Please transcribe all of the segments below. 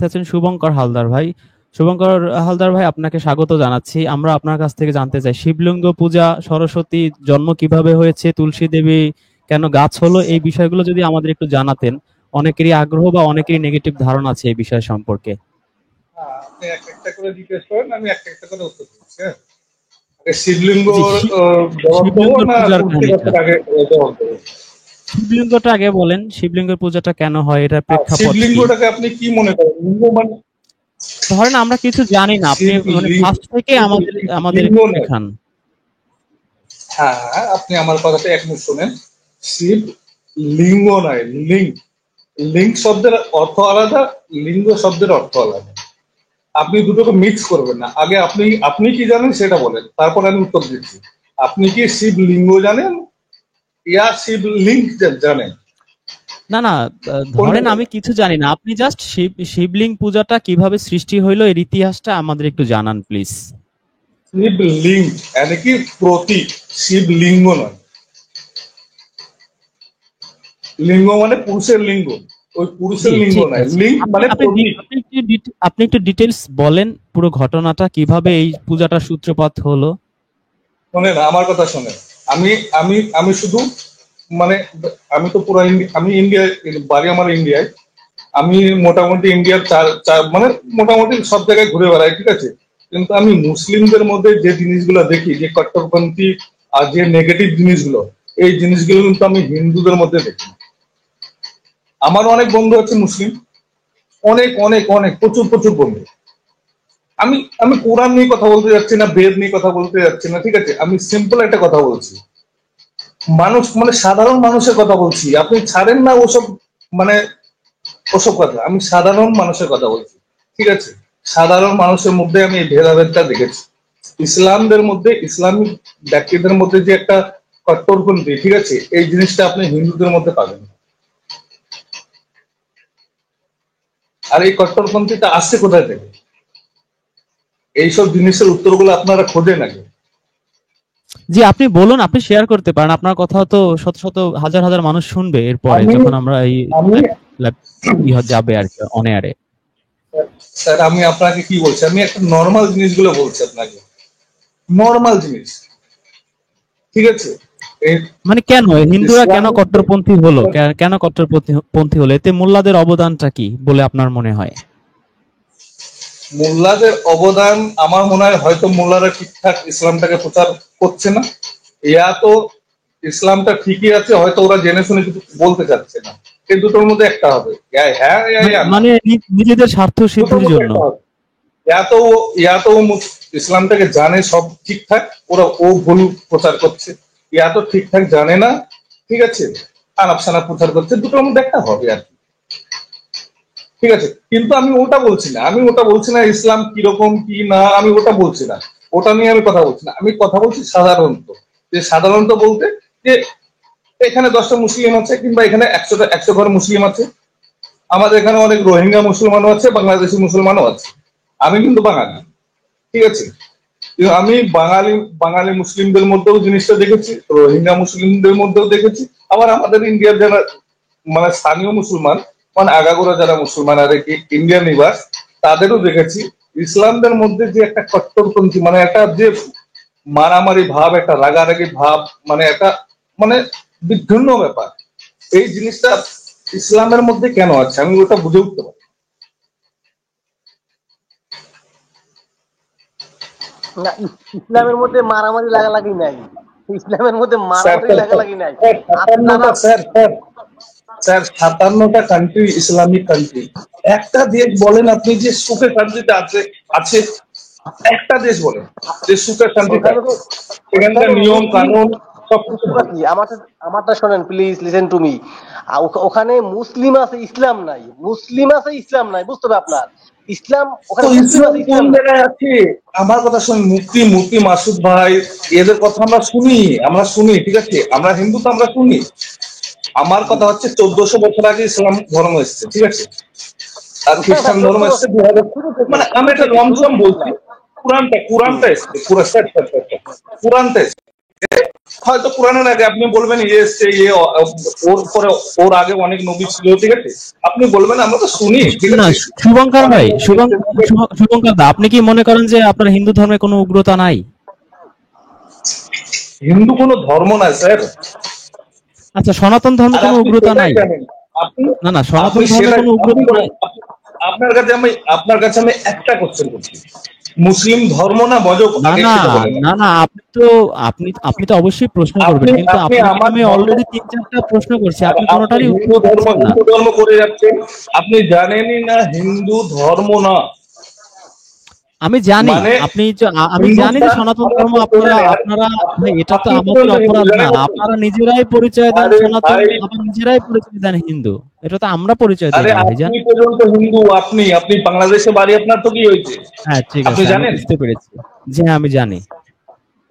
আছেন শুভঙ্কর হালদার ভাই। শুভঙ্কর হালদার ভাই, আপনাকে স্বাগত জানাচ্ছি। আমরা আপনার কাছ থেকে জানতে চাই, শিবলিঙ্গ পূজা, সরস্বতী জন্ম কিভাবে হয়েছে, তুলসী দেবী কেন গাছ হলো, এই বিষয়গুলো যদি আমাদের একটু জানাতেন। অনেকেরই আগ্রহ বা অনেকেরই নেগেটিভ ধারণা আছে এই বিষয় সম্পর্কে। আপনি একটা একটা করে জিজ্ঞেস করেন, আমি একটা একটা করে উত্তর দিচ্ছি। হ্যাঁ, শিবলিঙ্গ জি, জবাব দেবো শিবলিঙ্গ না পূজার তুলসী কাহিনীটা, গাছের আগে জবাব দেবো? শিবলিঙ্গটা আগে বলেন, শিবলিঙ্গের পূজাটা কেন হয়, এটার আর প্রেক্ষাপট কি? শিবলিঙ্গটাকে আপনি কি মনে করেন? লিঙ্গ মানে ধরেন আমরা কিছু জানি না, আপনি মানে শিবলিঙ্গ, ফার্স্ট থেকে আমাদের আমাদের লিঙ্গ একটু নয়। শেখান। হ্যাঁ হ্যাঁ, আপনি আমার কথাটা এক মিনিট শোনেন। শিব লিঙ্গ নয়, লিঙ্গ। লিঙ্গ শব্দের অর্থ আলাদা, লিঙ্গ শব্দের অর্থ আলাদা। আপনি দুটোকে মিক্স করবেন না। আগে আপনি আপনি কি জানেন সেটা বলেন, তারপর আমি উত্তর দিচ্ছি। আপনি কি শিব লিঙ্গ জানেন ইয়া শিব লিঙ্গ জানেন? না না, কোনটা ধরেন আমি জানেন? কিছু জানি না, আপনি জাস্ট শিবলিঙ্গ পূজাটা কিভাবে সৃষ্টি হইলো এর ইতিহাসটা আমাদের একটু জানান প্লিজ। শিবলিঙ্গ মানে কি প্রতীক, শিবলিঙ্গ নয়। লিঙ্গ মানে পুরুষের লিঙ্গ, ওই জি, পুরুষের লিঙ্গ ঠিক নয়। আছে। লিঙ্গ আপনি মানে আপনি ডি- প্রতীক। আপনি একটু আপনি একটু ডিটেলস বলেন, পুরো ঘটনাটা কিভাবে এই পূজাটার সূত্রপাত হলো। শোনেন আমার কথা শোনেন। আমি আমি আমি শুধু মানে আমি তো পুরো আমি ইন্ডিয়ায়, বাড়ি আমার ইন্ডিয়ায়। আমি মোটামুটি ইন্ডিয়ার চার চার মানে মোটামুটি সব জায়গায় ঘুরে বেড়াই, ঠিক আছে। কিন্তু আমি মুসলিমদের মধ্যে যে জিনিসগুলো দেখি, যে কট্টরপন্থী আর যে নেগেটিভ জিনিসগুলো, এই জিনিসগুলো কিন্তু আমি হিন্দুদের মধ্যে দেখি। আমার অনেক বন্ধু আছে মুসলিম, অনেক অনেক অনেক প্রচুর প্রচুর বন্ধু। আমি আমি কোরআন নিয়ে কথা বলতে যাচ্ছি না, বেদ নিয়ে কথা বলতে যাচ্ছি না, ঠিক আছে। আমি সিম্পল একটা কথা বলছি, মানুষ মানে সাধারণ মানুষের কথা বলছি। আপনি ছাড়েন না ওসব, মানে ওসব কথা। আমি সাধারণ মানুষের কথা বলছি, ঠিক আছে। সাধারণ মানুষের মধ্যে আমি এই ভেদাভেদটা দেখেছি। ইসলামদের মধ্যে, ইসলামিক ব্যক্তিদের মধ্যে যে একটা কট্টরপন্থী, ঠিক আছে, এই জিনিসটা আপনি হিন্দুদের মধ্যে পাবেন না। আর এই কট্টরপন্থীটা আসছে কোথায় থেকে? এইসব জিনিসের উত্তরগুলো আপনারা খোঁজেন আগে। জি, আপনি বলুন, আপনি শেয়ার করতে পারেন, আপনার কথা তো শত শত হাজার হাজার মানুষ শুনবে এরপরে আমি যখন আমরা এই আমি যাবে আর কি অন এয়ারে। স্যার, আমি আপনাকে কি বলছি, আমি একটা নর্মাল জিনিসগুলো বলছি আপনাকে, নর্মাল জিনিস, ঠিক আছে। এই মানে কেন হিন্দুরা কেন ইসলামিক কট্টরপন্থী হলো, কেন কট্টরপন্থী পন্থী হলো, এতে মোল্লাদের অবদানটা কি বলে আপনার মনে হয়? মোল্লাদের অবদান আমার মনে হয়, হয়তো মোল্লারা ঠিকঠাক ইসলামটাকে প্রচার করছে না, ইয়া তো ইসলামটা ঠিকই আছে, হয়তো ওরা জেনে শুনে কিছু বলতে চাচ্ছে না। এই দুটোর মধ্যে একটা হবে, হ্যাঁ ইয়া না, মানে নিজেদের স্বার্থ দুটোর সিদ্ধির মধ্যে জন্য। একটা হবে। ইয়া তো ইসলামটাকে জানে সব ঠিকঠাক, ওরা ও ভুল প্রচার করছে। ইয়া তো ঠিকঠাক জানে না, ঠিক আছে, আনাপ সানাপ প্রচার করছে। দুটোর মধ্যে একটা হবে আর কি, ঠিক আছে। কিন্তু আমি ওটা বলছি না, আমি ওটা বলছি না ইসলাম কিরকম কি না, আমি ওটা বলছি না। ওটা নিয়ে আমি কথা বলছি না, আমি কথা বলছি সাধারণত। যে সাধারণত বলতে, যে এখানে 10টা মুসলিম আছে, কিংবা এখানে 100 ঘর মুসলিম আছে। আমাদের এখানে অনেক রোহিঙ্গা মুসলমানও আছে, বাংলাদেশি মুসলমানও আছে। আমি কিন্তু বাঙালি, ঠিক আছে। কিন্তু আমি বাঙালি বাঙালি মুসলিমদের মধ্যেও জিনিসটা দেখেছি, রোহিঙ্গা মুসলিমদের মধ্যেও দেখেছি। আবার আমাদের ইন্ডিয়ার যারা মানে স্থানীয় মুসলমান, মানে আগাগোড়া যারা মুসলমান আর কি ইন্ডিয়ান নিবাস, তাদেরও দেখেছি। ইসলামদের মধ্যে যে একটা কট্টরপন্থী, মানে একটা যে মারামারি ভাব, একটা রাগারাগি ভাব, মানে একটা মানে বিভিন্ন ব্যাপার, এই জিনিসটা ইসলামের মধ্যে কেন আছে আমি ওটা বুঝে উঠতে পারি। না, ইসলামের মধ্যে মারামারি লাগালাগি নাই। ইসলামের মধ্যে স্যার মারামারি স্যার লাগালাগি নাই। স্যার, আপনি যারা 57টা স্যার স্যার স্যার 57টা কান্ট্রি, ইসলামিক কান্ট্রি। একটা দেশ বলেন আপনি যে সুখে শান্তিতে আছে, আছে একটা দেশ বলেন যে সুখে শান্তিতে ওখানে আছে, তো সেখানকার ওখানে নিয়ম মুসলিম, কানুন সবকিছু ভালো। কি আমারটা শোনেন প্লিজ, লিসেন টু মি। ওখানে মুসলিম আছে, ইসলাম নাই। মুসলিম আছে, ইসলাম নাই, বুঝতে হবে আপনার। ইসলাম তো ওখানে, মুসলিম ইসলাম আছে, কোন ইসলাম নাই। জায়গায় আছে? আমার কথা শুন, মুফতি মুফতি মাসুদ ভাই, এদের কথা আমরা শুনি, আমরা শুনি, ঠিক আছে। আমরা হিন্দু তো আমরা শুনি। আমার কথা হচ্ছে 1400 বছর আগে ইসলাম ধর্ম এসেছে, ঠিক আছে। আর না না, খ্রিস্টান ধর্ম 14 এসেছে 2000। শুরু থেকে, মানে আমি শুরু একটা থেকে, শুরু লমসম থেকে বলছি, ইসলাম। কোরআনটা হুম। কোরআনটা এসেছে, পুরো স্যার স্যার স্যার, কোরআনটা এসেছে। হয়তো কোরআনের আগে আপনি বলবেন ইয়ে এসছে ইয়ে ওর পরে ওর আগে অনেক নবী ছিল, ঠিক আছে, আপনি বলবেন আমরা তো শুনি, ঠিক না, আছে, শুভঙ্কর অনেক ভাই, নবী এসেছে। শুভঙ্কর দা, আপনি কি মনে করেন যে আপনার হিন্দু ধর্মে কোনো উগ্রতা নাই? হিন্দু কোনো ধর্ম না স্যার। আচ্ছা, সনাতন ধর্মে আর কোনো আপনি উগ্রতা সেটাই নাই? জানেন। আপনি না না, আপনি সনাতন ধর্মে সেটাই কোনো আপনি উগ্রতা বলেন নাই। আপনার কাছে আমি একটা কোশ্চেন করছি, মুসলিম ধর্ম না মজব না আগে না, সেটা বলেন। না না, আপনি তো অবশ্যই প্রশ্ন করবেন, আপনি কিন্তু আপনি আপনাকে তো আমার আমি ধর্ম অলরেডি 3-4টা প্রশ্ন করছি, আর আপনি আপনি কোনোটারই উত্তর হিন্দু ধর্ম দিচ্ছেন না। হিন্দু ধর্ম করে যাচ্ছেন। আপনি জানেনই না হিন্দু ধর্ম না আমি জানি, মানে আমি জানি যে হিন্দুস্তান সনাতন আমার ধর্ম তো শোনে আপনারা নেই। আপনারা ভাই, এটা তো আপনি আমাদের পর্যন্ত হিন্দু অপরাধ না। জানেন আপনি? আপনারা নিজেরাই পরিচয় দেন আরে সনাতন, ভাই, আবার নিজেরাই পরিচয় দেন হিন্দু। এটা তো আমরা পরিচয় দিই আরে না ভাইজান। আপনি পর্যন্ত হিন্দু, আপনি আপনি বাংলাদেশে বাড়ি, আপনার তো কি হয়েছে হ্যাঁ, ঠিক আপনি আছে, আমি জানেন? বুঝতে পেরেছি। জি হ্যাঁ, আমি জানি,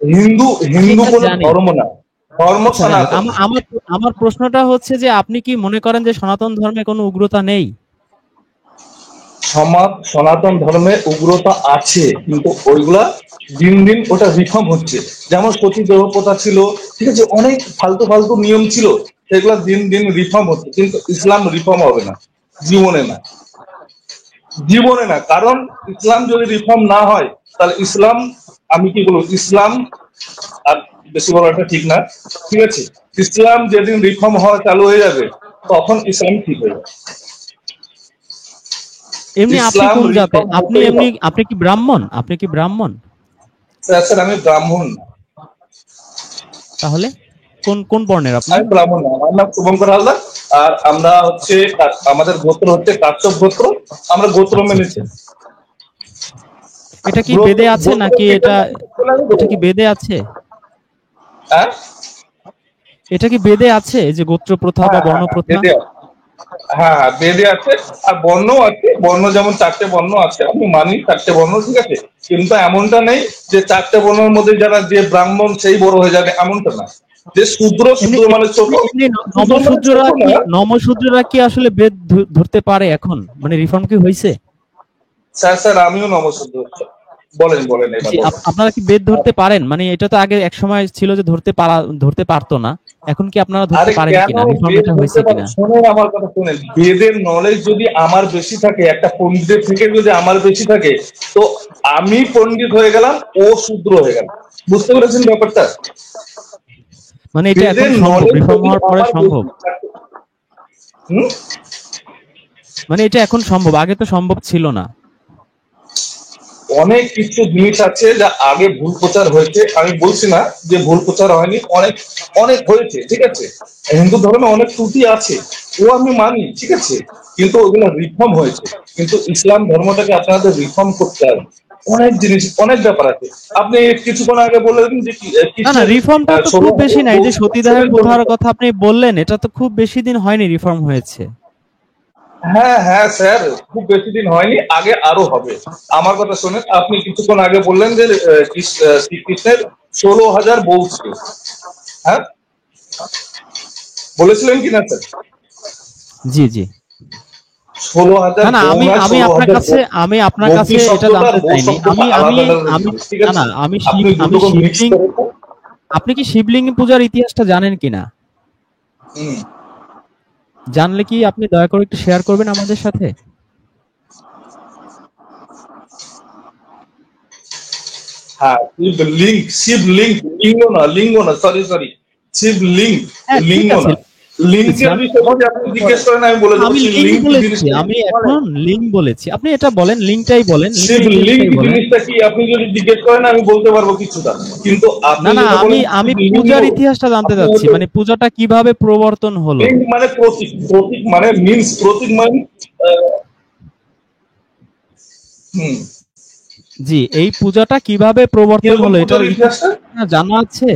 হিন্দু আমি হিন্দু এটা কোনো জানি। ধর্ম না, ধর্ম আচ্ছা যাই হোক, সনাতন। আমার প্রশ্নটা হচ্ছে যে আপনি কি মনে করেন যে সনাতন ধর্মে কোনো উগ্রতা নেই? সনাতন ধর্মে উগ্রতা আছে, কিন্তু ওইগুলা দিন দিন ওটা রিফর্ম হচ্ছে। যেমন সতী দেহ প্রথা ছিল, ঠিক আছে, অনেক ফালতু ফালতু নিয়ম ছিল, সেগুলা দিন দিন রিফর্ম হচ্ছে, কিন্তু ইসলাম রিফর্ম হবে না, জীবনে না, জীবনে না। কারণ ইসলাম যদি রিফর্ম না হয় তাহলে ইসলাম, আমি কি বলবো, ইসলাম আর বেশি বলাটা ঠিক না, ঠিক আছে, ইসলাম যেদিন রিফর্ম হওয়া চালু হয়ে যাবে তখন ইসলাম ঠিক হয়ে যাবে। এমনি আপনি ইসলাম কোন জাতে? রিফর্ম হতেই হবে। আপনি কি ব্রাহ্মণ? আপনি কি ব্রাহ্মণ? স্যার স্যার আমি ব্রাহ্মণ না। তাহলে কোন কোন বর্ণের আপনি? আমি ব্রাহ্মণ না, আমার নাম শুভঙ্কর হালদার। আর আমরা হচ্ছে আমাদের গোত্র হচ্ছে কাশ্যপ গোত্র। আমরা গোত্র আচ্ছা মেনে আচ্ছা, চলি। এটা কি গোত্র বেদে আছে গোত্র নাকি যেটা এটা? বলে আমি এটা দেবো। কি বেদে আছে? হ্যাঁ এটা কি বেদে আছে, এই যে গোত্র প্রথা বা হ্যাঁ হ্যাঁ বর্ণ হ্যাঁ, প্রথা? বেদে আছে। হ্যাঁ হ্যাঁ, বেদে আছে। আর বর্ণ আছে, বর্ণ যেমন 4টে বর্ণ আছে, আমি মানি 4টে বর্ণ, ঠিক আছে, কিন্তু এমনটা নেই যে 4টে বর্ণের মধ্যে যারা যে ব্রাহ্মণ সেই বড় হয়ে যাবে, এমনটা না। যে শূদ্র, এমনি শূদ্র মানে ছোট, এমনি শূদ্র মানে ছোট না। নমশূদ্ররা কি আসলে বেদ ধরতে পারে এখন? মানে রিফর্ম কি হয়েছে? স্যার স্যার আমিও নমঃশূদ্র। বলেন বলেন, এবার জি, বলেন। আপনারা কি বেদ ধরতে পারেন? মানে এটা তো আগে এক সময় ছিল যে ধরতে পারতো না। এখন কি আপনারা ধরতে আরে পারেন কেন কিনা? রিফর্ম বেদ এটা ধরতে হয়েছে পারে, কিনা? শোনেন আমার কথা শোনেন, বেদের নলেজ যদি আমার বেশি থাকে, একটা পণ্ডিতের থেকে যদি আমার বেশি থাকে, তো আমি পণ্ডিত হয়ে গেলাম, ও শূদ্র হয়ে গেল। বুঝতে পেরেছেন ব্যাপারটা? মানে এটা এখন বেদের সম্ভব, নলেজ রিফর্ম যদি হওয়ার পরে আমার সম্ভব? বেশি থাকে, হুম, মানে এটা এখন সম্ভব, আগে তো সম্ভব ছিল না। অনেক কিছু জিনিস আছে যা আগে ভুল প্রচার হয়েছে, আমি বলছি না যে ভুল প্রচার হয়নি, অনেক অনেক হয়েছে, ঠিক আছে, হিন্দু ধর্মে অনেক ত্রুটি আছে, ও আমি মানি, ঠিক আছে, কিন্তু ওগুলো রিফর্ম হয়েছে। কিন্তু ইসলাম ধর্মটাকে আপনাদের রিফর্ম করতে হবে, অনেক জিনিস, অনেক ব্যাপার আছে। আপনি কিছুক্ষণ আগে বললেন যে না না, কিসের রিফর্মটা তো খুব বেশি 16,000 নাই, যে সতীদাহের বছরের জন্য। প্রথার কথা আপনি বললেন, এটা তো খুব বেশি দিন হয়নি রিফর্ম হয়েছে। হ্যাঁ হ্যাঁ স্যার, খুব বেশি দিন হয়নি, আগে আরো হবে। আমার কথা শোনেন, আপনি কিছুক্ষণ আগে বললেন যে শ্রীকৃষ্ণের 16,000 বউ ছিল। হ্যাঁ, বলেছিলেন কিনা স্যার? জি জি। 16,000 না না, বউ আমি না, আমি আপনার 16,000 কাছে আমি আপনার বতী কাছে এটা শব্দটা জানতে বউ চাইনি। শব্দটা আমি আমি আলাদা আলাদা আমি জিনিস, ঠিক না আছে, না, আপনি আমি দুটোকে মিক্স শিবলিঙ্গ, করে তো। আপনি কি শিবলিঙ্গ পূজার ইতিহাসটা জানেন কিনা? হুম, জানলে কি আপনি দয়া করে একটু শেয়ার করবেন আমাদের সাথে? হ্যাঁ, শিবলিঙ্গ, লিঙ্গ না, সরি সরি, শিবলিঙ্গ, হ্যাঁ, ঠিক লিঙ্গ আছে, না। বলেছি লিঙ্গের আমি। বিষয়ে যদি আপনি জিজ্ঞেস করেন, আমি বলে দেবো আমি লিঙ্ক শিবলিঙ্গ কি বলেছি, জিনিসটা। আমি এখন লিঙ্ক বলেছি, আপনি এটা বলেন, লিঙ্কটাই বলেন, লিঙ্কের শিবলিঙ্গ ইতিহাসটাই কি বলেন। জিনিসটা কি আপনি যদি জিজ্ঞেস করেন, আমি বলতে পারবো কিছুটা, কিন্তু আপনি না না, যেটা আমি বলেন আমি শিবলিঙ্গ, পূজার ইতিহাসটা জানতে আপনি চাচ্ছি, হয়তো মানে পূজাটা কিভাবে প্রবর্তন হলো। লিঙ্গ মানে প্রতীক, প্রতীক মানে মিন্স, প্রতীক মানে হুম, জি, এই পূজাটা কিভাবে প্রবর্তন কিরকম হলো পুজোর এটার ইতিহাসটা? ইতিহাস জানা আছে?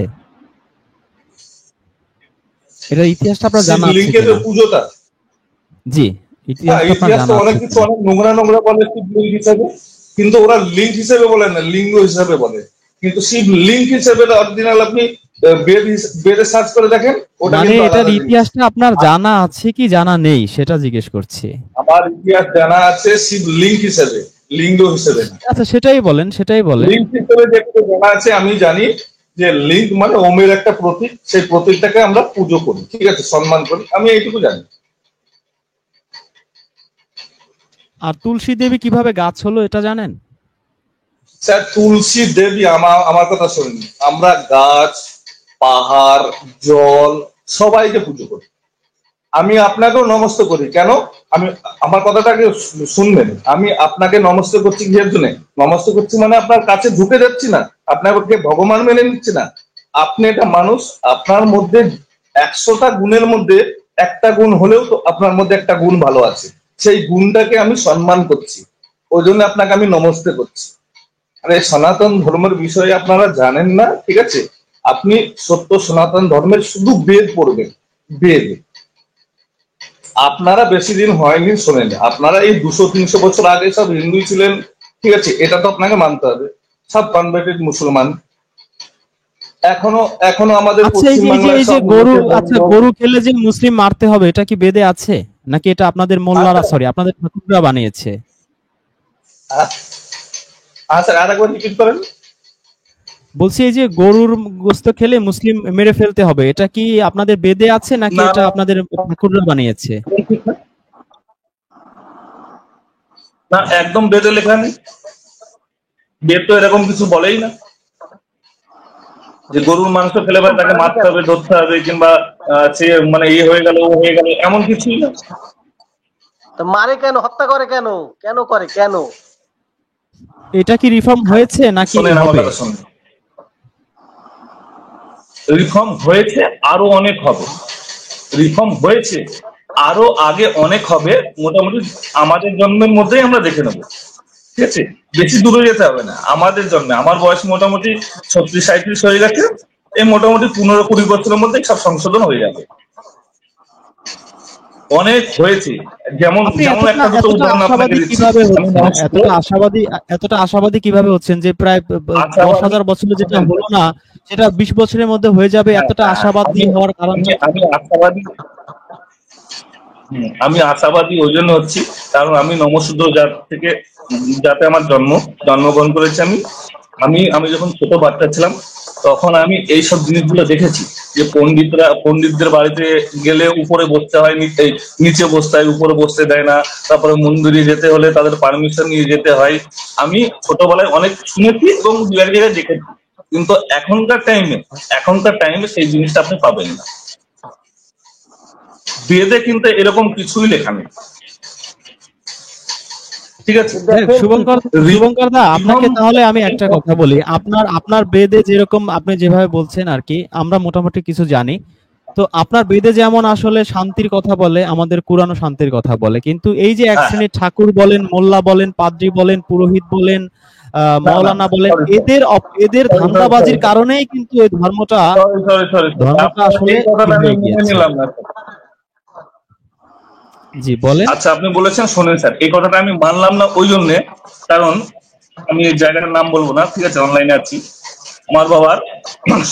এটার ইতিহাসটা আপনার জানা আছে শিবলিঙ্গের কিনা? পুজোটা, জি, হ্যাঁ, ইতিহাসটা আপনার ইতিহাস তো জানা অনেক আছে কিছু, কিনা? অনেক নোংরা নোংরা বলে শিবলিঙ্গ হিসাবে, কিন্তু ওরা লিঙ্গ হিসেবে বলে না, লিঙ্গ হিসাবে বলে। কিন্তু শিবলিঙ্গ হিসেবে অরিজিনাল আপনি বেদে সার্চ করে দেখেন, ওটা মানে কিন্তু এটার আলাদা জিনিস। ইতিহাসটা আপনার জানা আছে কি জানা নেই সেটা জিজ্ঞেস করছি। আমার ইতিহাস জানা আছে শিবলিঙ্গ হিসেবে, লিঙ্গ হিসেবে না। আচ্ছা, সেটাই বলেন, সেটাই বলেন। লিঙ্ক হিসেবে যেটা জানা আছে আমি জানি যে লিঙ্ক মানে ওমের একটা প্রতীক, সেই প্রতীকটাকে আমরা পুজো করি, ঠিক আছে, সম্মান করি, আমি এইটুকু জানি। আর তুলসী দেবী কিভাবে গাছ হলো এটা জানেন? স্যার তুলসী দেবী, আমার কথা শুনুন, আমরা গাছ, পাহাড়, জল সবাইকে পুজো করি। আমি আপনাকেও নমস্ত করি, কেন? আমি আমার কথাটাকে শুনবেন, আমি আপনাকে নমস্ত করছি কিসের জন্য? নমস্ত করছি মানে আপনার কাছে ঢুকে যাচ্ছি না, আপনাকে ভগবান মেনে নিচ্ছি না। আপনি একটা মানুষ, আপনার মধ্যে 100টা গুণের মধ্যে একটা গুণ হলেও তো আপনার মধ্যে একটা গুণ ভালো আছে, সেই গুণটাকে আমি সম্মান করছি, ওই জন্য আপনাকে আমি নমস্তে করছি। আরে সনাতন ধর্মের বিষয়ে আপনারা জানেন না, ঠিক আছে, আপনি সত্য সনাতন ধর্মের শুধু বেদ পড়বেন, বেদ। আপনারা বেশি দিন হয়নি শোনেন, আপনারা এই 200-300 বছর আগে সব হিন্দু ছিলেন, ঠিক আছে, এটা তো আপনাকে মানতে হবে, সব কনভার্টেড মুসলমান। এখনো এখনো আমাদের আচ্ছা, এই যে পশ্চিমবাংলায় এই যে সব গরু, লোকে আচ্ছা বলতো, গরু খেলে যে মুসলিম মারতে হবে এটা কি বেদে আছে, নাকি এটা আপনাদের মোল্লারা, আচ্ছা সরি আপনাদের ঠাকুররা বানিয়েছে? আচ্ছা আর একবার রিপিট করেন। বলছি এই যে গরুর গোস্ত খেলে মুসলিম মেরে ফেলতে হবে, এটা কি আপনাদের বেদে আছে নাকি না এটা আপনাদের ঠাকুররা বানিয়েছে? না, একদম বেদে লেখা নেই, বেদ তো এরকম কিছু বলেই না যে গরুর মাংস খেলে পরে তাকে মারতে হবে, ধরতে হবে, কিংবা সে মানে ইয়ে হয়ে গেল, ও হয়ে গেল, এমন কিছুই না। তো মারে কেন, হত্যা করে কেন, কেন করে কেন? এটা কি রিফর্ম হয়েছে নাকি শোনেন আমার হবে? কথা, শোনেন, রিফর্ম হয়েছে, আরো অনেক হবে, রিফর্ম হয়েছে, আরো আগে অনেক হবে, মোটামুটি আমাদের জন্মের মধ্যেই আমরা দেখে নেবো, ঠিক আছে, বেশি দূরে যেতে হবে না, আমাদের জন্মে, আমার বয়স মোটামুটি 36-37 হয়ে গেছে, এই মোটামুটি 15-20 বছরের মধ্যে সব সংশোধন হয়ে যাবে, অনেক হয়েছে। যেমন আপনি যেমন এতটা একটা দুটো এতটা উদাহরণ আপনাকে আশাবাদী দিচ্ছি, কিভাবে আমি হচ্ছেন, নমস্ত এতটা আশাবাদী কিভাবে হচ্ছেন যে প্রায় 10,000 বছরে যেটা হলো না সেটা 20 বছরের মধ্যে হয়ে যাবে, এতটা আশাবাদী আমি হওয়ার কারণটা আমি কি? আমি আশাবাদী, আমি আশাবাদী ওই জন্য হচ্ছি, কারণ আমি নমশূদ্র জাত থেকে, যাতে আমার জন্মগ্রহণ করেছি আমি, আমি যখন ছোট বাচ্চা ছিলাম তখন আমি এইসব জিনিসগুলো দেখেছি, যে পণ্ডিতদের বাড়িতে গেলে উপরে বসতে হয়, নিচে বসতে হয়, উপরে বসতে দেয় না, তারপরে মন্দিরে যেতে হলে তাদের পারমিশন নিয়ে যেতে হয়। আমি ছোটবেলায় অনেক শুনেছি এবং দু এক জায়গায় দেখেছি, কিন্তু এখনকার টাইমে সেই জিনিসটা আপনি পাবেন না, বেদে কিন্তু এরকম কিছুই লেখা নেই, ঠিক আছে। দেখ শুভঙ্কর দা, আপনাকে রিফর্ম, তাহলে আমি একটা কথা বলি, আপনার আপনার বেদে যেরকম আপনি যেভাবে বলছেন আর কি, আমরা মোটামুটি কিছু জানি। তো আপনার বেদে যেমন আসলে শান্তির কথা বলে, আমাদের কোরআনও শান্তির কথা বলে, কিন্তু এই যে এক হ্যাঁ, শ্রেণীর ঠাকুর বলেন, মোল্লা বলেন, পাদ্রী বলেন, পুরোহিত বলেন, না না, মাওলানা বলেন, সরি এদের সরি সরি সরি ধান্দাবাজির কারণেই কিন্তু এই ধর্মটা সরি সরি সরি ধর্মটা আপনার আসলে এই কথাটা ই আমি হয়ে মেনে গিয়েছে। নিলাম না। জি বলেন। আচ্ছা আপনি বলেছেন, শোনেন স্যার, এই কথাটা আমি মানলাম না ওই জন্যে, কারণ আমি এই জায়গাটার নাম বলবো না, ঠিক আছে, অনলাইনে আছি, আমার বাবার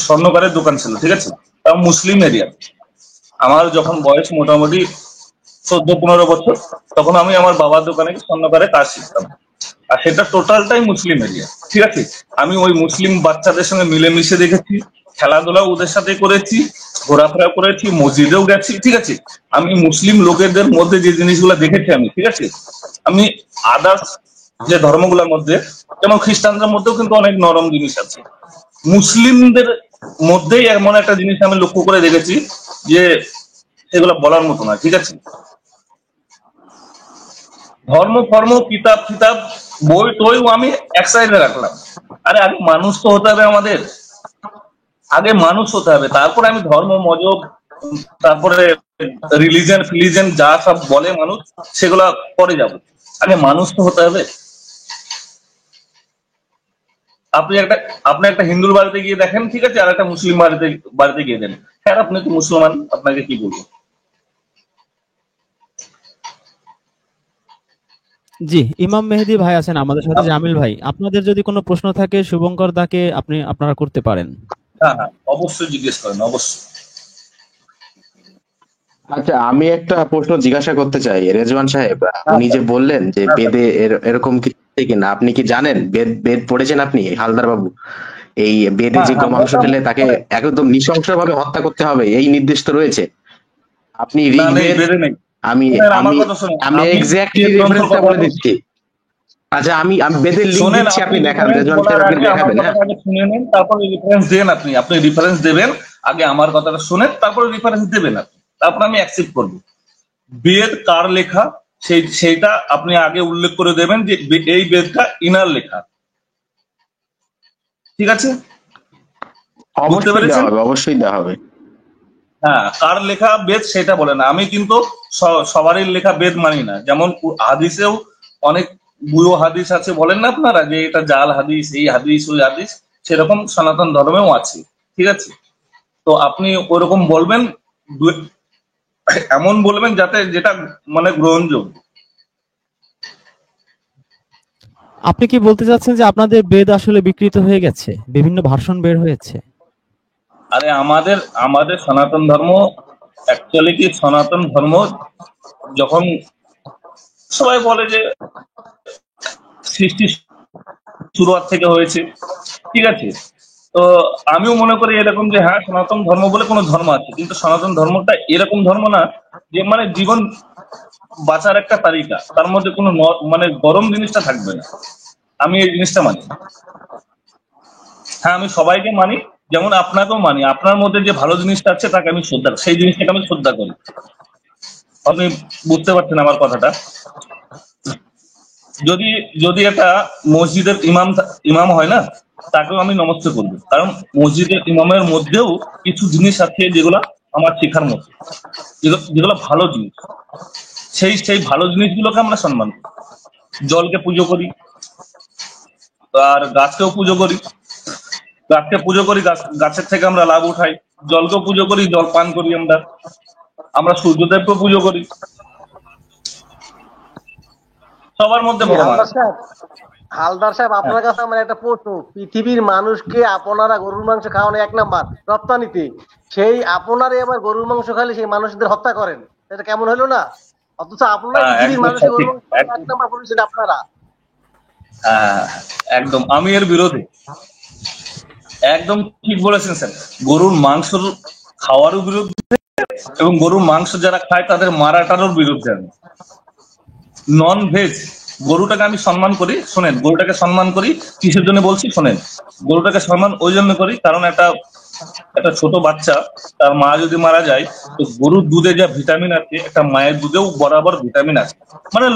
স্বর্ণকারের দোকান ছিল, ঠিক আছে, তাও মুসলিম এরিয়া। আমার যখন বয়স মোটামুটি 14-15 বছর, তখন আমি আমার বাবার দোকানে স্বর্ণকারে কাজ শিখতাম, আর সেটা টোটালটাই মুসলিম এরিয়া, ঠিক আছে। আমি ওই মুসলিম বাচ্চাদের সঙ্গে মিলেমিশে দেখেছি, খেলাধুলাও ওদের সাথে করেছি, ঘোরাফেরা করেছি, মসজিদেও গেছি, ঠিক আছে। আমি মুসলিম লোকেদের মধ্যে যে জিনিসগুলো দেখেছি আমি, ঠিক আছে, আমি আদার্স যে ধর্মগুলোর মধ্যে, যেমন খ্রিস্টানদের মধ্যেও কিন্তু অনেক নরম জিনিস আছে, মুসলিমদের মধ্যেই এমন একটা জিনিস আমি লক্ষ্য করে দেখেছি যে এগুলো বলার মতো না, ঠিক আছে। ধর্ম কিতাব কিতাব বই টই আমি এক সাইডে রাখলাম, আরে আগে মানুষ তো হতে হবে আমাদের, আগে মানুষ হতে হবে, তারপরে আমি ধর্ম মজহব, তারপরে ফিলিজন যা সব বলে মানুষ, সেগুলা পরে যাব, আগে মানুষ তো হতে হবে। আপনি একটা হিন্দুর বাড়িতে গিয়ে দেখেন, ঠিক আছে, আর একটা মুসলিম বাড়িতে গিয়ে দেন, হ্যাঁ আপনি তো মুসলমান, আপনাকে কি বলবো। জি, ইমাম মেহেদী ভাই আছেন আমাদের সাথে, জামিল ভাই, আপনাদের যদি কোনো প্রশ্ন থাকে শুভঙ্কর দাকে আপনারা করতে পারেন। হ্যাঁ হ্যাঁ, অবশ্যই জিজ্ঞেস করেন, অবশ্যই। আচ্ছা, আমি একটা প্রশ্ন জিজ্ঞাসা করতে চাই রেজওয়ান সাহেব। উনি যে বললেন যে বেদে এরকম কিছু আছে কিনা, আপনি কি জানেন? বেদ বেদ পড়েছেন আপনি হালদার বাবু? এই বেদে হ্যাঁ যে হ্যাঁ গোমাংস খেলে তাকে একদম নৃশংসভাবে হত্যা করতে হবে, এই নির্দেশ তো রয়েছে। আপনি না, নেই, ঋগ্বেদ, বেদে নেই। আমি শোনেন, আমার আমি কথা শোনেন, আমি আপনি এক্স্যাক্টলি বেদ গ্রন্থের রেফারেন্সটা কথা বলে দিচ্ছি। আচ্ছা, আমি আমি বেদের লিঙ্ক শোনেন, দিচ্ছি, আপনি আপনি দেখান, রেফারেন্স রেজওয়ান বলার সাহেব আপনি আগে আমার দেখাবেন, হ্যাঁ? কথাটা আগে শুনে নেন, তারপরে রেফারেন্স দেন। আপনি রেফারেন্স দেবেন, আগে আমার কথাটা শুনেন, তারপরে রেফারেন্স দেবেন আপনি, তারপর আমি অ্যাকসেপ্ট করব। বেদ কার লেখা সেইটা আপনি আগে উল্লেখ করে দেবেন যে এই বেদটা ইনার লেখা। ঠিক আছে? বুঝতে অবশ্যই দেওয়া পেরেছেন? হবে, অবশ্যই দেওয়া হবে। হ্যাঁ, কার লেখা বেদ সেটা বলে না। আমি কিন্তু সবারই লেখা বেদ মানি না। যেমন হাদিসেও অনেক বুয়ো হাদিস আছে, বলেন না আপনারা যে এটা জাল হাদিস, এই হাদিস ওই হাদিস, সেরকম সনাতন ধর্মেও আছে। ঠিক আছে? তো আপনি ওরকম বলবেন, এমন বলবেন যাতে যেটা মানে গ্রহণযোগ্য। আপনি কি বলতে চাচ্ছেন যে আপনাদের বেদ আসলে বিকৃত হয়ে গেছে, বিভিন্ন ভার্সন বের হয়েছে? আরে আমাদের আমাদের সনাতন ধর্ম, অ্যাকচুয়ালি কি সনাতন ধর্ম যখন সবাই বলে যে সৃষ্টি শুরুয়াত থেকে হয়েছে, ঠিক আছে, তো আমিও মনে করি এরকম যে হ্যাঁ, সনাতন ধর্ম বলে কোনো ধর্ম আছে, কিন্তু সনাতন ধর্মটা এরকম ধর্ম না যে মানে জীবন বাঁচার একটা তালিকা, তার মধ্যে কোনো মানে গরম জিনিসটা থাকবে না। আমি এই জিনিসটা মানি। হ্যাঁ, আমি সবাইকে মানি, যেমন আপনাকেও মানি। আপনার মধ্যে যে ভালো জিনিসটা আছে তাকে আমি শ্রদ্ধা, সেই জিনিসটাকে আমি শ্রদ্ধা করি। আপনি বুঝতে পারছেন আমার কথাটা? যদি যদি একটা মসজিদের ইমাম হয় না, তাকেও আমি নমস্কার করবো, কারণ মসজিদের ইমামের মধ্যেও কিছু জিনিস আছে যেগুলো আমার শেখার মতো, যেগুলো ভালো জিনিস। সেই ভালো জিনিসগুলোকে আমরা সম্মান করি। জলকে পুজো করি, আর গাছকেও পুজো করি। গাছকে পুজো করি, গাছের থেকে আমরা লাভ উঠাই। জলকেও পুজো করি, জল পান করি। আমরা আমরা সূর্যদেবকে পুজো করি। সবার মধ্যে জি, ভগবান হালদার আছে। সাহেব, হালদার সাহেব, হ্যাঁ আপনার কাছে আমার একটা প্রশ্ন। পৃথিবীর মানুষকে আপনারা গরুর মাংস খাওয়ানো 1 নাম্বার রপ্তানিতে, সেই আপনারাই আবার গরুর মাংস খাইলে সেই মানুষদের হত্যা করেন, এটা কেমন হলো না? অথচ আপনারাই হ্যাঁ, পৃথিবীর একদম মানুষকে গরুর সঠিক, মাংস খাওয়ানো একদম। 1 নাম্বার বলেছেন আপনারা। হ্যাঁ, একদম আমি এর বিরোধী। একদম ঠিক বলেছেন স্যার। গরুর মাংস খাওয়ারও বিরুদ্ধে, এবং গরুর মাংস যারা খায় তাদের মারাটারও বিরুদ্ধে আমি। নন ভেজ গরুটাকে আমি সম্মান করি। শোনেন, গরুটাকে সম্মান করি কিসের জন্য বলছি শোনেন। গরুটাকে সম্মান ওই জন্য করি কারণ একটা একটা ছোট বাচ্চা, তার মা যদি মারা যায়, তো গরুর দুধে যা ভিটামিন আছে একটা মায়ের দুধেও বরাবর ভিটামিন আছে। মানে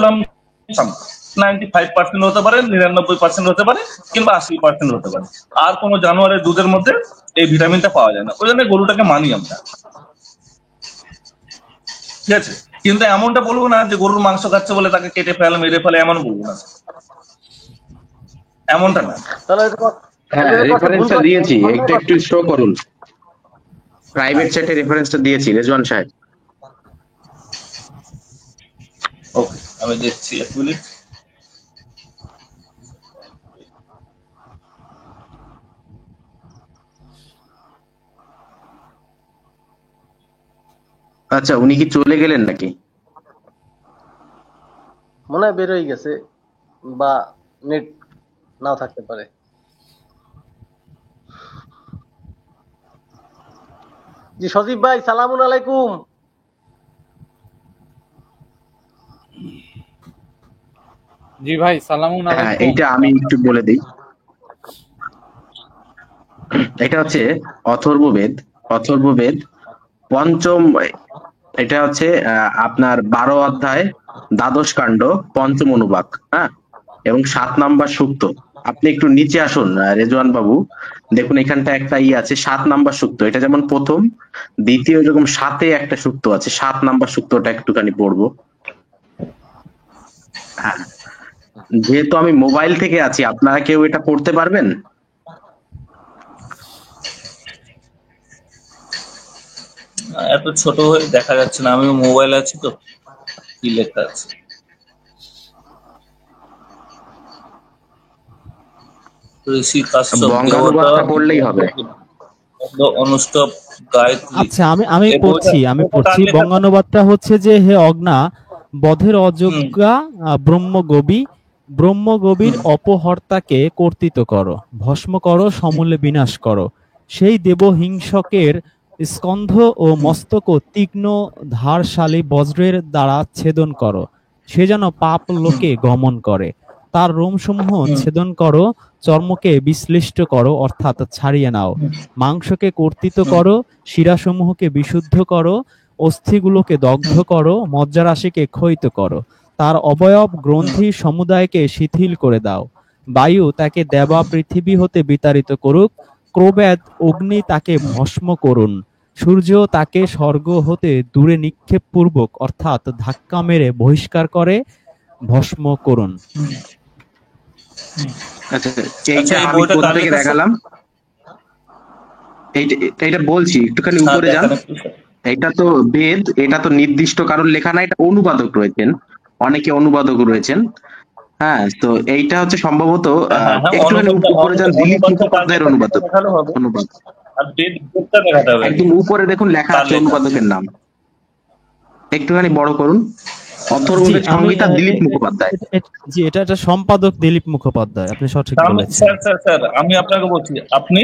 95% হতে পারে, 99% হতে পারে, কিংবা 80% হতে পারে। আর কোনো জানোয়ারের দুধের মধ্যে এই ভিটামিনটা পাওয়া যায় না। ওই জন্য গরুটাকে মানি আমরা। ঠিক আছে? কিন্তু এমনটা বলবো না যে গরুর মাংস খাচ্ছে বলে তাকে কেটে ফেলে, মেরে ফেলে, এমন বলবো না। এমনটা না। তাহলে হ্যাঁ, এটা কষ্ট ভুল রেফারেন্সটা করছেন, দিয়েছি, অন্যায় একটু একটু করছেন। শো করুন। প্রাইভেট চ্যাটে রেফারেন্সটা দিয়েছি, রেজওয়ান সাহেব। ওকে, আমি দেখছি, 1 মিনিট। আচ্ছা, উনি কি চলে গেলেন নাকি? মনে হয় বের হয়ে গেছে, বা নেট নাও থাকতে পারে। জি সজীব ভাই, সালামুন আলাইকুম। জি ভাই, সালামুন হ্যাঁ, আলাইকুম। এইটা আমি একটু বলে দিই। এটা হচ্ছে অথর্ববেদ। অথর্ববেদ পঞ্চম, এটা হচ্ছে আপনার 12 অধ্যায়, দ্বাদশ কাণ্ড, পঞ্চম অনুবাক, হ্যাঁ, এবং 7 নাম্বার সূক্ত। আপনি একটু নিচে আসুন রেজওয়ান বাবু, দেখুন এখানটা একটা আছে 7 নাম্বার সূক্ত। এটা যেমন প্রথম, দ্বিতীয়, এরকম 7-এ একটা সূক্ত আছে। 7 নাম্বার সূক্তটা একটুখানি পড়বো। হ্যাঁ, যেহেতু আমি মোবাইল থেকে আছি, আপনারা কেউ এটা পড়তে পারবেন? এত ছোট হয়ে দেখা যাচ্ছে না, আমি মোবাইল আছি তো। কি লেখা আছে? ঋষি কাশ্যপ দেবতা বঙ্গানুবাদটা পড়লেই হবে। অনুষ্ঠব গায়ত্রী। আচ্ছা, আমি আমি এই বইটা পড়ছি, আমি বইটা কার পড়ছি। লেখা? বঙ্গানুবাদটা হচ্ছে যে, হে অজ্ঞা, বধের হুম। অযোগ্যা ব্রহ্মগবি, ব্রহ্মগভীর অপহর্তাকে কর্তৃত করো, ভস্ম করো, সমূলে বিনাশ করো। সেই দেবহিংসকের স্কন্ধ ও মস্তক তীক্ষ্ণ ধারশালী বজ্রের দ্বারা ছেদন করো। সে যেন পাপ লোকে গমন করে। তার রোমসমূহ ছেদন করো, চর্মকে বিশ্লিষ্ট করো অর্থাৎ ছাড়িয়ে নাও। মাংসকে কর্তৃত করো, শিরাসমূহকে বিশুদ্ধ করো, অস্থিগুলোকে দগ্ধ করো, মজ্জারাশিকে ক্ষয়িত করো। তার অবয়ব গ্রন্থি সমুদায়কে শিথিল করে দাও। বায়ু তাকে দেবা পৃথিবী হতে বিতাড়িত করুক, ক্রোবেদ অগ্নি তাকে ভস্ম করুন। সূর্য তাকে স্বর্গ হতে দূরে নিক্ষেপ পূর্বক অর্থাৎ ধাক্কা মেরে বহিষ্কার করে ভস্ম করুন। আচ্ছা, আচ্ছা, এইটা এই আমি বইটা কার কোত্থেকে লেখা স্যার? দেখালাম, এইটা বলছি, একটুখানি হ্যাঁ, উপরে যান। দেখান একটু স্যার। এটা তো বেদ, এটা তো নির্দিষ্ট কারোর লেখা না, এটা অনুবাদক রয়েছেন, অনেকে অনুবাদক রয়েছেন। হ্যাঁ, তো এইটা হচ্ছে সম্ভবত হ্যাঁ হ্যাঁ, একটুখানি উপরে যান, দিলীপ অনুবাদটা কার মুখোপাধ্যায়ের লেখা অনুবাদক। সেটা দেখানো হবে, অনুবাদ আর ডেটটা দেখাতে হবে। একদম উপরে দেখুন লেখা কার আছে লেখা? অনুবাদকের নাম, একটুখানি বড় করুন। জি, অথর্ববেদ আমি সংহিতা দিলীপ মুখোপাধ্যায়। জি, এটা একটা সম্পাদক দিলীপ মুখোপাধ্যায়, আপনি সঠিক বলেছেন। স্যার আমি আপনাকে বলছি, আপনি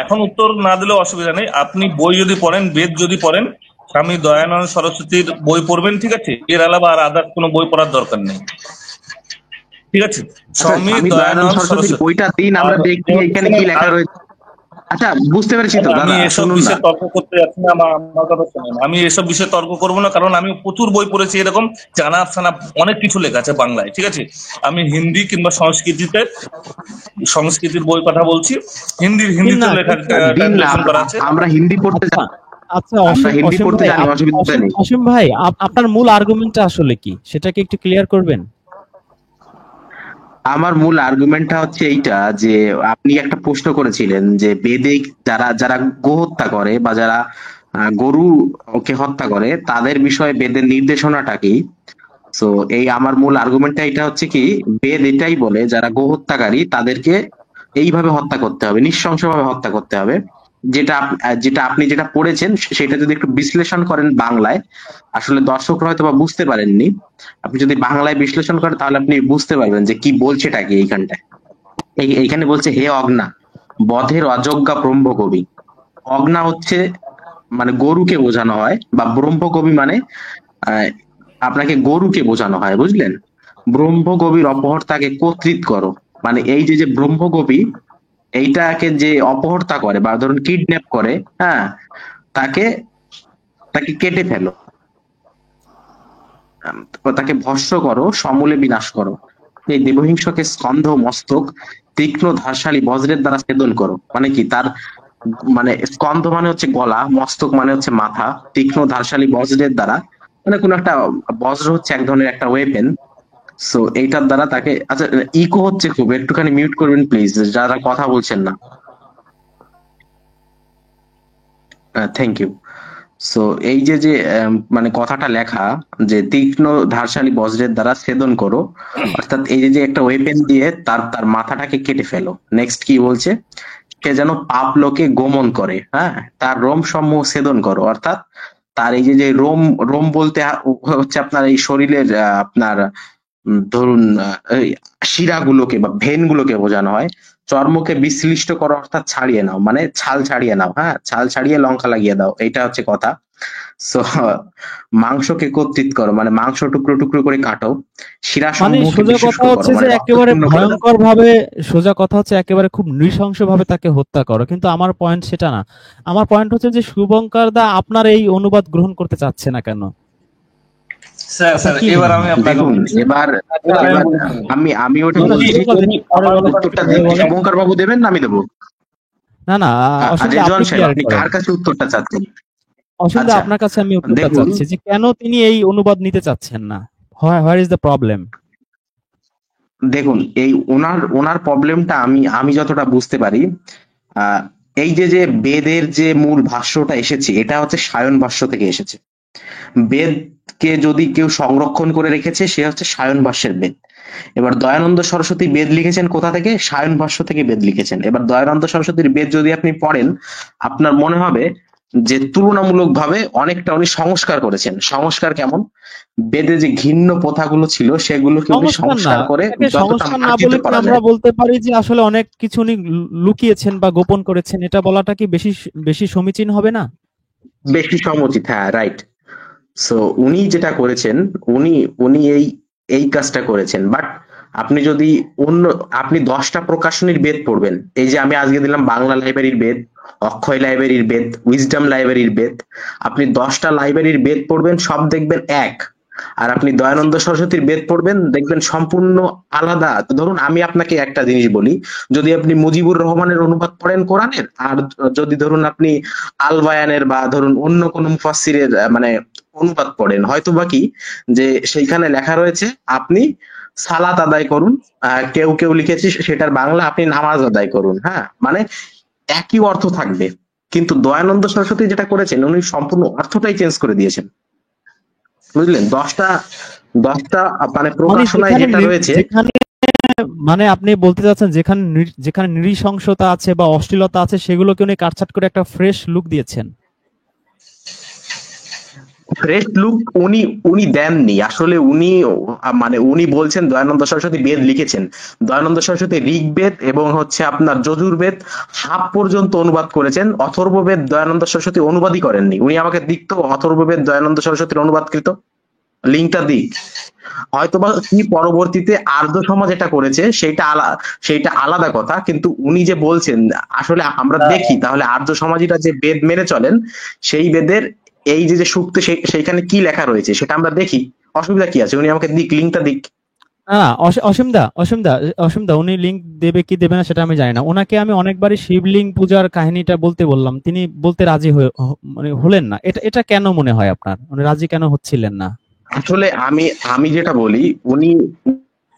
এখন উত্তর না দিলেও অসুবিধা নেই। আপনি বই যদি পড়েন, বেদ যদি পড়েন, স্বামী দয়ানন্দ সরস্বতীর বই পড়বেন, ঠিক আছে? এর আলাদা আর আদার্স কোনো বই পড়ার দরকার নেই, ঠিক আছে? স্বামী আমি দয়ানন্দ দয়ানন্দ সরস্বতীর সরস্বতী। বইটা দিন, আমরা দেখি এখানে কি লেখা রয়েছে। আচ্ছা, বুঝতে পেরেছি তো আমি দাদা, এসব শুনুন না। বিষয়ে তর্ক করতে যাচ্ছি না, আমার কথা শুনুন। আমি এসব বিষয়ে তর্ক করবো না, কারণ আমি প্রচুর বই পড়েছি, এরকম জানা ফানা অনেক কিছু লেখা আছে বাংলায়, ঠিক আছে? আমি হিন্দি কিংবা সংস্কৃতির বই কথা বলছি। হিন্দিতে লেখা দিন না, ট্রান্সলেশন করা আছে। আমরা হিন্দি পড়তে আচ্ছা, জানি, আচ্ছা, আমরা হিন্দি অসীম পড়তে ভাই, জানি, অসুবিধা নেই। অসীম ভাই, আপনার মূল আর্গুমেন্টটা আসলে কি, সেটাকে একটু ক্লিয়ার করবেন? আমার মূল আর্গুমেন্টটা হচ্ছে এইটা, যে আপনি একটা প্রশ্ন করেছিলেন যে বেদে যারা যারা গো হত্যা করে বা যারা গরু ওকে হত্যা করে তাদের বিষয়ে বেদের নির্দেশনাটা কি। তো এই আমার মূল আর্গুমেন্টটা এটা হচ্ছে কি, বেদ এটাই বলে যারা গো হত্যাকারী তাদেরকে এইভাবে হত্যা করতে হবে, নৃশংসভাবে হত্যা করতে হবে। যেটা আপনি যেটা পড়েছেন সেটা যদি একটু বিশ্লেষণ করেন বাংলায়, আসলে দর্শকরা হয়তো বা বুঝতে পারেননি, আপনি যদি বাংলায় বিশ্লেষণ করেন তাহলে আপনি বুঝতে পারবেন যে কি বলছেটা কি এইখানটায়। এইখানে বলছে, হে অগ্না, বধের অযোগ্যা ব্রহ্মকবি। অগ্না হচ্ছে মানে গরুকে বোঝানো হয়, বা ব্রহ্মকবি মানে আহ, আপনাকে গরুকে বোঝানো হয়, বুঝলেন? ব্রহ্মকবির অপহর্তাকে কর্তৃত করো, মানে এই যে যে ব্রহ্মকবি এইটাকে যে অপহর্তা করে বা ধরুন কিডন্যাপ করে, হ্যাঁ, তাকে তাকে কেটে ফেলো, তাকে ভস্ম করো, সমূলে বিনাশ করো। এই দেবহিংসকে স্কন্ধ মস্তক তীক্ষ্ণ ধারশালী বজ্রের দ্বারা ছেদন করো। মানে কি, তার মানে স্কন্ধ মানে হচ্ছে গলা, মস্তক মানে হচ্ছে মাথা, তীক্ষ্ণ ধারশালী বজ্রের দ্বারা, মানে কোন একটা বজ্র হচ্ছে এক ধরনের একটা ওয়েপেন। সো এইটার দ্বারা তাকে, আচ্ছা ইকো হচ্ছে খুব, একটুখানি মিউট করবেন প্লিজ, যারা কথা বলছেন না। Thank you. সো এই যে যে মানে কথাটা লেখা, যে তীক্ষ্ণ ধারশালী বজ্রের দ্বারা ছেদন করো, অর্থাৎ এই যে যে একটা ওয়েপেন দিয়ে তার তার মাথাটাকে কেটে ফেলো। নেক্সট কি বলছে, সে যেন পাপ লোকে গমন করে, হ্যাঁ, তার রোম সমূহ ছেদন করো, অর্থাৎ তার এই যে যে রোম, রোম বলতে হচ্ছে আপনার এই শরীরের আপনার ধরুন এই শিরাগুলোকে বা ভেন গুলোকে বোঝানো হয়। চর্মকে বিশ্লিষ্ট করো অর্থাৎ ছাড়িয়ে নাও, মানে ছাল ছাড়িয়ে নাও, হ্যাঁ, ছাল ছাড়িয়ে লঙ্কা লাগিয়ে দাও, এইটা হচ্ছে কথা। সো মাংসকে একত্রিত করো, মানে মাংস টুকরো টুকরো করে কাটো, শিরা মানে সমূহকে সোজা বিশুষ্ক কথা করো, হচ্ছে যে মানে একেবারে রক্তশূন্য করে দাও। ভয়ঙ্কর ভাবে, সোজা কথা হচ্ছে একেবারে খুব নৃশংস ভাবে তাকে হত্যা করো। কিন্তু আমার পয়েন্ট সেটা না। আমার পয়েন্ট হচ্ছে যে শুভঙ্কর দা আপনার এই অনুবাদ গ্রহণ করতে চাচ্ছে না কেন? স্যার কি এবার মনে আমি হয়? আপনাকে দেখুন, বলছি। এবার এবার আমি এবার বলছি। আমি ওটা বলছি, উত্তরটা শুভঙ্কর বাবু দেবেন না আমি দেবো? না না, অসীম দা রেজওয়ান আপনি সাহেব, ক্লিয়ার আপনি করেন। কার কাছে উত্তরটা চাচ্ছেন? অসীম দা আচ্ছা, আপনার কাছে আমি উত্তরটা দেখুন, চাচ্ছি যে কেন তিনি এই অনুবাদ নিতে চাচ্ছেন না। Where is the problem? দেখুন, এই ওনার ওনার প্রবলেমটা আমি আমি যতটা বুঝতে পারি, আহ এই যে যে বেদের যে মূল ভাষ্যটা এসেছে এটা হচ্ছে সায়ন ভাষ্য থেকে এসেছে। বেদকে যদি কেউ সংরক্ষণ করে রেখেছে সে হচ্ছে সায়ন ভাষ্যের বেদ। এবার দয়ানন্দ সরস্বতী বেদ লিখেছেন কোথা থেকে? সায়ন ভাষ্য থেকে বেদ লিখেছেন। এবার দয়ানন্দ সরস্বতীর বেদ যদি আপনি পড়েন, আপনার মনে হবে যে তুলনামূলকভাবে অনেকটা উনি সংস্কার করেছেন। সংস্কার কেমন? বেদে যে ঘৃণ্য প্রথাগুলো ছিল সেগুলোকে উনি সংস্কার না, সংস্কার করে এটাকে যতটা সংস্কার না মার্জিত বলে কি করা আমরা যায়। বলতে পারি যে আসলে অনেক কিছু উনি লুকিয়েছেন বা গোপন করেছেন, এটা বলাটা কি বেশি বেশি সমীচীন হবে না? বেশি সমুচিত, হ্যাঁ, রাইট। সো উনি যেটা করেছেন, উনি উনি এই কাজটা করেছেন। বাট আপনি যদি অন্য, আপনি 10টা প্রকাশনীর বেদ পড়বেন, এই যে আমি আজকে দিলাম বাংলা লাইব্রেরির বেদ, অক্ষয় লাইব্রেরির বেদ, উইজডম লাইব্রেরির বেদ, আপনি 10টা লাইব্রেরির বেদ পড়বেন, সব দেখবেন এক। আর আপনি দয়ানন্দ সরস্বতীর বেদ পড়বেন, দেখবেন সম্পূর্ণ আলাদা। তো ধরুন আমি আপনাকে একটা জিনিস বলি, যদি আপনি মুজিবুর রহমানের অনুবাদ পড়েন কোরআনের, আর যদি ধরুন আপনি আল বায়ানের বা ধরুন অন্য কোনো মুফাসসিরের মানে অনুবাদ পড়েন, হয়তো বা কি যে সেইখানে লেখা রয়েছে আপনি সালাত আদায় করুন, কেউ কেউ লিখেছে সেটার বাংলা আপনি নামাজ আদায় করুন, হ্যাঁ, মানে একই অর্থ থাকবে। কিন্তু দয়ানন্দ সরস্বতী যেটা করেছেন, উনি সম্পূর্ণ অর্থটাই চেঞ্জ করে দিয়েছেন, বুঝলেন? 10টা মানে মানে প্রকাশনায় যেখানে যেটা রয়েছে, যেখানে মানে আপনি বলতে চাচ্ছেন যেখানে যেখানে নৃশংসতা আছে বা অশ্লীলতা আছে সেগুলোকে উনি কাটছাট করে একটা ফ্রেশ লুক দিয়েছেন। ফ্রেশ লুক উনি উনি দেননি আসলে। উনি মানে উনি বলছেন দয়ানন্দ সরস্বতী বেদ লিখেছেন। দয়ানন্দ সরস্বতী ঋগ্বেদ এবং হচ্ছে আপনার যজুর্বেদ হাফ পর্যন্ত অনুবাদ করেছেন। অথর্ববেদ দয়ানন্দ সরস্বতী অনুবাদই করেননি। উনি আমাকে দিক তো অথর্ববেদ দয়ানন্দ সরস্বতীর অনুবাদকৃত লিঙ্কটা দিক। হয়তোবা কি পরবর্তীতে আর্য সমাজ এটা করেছে সেইটা আলাদা কথা, কিন্তু উনি যে বলছেন আসলে আমরা দেখি তাহলে আর্য সমাজীরা যে বেদ মেনে চলেন, সেই বেদের এই যে যে সূক্ত সেইখানে কি লেখা রয়েছে সেটা আমরা দেখি। অসুবিধা কি আছে? উনি আমাকে দিক, লিঙ্কটা দিক। অসীমদা উনি লিংক দেবে কি দেবে না সেটা আমি জানি না। ওনাকে আমি অনেকবারই শিবলিঙ্গ পূজার কাহিনীটা বলতে বললাম, তিনি বলতে রাজি মানে হলেন না। এটা এটা কেন মনে হয় আপনার, উনি রাজি কেন হচ্ছিলেন না? আসলে আমি আমি যেটা বলি, উনি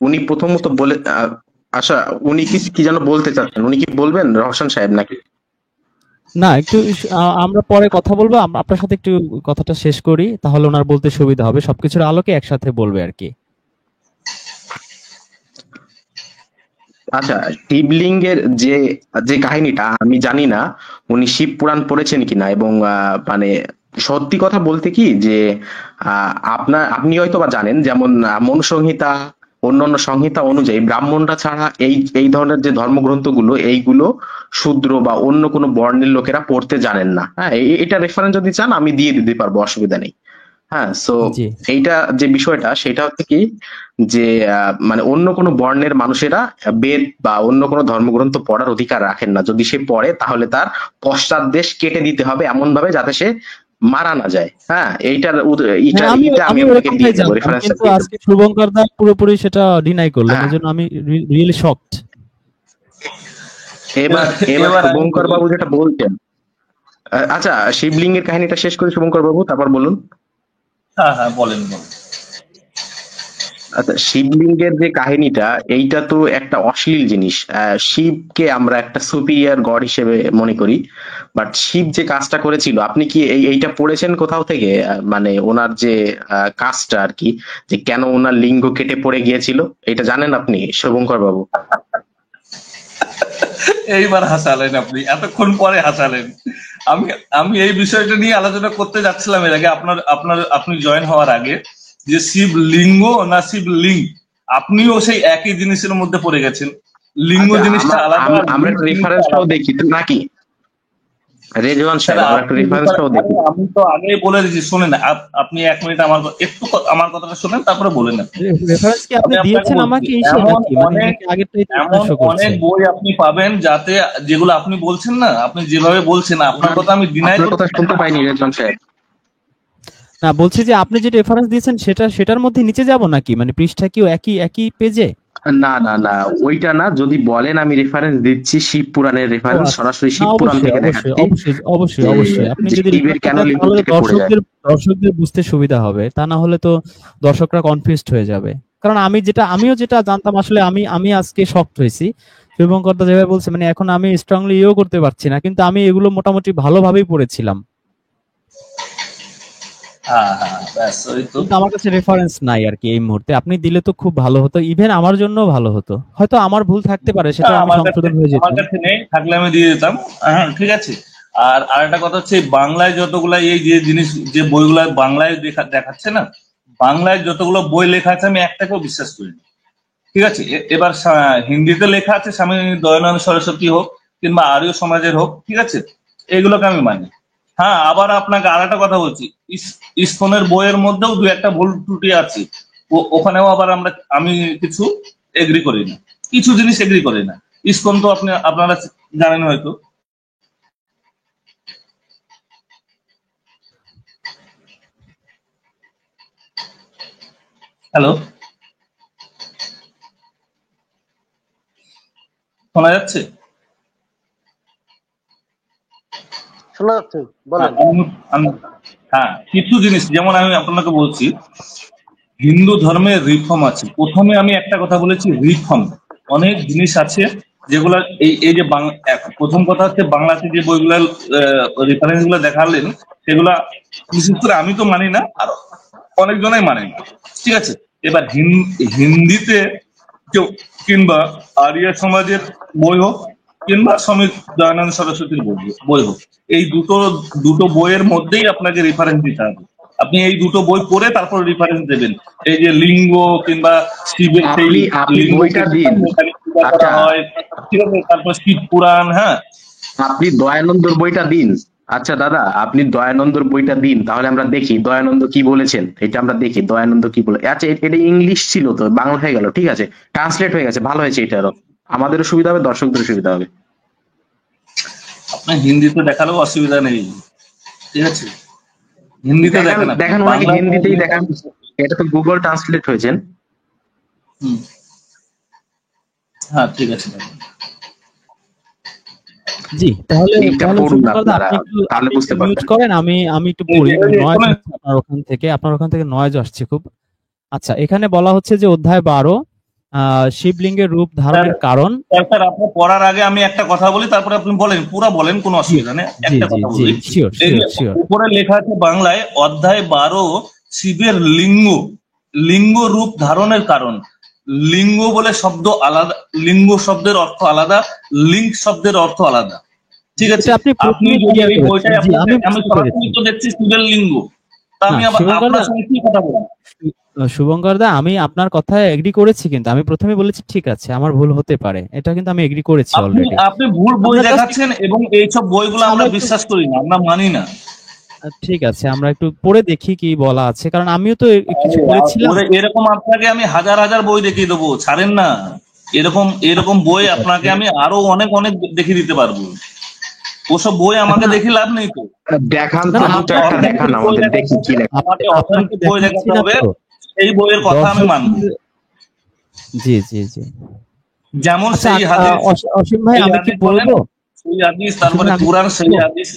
উনি প্রথমত বলে আচ্ছা, উনি কি কি যেন বলতে চাচ্ছেন, উনি কি বলবেন রহসান সাহেব নাকি? না, একটু আমরা পরে কথা বলবো। আপনার সাথে একটু কথাটা শেষ করি, তাহলে ওনার বলতে সুবিধা হবে। সবকিছুর আলোকে একসাথে বলবে আর কি। আচ্ছা, শিবলিঙ্গের যে যে কাহিনীটা আমি জানি না উনি শিব পুরাণ পড়েছেন কিনা, এবং মানে সত্যি কথা বলতে কি যে আপনি হয়তো বা জানেন, যেমন মনুসংহিতা, অন্যান্য সংহিতা অনুযায়ী ব্রাহ্মণরা ছাড়া এই ধরনের যে ধর্মগ্রন্থগুলো, এইগুলো শূদ্র বা অন্য কোনো বর্ণের লোকেরা পড়তে জানেন না। হ্যাঁ, এটা রেফারেন্স যদি চান আমি দিয়ে দিতে পারবো, অসুবিধা নেই। হ্যাঁ, সো জি। এইটা যে বিষয়টা সেটা হচ্ছে কি যে মানে অন্য কোনো বর্ণের মানুষেরা বেদ বা অন্য কোনো ধর্মগ্রন্থ পড়ার অধিকার রাখেন না। যদি সে পড়ে তাহলে তার পশ্চাৎদেশ কেটে দিতে হবে এমন ভাবে যাতে সে মারা না যায়। হ্যাঁ, হ্যাঁ, আমি এইটা আমি আমি আপনাকে দিয়ে ওরকমটাই দেবো, জানতাম, রেফারেন্সটা কিন্তু দিয়ে দেবো। আজকে শুভঙ্কর দা পুরোপুরি সেটা ডিনাই করলেন, হ্যাঁ, এই জন্য আমি রিয়েলি শকড। এবার এবার এবার আমি শুভঙ্কর বলি। বাবু যেটা বলছেন, আচ্ছা শিবলিঙ্গের কাহিনীটা শেষ করি শুভঙ্কর বাবু, তারপর বলুন। হ্যাঁ হ্যাঁ, বলেন বলেন। আচ্ছা, শিবলিঙ্গের যে কাহিনীটা, এইটা তো একটা অশ্লীল জিনিস। শিবকে আমরা একটা সুপিরিয়র গড হিসেবে মনে করি, বাট শিব যে কাজটা করেছিল, আপনি কি এইটা পড়েছেন কোথাও থেকে? মানে ওনার যে কাজটা আর কি, যে কেন ওনার লিঙ্গ কেটে পড়ে গিয়েছিল, এটা জানেন আপনি শুভঙ্কর বাবু? এইবার হাসালেন আপনি, এতক্ষণ পরে হাসালেন। আমি আমি এই বিষয়টা নিয়ে আলোচনা করতে যাচ্ছিলাম এর আগে, আপনি জয়েন হওয়ার আগে, যে শিব লিঙ্গ না শিব লিঙ্গ, আপনিও সেই একই জিনিসের মধ্যে পড়ে গেছেন। লিঙ্গ আচ্ছা, জিনিসটা আলাদা আর আমরা লিঙ্গ একটা জিনিসটা রেফারেন্সটাও আলাদা। দেখি তো নাকি, রেজওয়ান সাহেব, তাহলে আমরা একটা আপনি রেফারেন্সটাও দেখি। আমি তো আগেই বলে দিচ্ছি, শোনেন। আপনি 1 মিনিট আমার কথাটা শোনেন, তারপরে বলে নেন। রেফারেন্স কি আপনি আমি আপনাকে দিয়েছেন বলছি, আমাকে এসে এমন নাকি, মানে অনেক নাকি আগেরটাই এমন শো করছে? অনেক বই আপনি পাবেন যাতে, যেগুলো আপনি বলছেন না, আপনি যেভাবে বলছেন, আপনার কথা আমি ডিনাই আপনার কথা করছি শুনতে না। পাইনি রেজওয়ান সাহেব। না, বলছি যে আপনি যে রেফারেন্স দিয়েছেন সেটার মধ্যে নিচে যাব নাকি, মানে পৃষ্ঠা কি একই একই পেজে? না না না, ওইটা না। যদি বলেন আমি রেফারেন্স দিচ্ছি, শিব পুরাণের ও রেফারেন্স, আচ্ছা। সরাসরি না, শিব পুরাণ অবশ্যই থেকে অবশ্যই দেখাচ্ছি অবশ্যই অবশ্যই যে অবশ্যই আপনি যে যদি শিবের রেফারেন্সটা কেন দেন লিঙ্গ তাহলে কেটে পড়ে যায়। দর্শকদের বুঝতে সুবিধা হবে, তা না হলে তো দর্শকরা কনফিউজড হয়ে যাবে। কারণ আমিও যেটা জানতাম আসলে, আমি আজকে শকড হয়েছি শুভঙ্কর দা যেভাবে বলছে, মানে এখন আমি স্ট্রংলি করতে পারছি না, কিন্তু আমি এগুলো মোটামুটি ভালোভাবেই পড়েছিলাম, হ্যাঁ হ্যাঁ, ব্যাস ওই তো। কিন্তু আমার কাছে রেফারেন্স নাই আর কি এই মুহূর্তে। আপনি দিলে তো খুব ভালো হতো, ইভেন আমার জন্য ভালো হতো। হয়তো আমার ভুল থাকতে পারে, সেটা আমি আমার কাছে সংশোধন হয়ে যেত। নেই, থাকলে আমি দিয়ে দিতাম। হ্যাঁ, ঠিক আছে। আর আরেকটা কথা হচ্ছে, বাংলায় যতগুলা এই যে জিনিস, যে বইগুলা বাংলায় দেখাচ্ছে না, বাংলায় যতগুলো বই লেখা আছে আমি একটাকেও বিশ্বাস করি না। ঠিক আছে, এবার হিন্দিতে লেখা আছে স্বামী দয়ানন্দ সরস্বতী হোক কিংবা আর্য সমাজের হোক, ঠিক আছে, এগুলোকে আমি মানি। হ্যাঁ, আবার আপনাকে আর একটা কথা বলছি, ইসকনের বইয়ের মধ্যেও দু একটা ভুল ত্রুটি আছে, ওখানেও আবার আমি কিছু এগ্রি করি না, কিছু জিনিস এগ্রি করি না। ইসকন তো আপনারা জানেন হয়তো। হ্যালো, শোনা যাচ্ছে? শোনা যাচ্ছে, বলেন। হ্যাঁ, কিছু জিনিস যেমন আমি আপনাকে বলছি, হিন্দু ধর্মের রিফর্ম আছে। প্রথমে আমি একটা কথা বলেছি, রিফর্ম অনেক জিনিস আছে যেগুলো এই যে প্রথম কথা হচ্ছে বাংলাতে যে বইগুলো রেফারেন্স গুলো দেখালেন, সেগুলা বিশেষ করে আমি তো মানি না, আর অনেকজনাই মানে না। ঠিক আছে, এবার হিন্দিতে কেউ কিংবা আর্য সমাজের বই হোক কিংবা স্বামী দয়ানন্দ সরস্বতীর বই হোক, এই দুটো বইয়ের মধ্যেই আপনাকে রেফারেন্স দিতে হবে। আপনি এই দুটো বই পড়ে তারপর রেফারেন্স দেবেন। এই যে লিঙ্গ কিংবা শিবের সেই আপনি লিঙ্গ বইটা দিন। পূজা করা আচ্ছা, হয়, ঠিক আছে, তারপর শিব পুরাণ। হ্যাঁ, আপনি দয়ানন্দর বইটা দিন। আচ্ছা দাদা, আপনি দয়ানন্দর বইটা দিন, তাহলে আমরা দেখি দয়ানন্দ কি বলেছেন, এটা আমরা দেখি দয়ানন্দ কি বলে। আচ্ছা, এটা ইংলিশ ছিল তো বাংলা হয়ে গেল, ঠিক আছে, ট্রান্সলেট হয়ে গেছে, ভালো হয়েছে। এটারও আমাদেরও সুবিধা হবে, দর্শকদেরও সুবিধা হবে। আপনার হিন্দিতে দেখালেও অসুবিধা নেই, ঠিক আছে, হিন্দিতে দেখেন, দেখান ওনাকে হিন্দিতেই দেখান, এটা তো গুগল ট্রান্সলেট হয়েছেন। হ্যাঁ, ঠিক আছে। জি, তাহলে এইটা তাহলে পড়ুন শুভঙ্কর দা, আপনারা, তাহলে বুঝতে মিউট পারবেন। করেন, আমি একটু পড়ি। নয়েজ হচ্ছে আপনার ওখান থেকে নয়েজ আসছে খুব। আচ্ছা, এখানে বলা হচ্ছে যে অধ্যায় 12, শিবলিঙ্গের রূপ ধারণের কারণ। স্যার, আপনি পড়ার আগে আমি একটা কথা বলি, তারপরে আপনি বলেন, পুরা বলেন, কোনো অসুবিধা নেই। জি একটা জি কথা জি, বলি, শিওর এই শিওর যে শিওর। উপরে লেখা আছে বাংলায় অধ্যায় 12 শিবের লিঙ্গ রূপ ধারণের কারণ। লিঙ্গ বলে শব্দ আলাদা, লিঙ্গ শব্দের অর্থ আলাদা, লিঙ্গ শব্দের অর্থ আলাদা। ঠিক আছে, এটা আপনি আপনি প্রথমেই যদি ক্লিয়ার এই করেছেন। বইটাই জি, আমি আমি বুঝতে সরাসরি পেরেছি। তো দেখছি শিবের লিঙ্গ, তা আমি না, আবার শুভঙ্কর আপনার দা, সঙ্গে কি কথা বলবো? শুভঙ্কর দা, আমি আপনার কথায় এগ্রি করেছি, কিন্তু আমি প্রথমে বলেছি ঠিক আছে, আমার ভুল হতে পারে, এটা কিন্তু আমি এগ্রি করেছি আপনি অলরেডি। আপনি ভুল বই আমরা জাস্ট, দেখাচ্ছেন, এবং এইসব বইগুলো আমরা বিশ্বাস করি না, আমরা মানি না। ঠিক আছে, আমরা একটু পড়ে দেখি কি বলা আছে, কারণ আমিও তো কিছু পড়েছিলাম। এরকম আপনাকে আমি হাজার হাজার বই দেখিয়ে দেবো, ছাড়েন না। এরকম এরকম বই ঠিক আছে। আপনাকে আমি আরো অনেক অনেক দেখিয়ে দিতে পারবো। ওসব বই আমাকে এখন দেখি লাভ নেই তো। দেখান না, তো, না, দুটো আপনাকে একটা দেখান আমাদের, দেখি কি লেখা। আমাকে আপনাকে অথেন্টিক বই দেখাচ্ছি দেখাতে না হবে, তো, এই বইয়ের কথা আমি মানবো। দর্শকদের। জি জি জি। যেমন আচ্ছা, সেই হাদিস, অসীম ভাই, সেই আমি কি হাদিস বলেন, বলবো? সেই হাদিস, তারপরে অসীম ভাই, কোরআন, সেই হাদিস,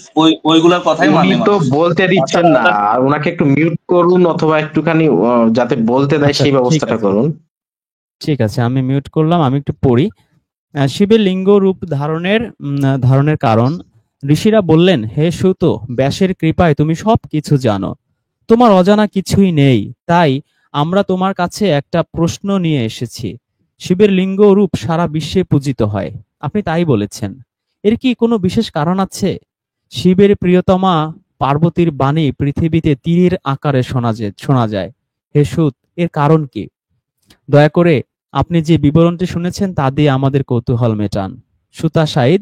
ওইগুলোর কথাই উনি মানে তো মানুষ। বলতে দিচ্ছেন না, আর ওনাকে একটু মিউট করুন, অথবা একটুখানি যাতে বলতে দেয় আচ্ছা, সেই ঠিক ব্যবস্থাটা আছে করুন। ঠিক আছে, আমি মিউট করলাম, আমি একটু পড়ি। শিবের লিঙ্গ রূপ ধারণের কারণ। ঋষিরা বললেন, হে সুত, ব্যাসের কৃপায় তুমি সব কিছু জানো, তোমার অজানা কিছুই নেই। তাই আমরা তোমার কাছে একটা প্রশ্ন নিয়ে এসেছি। শিবের লিঙ্গ রূপ সারা বিশ্বে পূজিত হয়, আপনি তাই বলেছেন, এর কি কোনো বিশেষ কারণ আছে? শিবের প্রিয়তমা পার্বতীর বাণী পৃথিবীতে তীরের আকারে শোনা যায়। হে সুত, এর কারণ কি? দয়া করে আপনি যে বিবরণটি শুনেছেন তা দিয়ে আমাদের কৌতূহল মেটান। সুতা সাঈদ: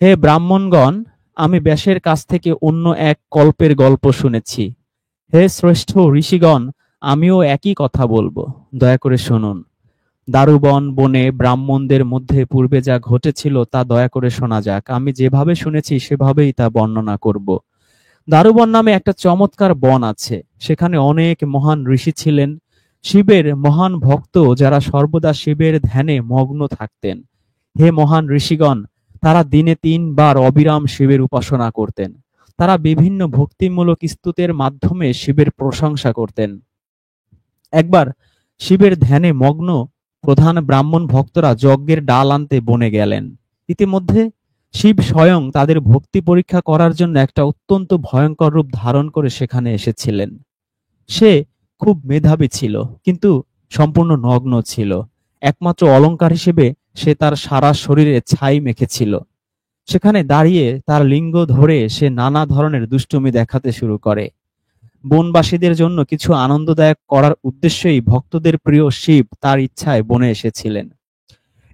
হে ব্রাহ্মণগণ, আমি ব্যাসের কাছ থেকে অন্য এক কল্পের গল্প শুনেছি। হে শ্রেষ্ঠ ঋষিগণ, আমিও একই কথা বলবো, দয়া করে শুনুন। দারুবন বনে ব্রাহ্মণদের মধ্যে পূর্বে যা ঘটেছিল তা দয়া করে শোনা যাক। আমি যেভাবে শুনেছি সেভাবেই তা বর্ণনা করব। দারুবন নামে একটা চমৎকার বন আছে, সেখানে অনেক মহান ঋষি ছিলেন, শিবের মহান ভক্ত, যারা সর্বদা শিবের ধ্যানে মগ্ন থাকতেন। হে মহান ঋষিগণ, তারা দিনে 3 বার অবিরাম শিবের উপাসনা করতেন। তারা বিভিন্ন ভক্তিমূলক স্তুতের মাধ্যমে শিবের প্রশংসা করতেন। একবার শিবের ধ্যানে মগ্ন প্রধান ব্রাহ্মণ ভক্তরা যজ্ঞের ডাল আনতে বনে গেলেন। ইতিমধ্যে শিব স্বয়ং তাদের ভক্তি পরীক্ষা করার জন্য একটা অত্যন্ত ভয়ঙ্কর রূপ ধারণ করে সেখানে এসেছিলেন। সে খুব মেধাবী ছিল, কিন্তু সম্পূর্ণ নগ্ন ছিল। একমাত্র অলংকার হিসেবে সে তার সারা শরীরে ছাই মেখেছিল। সেখানে দাঁড়িয়ে তার লিঙ্গ ধরে সে নানা ধরনের দুষ্টুমি দেখাতে শুরু করে। বনবাসীদের জন্য কিছু আনন্দদায়ক করার উদ্দেশ্যেই ভক্তদের প্রিয় শিব তার ইচ্ছায় বনে এসেছিলেন।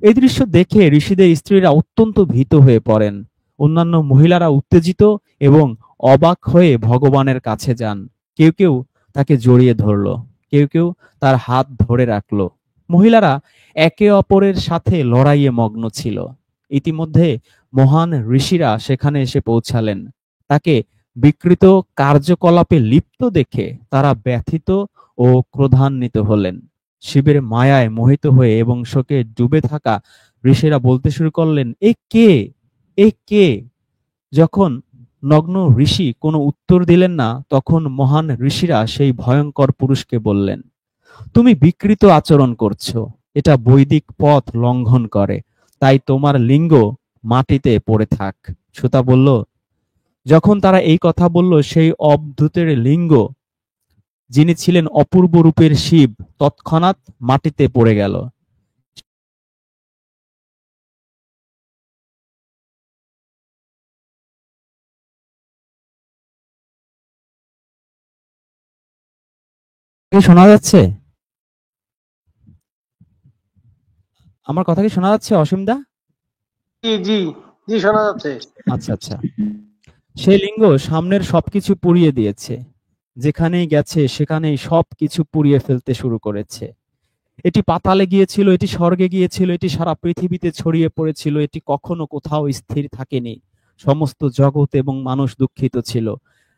এই দৃশ্য দেখে ঋষিদের স্ত্রীরা অত্যন্ত ভীত হয়ে পড়েন। অন্যান্য মহিলারা উত্তেজিত এবং অবাক হয়ে ভগবানের কাছে যান। কেউ কেউ তাকে জড়িয়ে ধরল, কেউ কেউ তার হাত ধরে রাখল। মহিলারা একে অপরের সাথে লড়াইয়ে মগ্ন ছিল। ইতিমধ্যে মহান ঋষিরা সেখানে এসে পৌঁছালেন। তাকে বিকৃত কার্যকলাপে লিপ্ত দেখে তারা ব্যথিত ও ক্রোধান্বিত হলেন। শিবের মায়ায় মোহিত হয়ে এবং শোকে ডুবে থাকা ঋষিরা বলতে শুরু করলেন, এ কে, এ কে? যখন নগ্ন ঋষি কোনো উত্তর দিলেন না, তখন মহান ঋষিরা সেই ভয়ঙ্কর পুরুষকে বললেন, তুমি বিকৃত আচরণ করছো, এটা বৈদিক পথ লঙ্ঘন করে, তাই তোমার লিঙ্গ মাটিতে পড়ে থাক। সুতা বলল, যখন তারা এই কথা বলল, সেই অবধূতের লিঙ্গ, যিনি ছিলেন অপূর্ব রূপের শিব, তৎক্ষণাৎ মাটিতে পড়ে গেল। শোনা যাচ্ছে? আমার কথা কি শোনা যাচ্ছে অসীম দা? জি জি জি, শোনা যাচ্ছে। আচ্ছা আচ্ছা। সেই লিঙ্গ সামনের সবকিছু পুড়িয়ে দিয়েছে। যেখানেই গেছে সেখানেই সবকিছু পুড়িয়ে ফেলতে শুরু করেছে। এটি পাতালে গিয়েছিল, এটি স্বর্গে গিয়েছিল, এটি সারা পৃথিবীতে ছড়িয়ে পড়েছিল, এটি কখনো কোথাও স্থির থাকেনি। সমস্ত জগৎ এবং মানুষ দুঃখিত ছিল।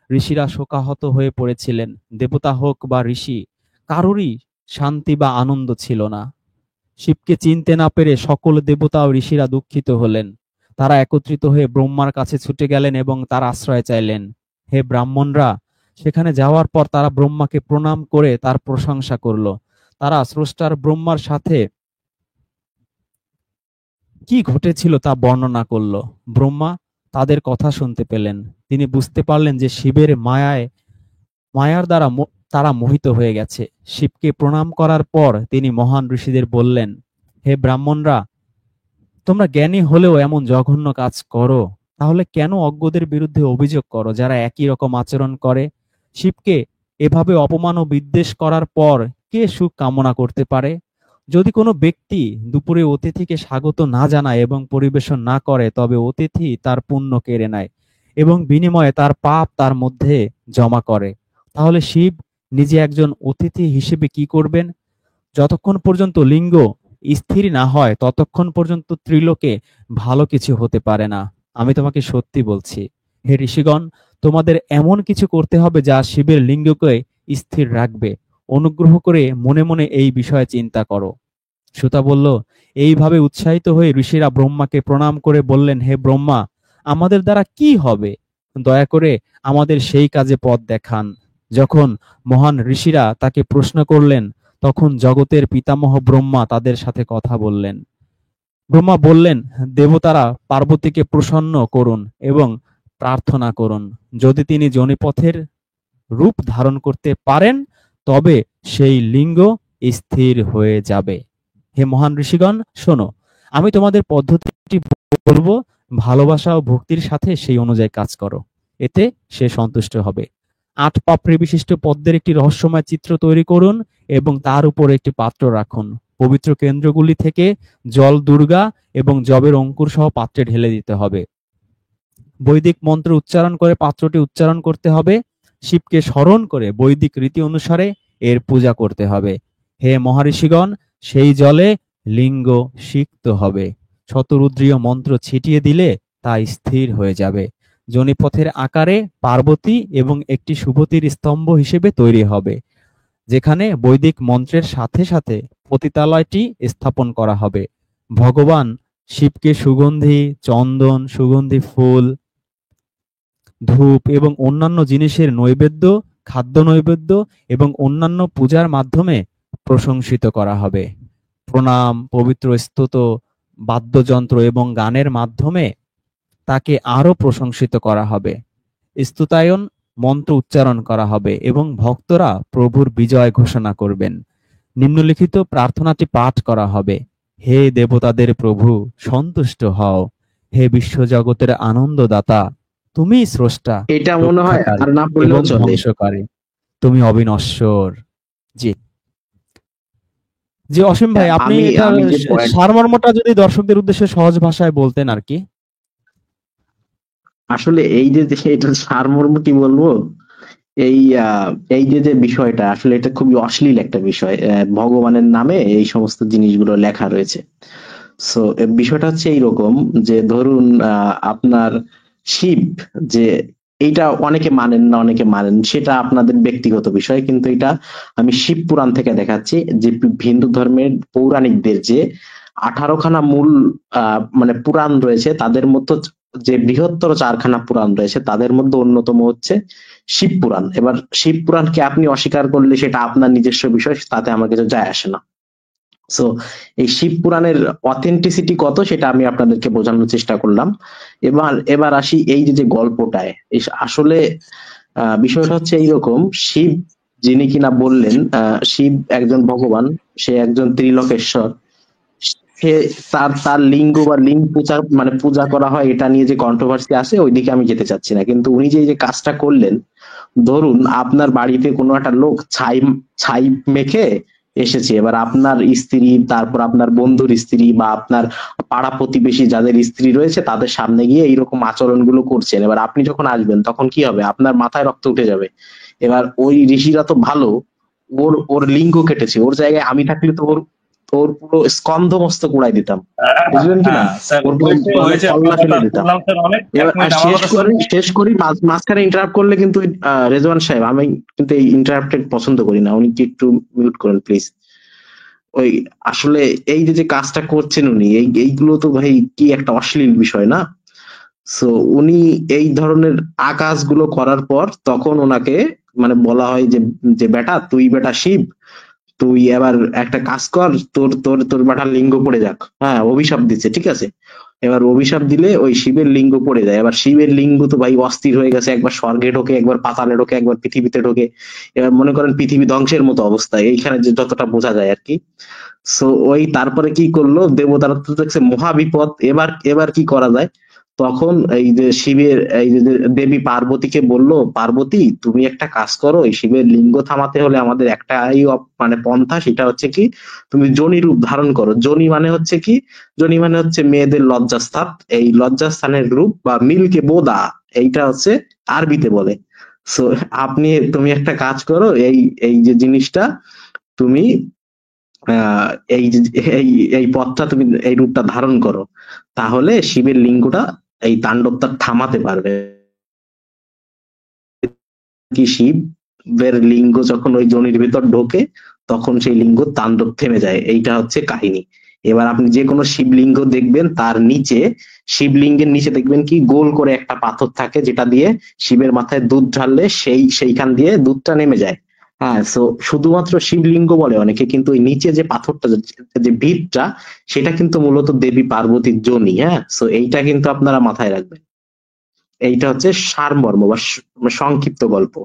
ঋষিরা শোকাহত হয়ে পড়েছিলেন। দেবতা হোক বা ঋষি, কারোরই শান্তি বা আনন্দ ছিল না। শিবকে চিনতে না পেরে সকল দেবতা ও ঋষিরা দুঃখিত হলেন। তারা একত্রিত হয়ে ব্রহ্মার কাছে ছুটে গেলেন এবং তার আশ্রয় চাইলেন। হে ব্রাহ্মণরা! সেখানে যাওয়ার পর তারা ব্রহ্মাকে প্রণাম করে তার প্রশংসা করল। তারা স্রষ্টার ব্রহ্মার সাথে কি ঘটেছিল তা বর্ণনা করল। ব্রহ্মা তাদের কথা শুনতে পেলেন। তিনি বুঝতে পারলেন যে শিবের মায়ার দ্বারা তারা মোহিত হয়ে গেছে। শিবকে প্রণাম করার পর তিনি মহান ঋষিদের বললেন, হে ব্রাহ্মণরা, তোমরা জ্ঞানী হলেও এমন জঘন্য কাজ করো, তাহলে কেন অজ্ঞদের বিরুদ্ধে অভিযোগ করো যারা একই রকম আচরণ করে? শিবকে এভাবে অপমান ও বিদ্বেষ করার পর কে সুখ কামনা করতে পারে? যদি কোনো ব্যক্তি দুপুরে অতিথিকে স্বাগত না জানায় এবং পরিবেশন না করে, তবে অতিথি তার পুণ্য কেড়ে নেয় এবং বিনিময়ে তার পাপ তার মধ্যে জমা করে। তাহলে শিব নিজে একজন অতিথি হিসেবে কি করবেন? যতক্ষণ পর্যন্ত লিঙ্গ স্থির না হয় ততক্ষণ পর্যন্ত ত্রিলোকে ভালো কিছু হতে পারে না। আমি তোমাকে সত্যি বলছি, হে ঋষিগণ, তোমাদের এমন কিছু করতে হবে যা শিবের লিঙ্গকে স্থির রাখবে। অনুগ্রহ করে মনে মনে এই বিষয়ে চিন্তা করো। সুতা বলল, এইভাবে উৎসাহিত হয়ে ঋষিরা ব্রহ্মাকে প্রণাম করে বললেন, হে ব্রহ্মা, আমাদের দ্বারা কি হবে? দয়া করে আমাদের সেই কাজে পথ দেখান। যখন মহান ঋষিরা তাকে প্রশ্ন করলেন, তখন জগতের পিতামহ ব্রহ্মা তাদের সাথে কথা বললেন। ব্রহ্মা বললেন, দেবতারা পার্বতীকে প্রসন্ন করুন এবং প্রার্থনা করুন। যদি তিনি যোনিপথের রূপ ধারণ করতে পারেন, তবে সেই লিঙ্গ স্থির হয়ে যাবে। হে মহান ঋষিগণ, শোনো, আমি তোমাদের পদ্ধতিটি বলবো, ভালোবাসা ও ভক্তির সাথে সেই অনুযায়ী কাজ করো, এতে সে সন্তুষ্ট হবে। 8 পাপড়ি বিশিষ্ট পদ্মের একটি রহস্যময় চিত্র তৈরি করুন এবং তার উপর একটি পাত্র রাখুন। পবিত্র কেন্দ্রগুলি থেকে জল দুর্গা এবং জবের অঙ্কুর সহ পাত্রে ঢেলে দিতে হবে। বৈদিক মন্ত্র উচ্চারণ করে পাত্রটি উচ্চারণ করতে হবে। শিবকে স্মরণ করে বৈদিক রীতি অনুসারে এর পূজা করতে হবে। হে মহর্ষিগণ, সেই জলে লিঙ্গ সিক্ত হবে। শতরুদ্রীয় মন্ত্র ছিটিয়ে দিলে তা স্থির হয়ে যাবে। যোনিপথের আকারে পার্বতী এবং একটি শুভতির স্তম্ভ হিসেবে তৈরি হবে, যেখানে বৈদিক মন্ত্রের সাথে সাথে পতিতালয়টি স্থাপন করা হবে। ভগবান শিবকে সুগন্ধি চন্দন, সুগন্ধি ফুল, ধূপ এবং অন্যান্য জিনিসের নৈবেদ্য, খাদ্য নৈবেদ্য এবং অন্যান্য পূজার মাধ্যমে প্রশংসিত করা হবে। প্রণাম, পবিত্র স্তুত, বাদ্যযন্ত্র এবং গানের মাধ্যমে তাকে আরো প্রশংসিত করা হবে। স্তুতায়ন মন্ত্র উচ্চারণ করা হবে এবং ভক্তরা প্রভুর বিজয় ঘোষণা করবেন। নিম্নলিখিত প্রার্থনাটি পাঠ করা হবে। হে দেবতাদের প্রভু, সন্তুষ্ট হও। হে বিশ্বজগতের আনন্দদাতা, তুমি স্রষ্টা, এটা মনে হয় রক্ষাকারী আর না বললেও এবং চলে। ধ্বংসকারী, তুমি অবিনশ্বর। জি জি, অসীম ভাই, আপনি আমি এটার আমি যে পয়েন্ট, সারমর্মটা যদি দর্শকদের উদ্দেশ্যে সহজ ভাষায় বলতেন আর কি। আসলে এই যে এটার সারমর্ম কি বলবো, এই এই যে বিষয়টা আসলে এটা খুবই অশ্লীল একটা বিষয়। ভগবানের নামে এই সমস্ত জিনিসগুলো লেখা রয়েছে। সো বিষয়টা হচ্ছে এইরকম যে ধরুন আপনার শিব, যে এইটা অনেকে মানেন না অনেকে মানেন, সেটা আপনাদের ব্যক্তিগত বিষয়, কিন্তু এটা আমি শিব পুরাণ থেকে দেখাচ্ছি যে হিন্দু ধর্মের পৌরাণিকদের যে 18খানা মূল মানে পুরাণ রয়েছে, তাদের মধ্যে যে বৃহত্তর 4খানা পুরাণ রয়েছে তাদের মধ্যে অন্যতম হচ্ছে শিব পুরাণ। এবার শিব পুরাণকে আপনি অস্বীকার করলে সেটা আপনার নিজস্ব বিষয়, তাতে আমার কিছু যায় আসে না। সো এই শিব পুরাণের অথেন্টিসিটি কত সেটা আমি আপনাদেরকে বোঝানোর চেষ্টা করলাম। এবার এবার আসি এই যে গল্পটায়, আসলে বিষয়টা হচ্ছে এইরকম। শিব যিনি কিনা বললেন, শিব একজন ভগবান, সে একজন ত্রিলোকেশ্বর। সে তার তার লিঙ্গ বা লিঙ্গ পূজা মানে পূজা করা হয়, এটা নিয়ে যে কন্ট্রোভার্সি আছে ওইদিকে আমি যেতে চাচ্ছি না, কিন্তু উনি যে কাজটা করলেন, ধরুন আপনার বাড়িতে কোনো একটা লোক ছাই ছাই মেখে এসেছে, এবার আপনার স্ত্রী, তারপর আপনার বন্ধুর স্ত্রী বা আপনার পাড়া প্রতিবেশী যাদের স্ত্রী রয়েছে তাদের সামনে গিয়ে এইরকম আচরণগুলো করছেন। এবার আপনি যখন আসবেন তখন কি হবে, আপনার মাথায় রক্ত উঠে যাবে। এবার ওই ঋষিরা তো ভালো, ওর ওর লিঙ্গ কেটেছে, ওর জায়গায় আমি থাকলে তো ওর ওর পুরো স্কন্ধ মস্তক উড়াই দিতাম, বুঝলেন কিনা, হ্যাঁ স্যার, ওর পুরো হয়েছে মানে হয়েছে, আপনার কল্লা কথা ফেলে দিতাম। শুনলাম স্যার অনেক। এক এবার মিনিট আমার কথা শুনুন। শেষ করি মাঝখানে ইন্টারাপ্ট করলে কিন্তু রেজওয়ান সাহেব, আমি কিন্তু এই ইন্টারাপ্টেড পছন্দ করি না, উনি কি একটু মিউট করেন প্লিজ। ওই আসলে এই যে কাজটা করছেন উনি, এইগুলো তো ভাই কি একটা অশ্লীল বিষয় না। সো উনি এই ধরনের আকাজগুলো করার পর তখন ওনাকে মানে বলা হয় যে যে বেটা, তুই বেটা শিব, তুই এবার একটা কাজ কর, তোর তোর তোর বেটার লিঙ্গ পড়ে যাক। হ্যাঁ, অভিশাপ দিচ্ছে, ঠিক আছে। এবার অভিশাপ দিলে ওই শিবের লিঙ্গ পড়ে যায়। এবার শিবের লিঙ্গ তো ভাই অস্থির হয়ে গেছে, একবার স্বর্গে ঢোকে, একবার পাতালে ঢোকে, একবার পৃথিবীতে ঢোকে। এবার মনে করেন পৃথিবী ধ্বংসের মতো অবস্থা এইখানে, যে যতটা বোঝা যায় আর কি। সো ওই তারপরে কি করলো, দেবতারা তো দেখছে মহা বিপদ, এবার এবার কি করা যায়। তখন এই যে শিবের এই যে দেবী পার্বতীকে বলল, পার্বতী তুমি একটা কাজ করো, এই শিবের লিঙ্গ থামাতে হলে আমাদের একটাই মানে পন্থা, সেটা হচ্ছে কি, তুমি যোনি রূপ ধারণ করো। যোনি মানে হচ্ছে কি, যোনি মানে হচ্ছে মেয়েদের লজ্জাস্থান, এই লজ্জাস্থানের রূপ বা মিলকে বোদা, এইটা হচ্ছে আরবিতে বলে। সো তুমি একটা কাজ করো, এই এই যে জিনিসটা তুমি আহ এই যে- এই এই পথটা তুমি, এই রূপটা ধারণ করো, তাহলে শিবের লিঙ্গটা এই তাণ্ডবটা থামাতে পারবে। কি শিবের লিঙ্গ যখন ওই যোনির ভিতর ঢোকে তখন সেই লিঙ্গ তাণ্ডব থেমে যায়, এইটা হচ্ছে কাহিনী। এবার আপনি যে কোনো শিবলিঙ্গ দেখবেন তার নিচে, শিবলিঙ্গের নিচে দেখবেন কি গোল করে একটা পাথর থাকে, যেটা দিয়ে শিবের মাথায় দুধ ঢাললে সেইখান দিয়ে দুধটা নেমে যায়। হ্যাঁ, তো শুধুমাত্র শিবলিঙ্গ বলে অনেকে, কিন্তু ওই নিচে যে পাথরটা, যে ভিতটা, সেটা কিন্তু মূলত দেবী পার্বতীর যোনি। হ্যাঁ, তো এইটা কিন্তু আপনারা মাথায় রাখবেন। এইটা হচ্ছে সারমর্ম বা সংক্ষিপ্ত গল্প।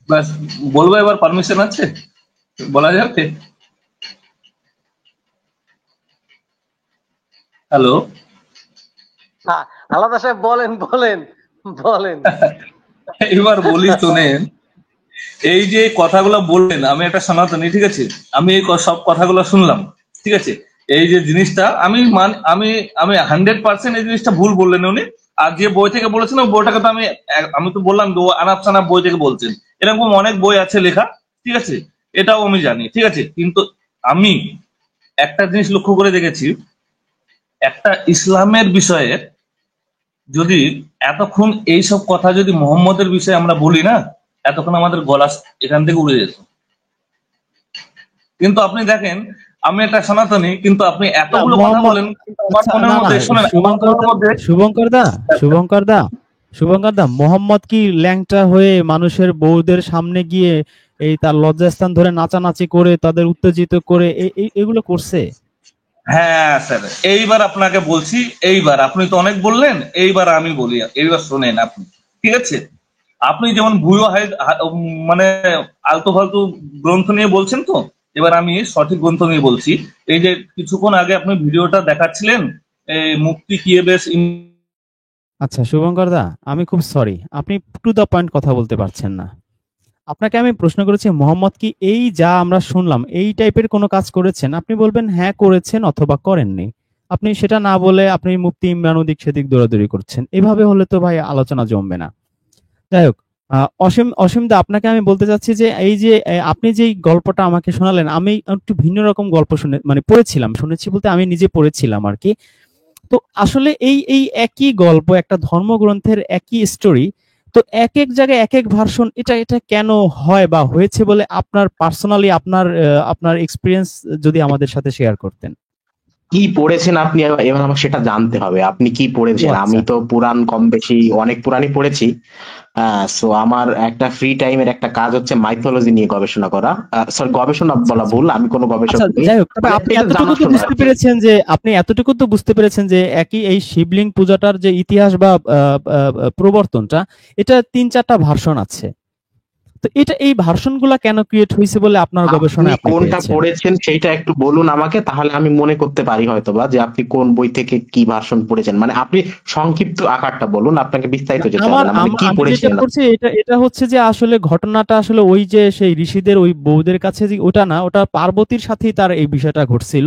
ব্যাস, বলবো এবার, পারমিশন আছে, বলা যাবে? হ্যালো। হ্যাঁ, আলাদা সাহেব বলেন বলেন বলেন। এবার বলি শোনেন, এই যে কথাগুলো বললেন, আমি একটা সনাতনী, ঠিক আছে, আমি এই সব কথাগুলো শুনলাম, ঠিক আছে। এই যে জিনিসটা আমি আমি আমি 100% এই জিনিসটা ভুল বললেন উনি। আর যে বই থেকে বলেছেন ওই বইটাকে তো আমি আমি তো বললাম যে ও আনাপ সানাপ বই থেকে বলছেন, এরকম অনেক বই আছে লেখা, ঠিক আছে, এটাও আমি জানি, ঠিক আছে। কিন্তু আমি একটা জিনিস লক্ষ্য করে দেখেছি, একটা ইসলামের বিষয়ে যদি এতক্ষণ এইসব কথা যদি মোহাম্মদের বিষয়ে আমরা বলি না, এতক্ষণ আমাদের গলা এখান থেকে উড়ে যেত। কিন্তু আপনি দেখেন, আমি একটা সনাতনী, কিন্তু আপনি না, এতগুলো কথা মোহাম্মদ, বলেন, কিন্তু আমার আচ্ছা, মনের না না, মধ্যে, শোনেন, আমার শুভঙ্কর মনের দা, মধ্যে শুভঙ্কর দা, শুভঙ্কর দা, শুভঙ্কর দা, মোহাম্মদ কি ল্যাংটা হয়ে মানুষের বউদের সামনে গিয়ে এই তার লজ্জাস্থান ধরে নাচানাচি করে তাদের উত্তেজিত করে এগুলো করছে? হ্যাঁ স্যার, এইবার আপনাকে বলছি, এইবার আপনি তো অনেক বললেন, এইবার আমি বলি, এইবার শোনেন আপনি, ঠিক আছে। আপনি যেমন ভুয়ো মানে আলতু ফালতু গ্রন্থ নিয়ে বলছেন তো, এবার আমি সঠিক গ্রন্থ নিয়ে বলছি। এই যে কিছুক্ষণ আগে আপনি ভিডিওটা দেখাচ্ছিলেন, মুক্তি কিয়েবেস আচ্ছা শুভঙ্কর দা, আমি খুব সরি, আপনি টু দ্য পয়েন্ট কথা বলতে পারছেন না। আপনাকে আমি প্রশ্ন করেছি মোহাম্মদ কি এই যা আমরা শুনলাম এই টাইপের কোনো কাজ করেছেন? আপনি বলবেন হ্যাঁ করেছেন অথবা করেননি। আপনি সেটা না বলে আপনি মুফতি ইমরান ওদিক সেদিক দৌড়াদৌড়ি করছেন। এভাবে হলে তো ভাই আলোচনা জমবে না। যাই হোক, অসীম দা, আপনাকে আমি বলতে চাচ্ছি যে এই যে আপনি যেই গল্পটা আমাকে শোনালেন, আমি একটু ভিন্ন রকম গল্প শুনেছি বলতে আমি নিজে পড়েছিলাম আর কি। তো আসলে এই এই একই গল্প, একটা ধর্মগ্রন্থের একই স্টোরি, তো এক এক জায়গায় এক এক ভার্সন, এটা এটা কেন হয় বা হয়েছে বলে আপনার পার্সোনালি আপনার এক্সপিরিয়েন্স যদি আমাদের সাথে শেয়ার করতেন। কি পড়েছেন আপনি, এবার আমাকে সেটা জানতে হবে আপনি কি ও পড়েছেন। আচ্ছা। আমি তো পুরাণ কম বেশি অনেক পুরাণই পড়েছি। সো আমার একটা ফ্রি টাইমের একটা কাজ হচ্ছে মাইথোলজি নিয়ে গবেষণা করা। সরি, গবেষণা আচ্ছা বলা আচ্ছা। ভুল, আমি কোনো গবেষক আচ্ছা নই। যাই হোক, তবে মানে আপনি এটা এতটুকু তো জানাশোনা আর বুঝতে কি। পেরেছেন যে একই এই শিবলিঙ্গ পূজাটার যে ইতিহাস বা প্রবর্তনটা, এটা ৩-৪টা ভার্সন আছে। তো এটা এই ভার্সন গুলা কেন ক্রিয়েট হয়েছে বলে আপনার আপনি গবেষণায় আপনি কোনটা পেয়েছেন? পড়েছেন সেইটা একটু বলুন আমাকে, তাহলে আমি মনে করতে পারি হয়তোবা যে আপনি কোন বই থেকে কি ভার্সন পড়েছেন। মানে আপনি সংক্ষিপ্ত আকারটা বলুন, আপনাকে বিস্তারিত না, যেতে হবে আমার না, মানে আম- কি আমি যেটা পড়েছিলেন। করছি এটা এটা হচ্ছে যে আসলে ঘটনাটা আসলে ওই যে সেই ঋষিদের ওই বউদের কাছে যে ওটা না, ওটা পার্বতীর সাথেই তার এই বিষয়টা ঘটছিল,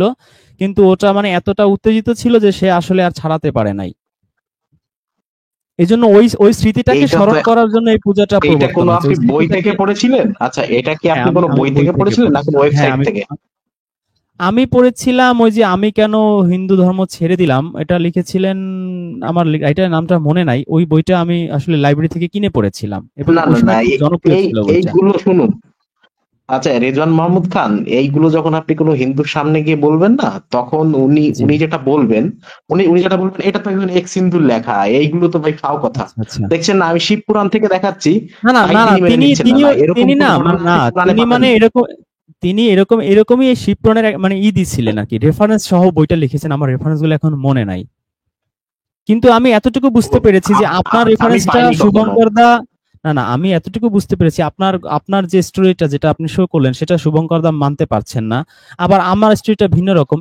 কিন্তু ওটা মানে এতটা উত্তেজিত ছিল যে সে আসলে আর ছাড়াতে পারে নাই। এই জন্য ওই ওই স্মৃতিটাকে এইটা তো, স্মরণ করার জন্য এই পূজাটা এইটা প্রবর্তন কোনো হয়েছে আপনি ওই বই থেকে স্মৃতিটাকে। পড়েছিলেন? আচ্ছা, এটা কি হ্যাঁ, আপনি আমি কোনো আমি বই বই থেকে থেকে পড়েছিলেন না পড়েছি। কোনো হ্যাঁ, ওয়েবসাইট আমি থেকে? আমি পড়েছিলাম ওই যে আমি কেন হিন্দু ধর্ম ছেড়ে দিলাম, এটা লিখেছিলেন, এটার নামটা মনে নাই। ওই বইটা আমি আসলে লাইব্রেরি থেকে কিনে পড়েছিলাম এবং না ওই না না, সময় খুব জনপ্রিয় এই ছিল বইটা। এইগুলো শুনুন। আচ্ছা, রেজওয়ান মাহমুদ খান, এইগুলো যখন আপনি কোনো হিন্দুর সামনে গিয়ে বলবেন না, তখন উনি জি। উনি যেটা বলবেন, উনি উনি যেটা বলবেন, এটা তো একজন এক্স হিন্দুর লেখা, এইগুলো তো ভাই ফাও কথা। আচ্ছা আচ্ছা। দেখছেন না, আমি শিব পুরাণ থেকে দেখাচ্ছি, না না তাই না না, তিনি মেনে তিনি নিচ্ছেন না। তিনিও না, এরকম তিনি কোন না ঘটনা না, আপনি পুরাণে তিনি পাবেন মানে না। এরকম, তিনি এরকমই এই শিব পুরাণের মানে দিছিলেন আর কি, রেফারেন্স সহ বইটা লিখেছেন। আমার রেফারেন্স গুলো এখন মনে নাই, কিন্তু আমি এতটুকু বুঝতে পেরেছি যে আপনার আমি রেফারেন্সটা পাইনি কখনো। শুভঙ্কর দা, না না, আমি এতটুকু বুঝতে পেরেছি আপনার আপনার যে স্টোরিটা যেটা আপনি শো করলেন সেটা শুভঙ্কর দা মানতে পারছেন না। আবার আমার স্টোরিটা ভিন্ন রকম।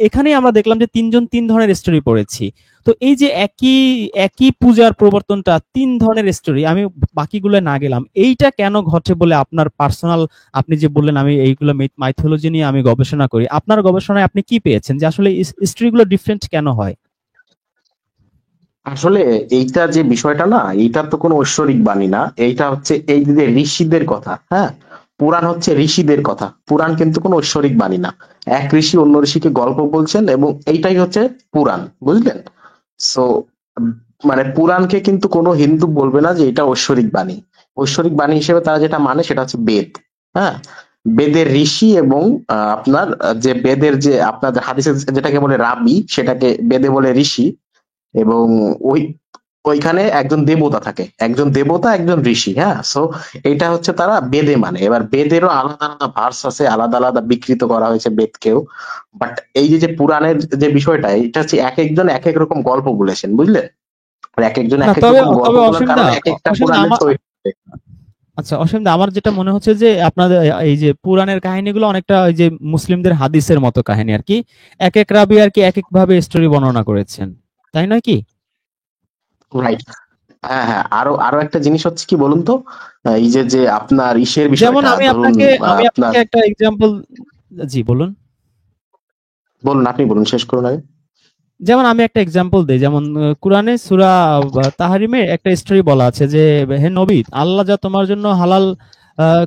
এখানেই আমরা দেখলাম যে তিনজন তিন ধরনের স্টোরি পড়েছি। তো এই যে একই একই পূজার প্রবর্তনটা তিন ধরনের স্টোরি, আমি বাকিগুলো না গেলাম, এইটা কেন ঘটে বলে আপনার পার্সোনাল, আপনি যে বললেন আমি এইগুলো মাইথোলজি নিয়ে আমি গবেষণা করি, আপনার গবেষণায় আপনি কি পেয়েছেন যে আসলে স্টোরিগুলো ডিফারেন্ট কেন হয়? আসলে এইটা যে বিষয়টা না, এইটা তো কোনো ঐশ্বরিক বাণী না, এইটা হচ্ছে এই যে ঋষিদের কথা। হ্যাঁ, পুরাণ হচ্ছে ঋষিদের কথা, পুরাণ কিন্তু কোনো ঐশ্বরিক বাণী না। এক ঋষি অন্য ঋষিকে গল্প বলছেন, এবং এইটাই হচ্ছে পুরাণ, বুঝলেন? সো মানে পুরাণকে কিন্তু কোনো হিন্দু বলবে না যে এটা ঐশ্বরিক বাণী। ঐশ্বরিক বাণী হিসেবে তারা যেটা মানে সেটা হচ্ছে বেদ। হ্যাঁ, বেদের ঋষি এবং আপনার যে বেদের যে আপনার হাদিসে যেটাকে বলে রাবি, সেটাকে বেদে বলে ঋষি। এবং ওই ওইখানে একজন দেবতা থাকে, একজন দেবতা একজন ঋষি। হ্যাঁ, সো এটা হচ্ছে তারা বেদে মানে। এবার বেদেরও আলাদা আলাদা ভার্স আছে, আলাদা আলাদা বিকৃত করা হয়েছে বেদকেও। বাট এই যে যে পুরাণের যে বিষয়টা, এটা হচ্ছে এক একজন এক এক রকম গল্প বলেছেন, বুঝলেন? আর এক একজন না এক এক তবে রকম গল্প তবে বলার অসীম দা, কারণে এক একটা অসীম দা পুরাণের আমার, চরিত্র। আচ্ছা অসীম দা, আমার যেটা মনে হচ্ছে যে আপনাদের এই যে পুরাণের কাহিনীগুলো অনেকটা ওই যে মুসলিমদের হাদিসের মতো কাহিনী আর কি, এক এক রাবি আর কি এক এক ভাবে স্টোরি বর্ণনা করেছেন, তাই নয় কি? রাইট। হ্যাঁ হ্যাঁ, আরো আরো একটা জিনিস হচ্ছে কি বলুন তো, এই যে যে আপনার ইসের যেমন বিষয়টা আমি ধরুন, আপনাকে আমি আপনার, আপনাকে একটা এক্সাম্পল, জি বলুন। বলুন, আপনি বলুন, শেষ করুন আগে। যেমন আমি একটা এক্সাম্পল দেই, যেমন কোরআনে সূরা তাহরিমে একটা স্টোরি বলা আছে যে হে নবী, আল্লাহ যা তোমার জন্য হালাল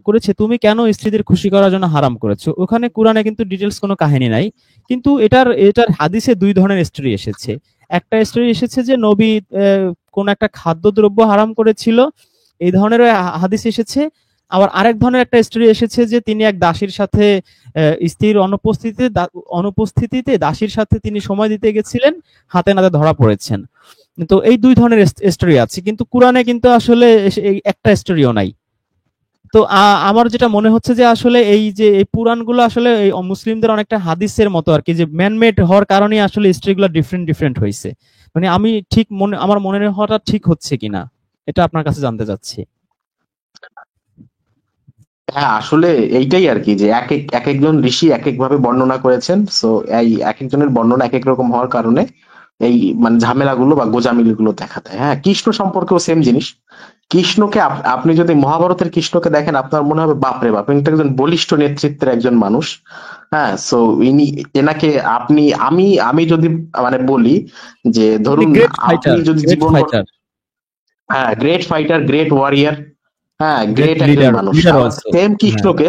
করেছে তুমি কেন স্ত্রীদের খুশি করার জন্য হারাম করেছো। ওখানে কোরআনে কিন্তু ডিটেলস কোনো কাহিনী নাই, কিন্তু এটার এটার হাদিসে দুই ধরনের স্টোরি এসেছে। একটা স্টোরি এসেছে যে নবী কোন একটা খাদ্যদ্রব্য হারাম করেছিল, এই ধরনের হাদিস এসেছে। আবার আরেক ধরনের একটা স্টোরি এসেছে যে তিনি এক দাসীর সাথে স্ত্রীর অনুপস্থিতিতে দাসীর সাথে তিনি সময় দিতে গেছিলেন, হাতে নাতে ধরা পড়েছেন। তো এই দুই ধরনের স্টোরি আছে, কিন্তু কোরআনে কিন্তু আসলে এই একটা স্টোরিও নাই। তো আমার যেটা মনে হচ্ছে যে আসলে এই যে এই পুরাণগুলো আসলে এই মুসলিমদের অনেকটা হাদিসের মতো আর কি, যে ম্যানমেড হওয়ার কারণে আসলে স্টোরিগুলো ডিফারেন্ট ডিফারেন্ট হয়েছে। মানে আমি ঠিক আমার মনে হওয়াটা ঠিক হচ্ছে কিনা এটা আপনার কাছে জানতে চাচ্ছি। হ্যাঁ, আসলে এইটাই আর কি, যে এক একজন ঋষি এক এক ভাবে বর্ণনা করেছেন। সো এই এক একজনের বর্ণনা এক এক রকম হওয়ার কারণে এই মানে ঝামেলাগুলো বা গোঁজামিলগুলো দেখা দেয়। হ্যাঁ, কৃষ্ণ সম্পর্কেও সেম জিনিস। কৃষ্ণকে আপনি যদি মহাভারতের কৃষ্ণকে দেখেন, আপনার মনে হবে বাপরে বাপ, ইনি তো একজন বলিষ্ঠ নেতৃত্বের একজন মানুষ। হ্যাঁ, সো ইনি এনাকে আপনি আমি আমি যদি মানে বলি যে উনি ধরুন গ্রেট আপনি ফাইটার, যদি গ্রেট জীবন, ফাইটার, হ্যাঁ, গ্রেট ফাইটার, গ্রেট ওয়ারিয়ার, হ্যাঁ, গ্রেট গ্রেট একজন লিডার, মানুষ, লিডার আবার অলসো। সেম হ্যাঁ, কৃষ্ণকে,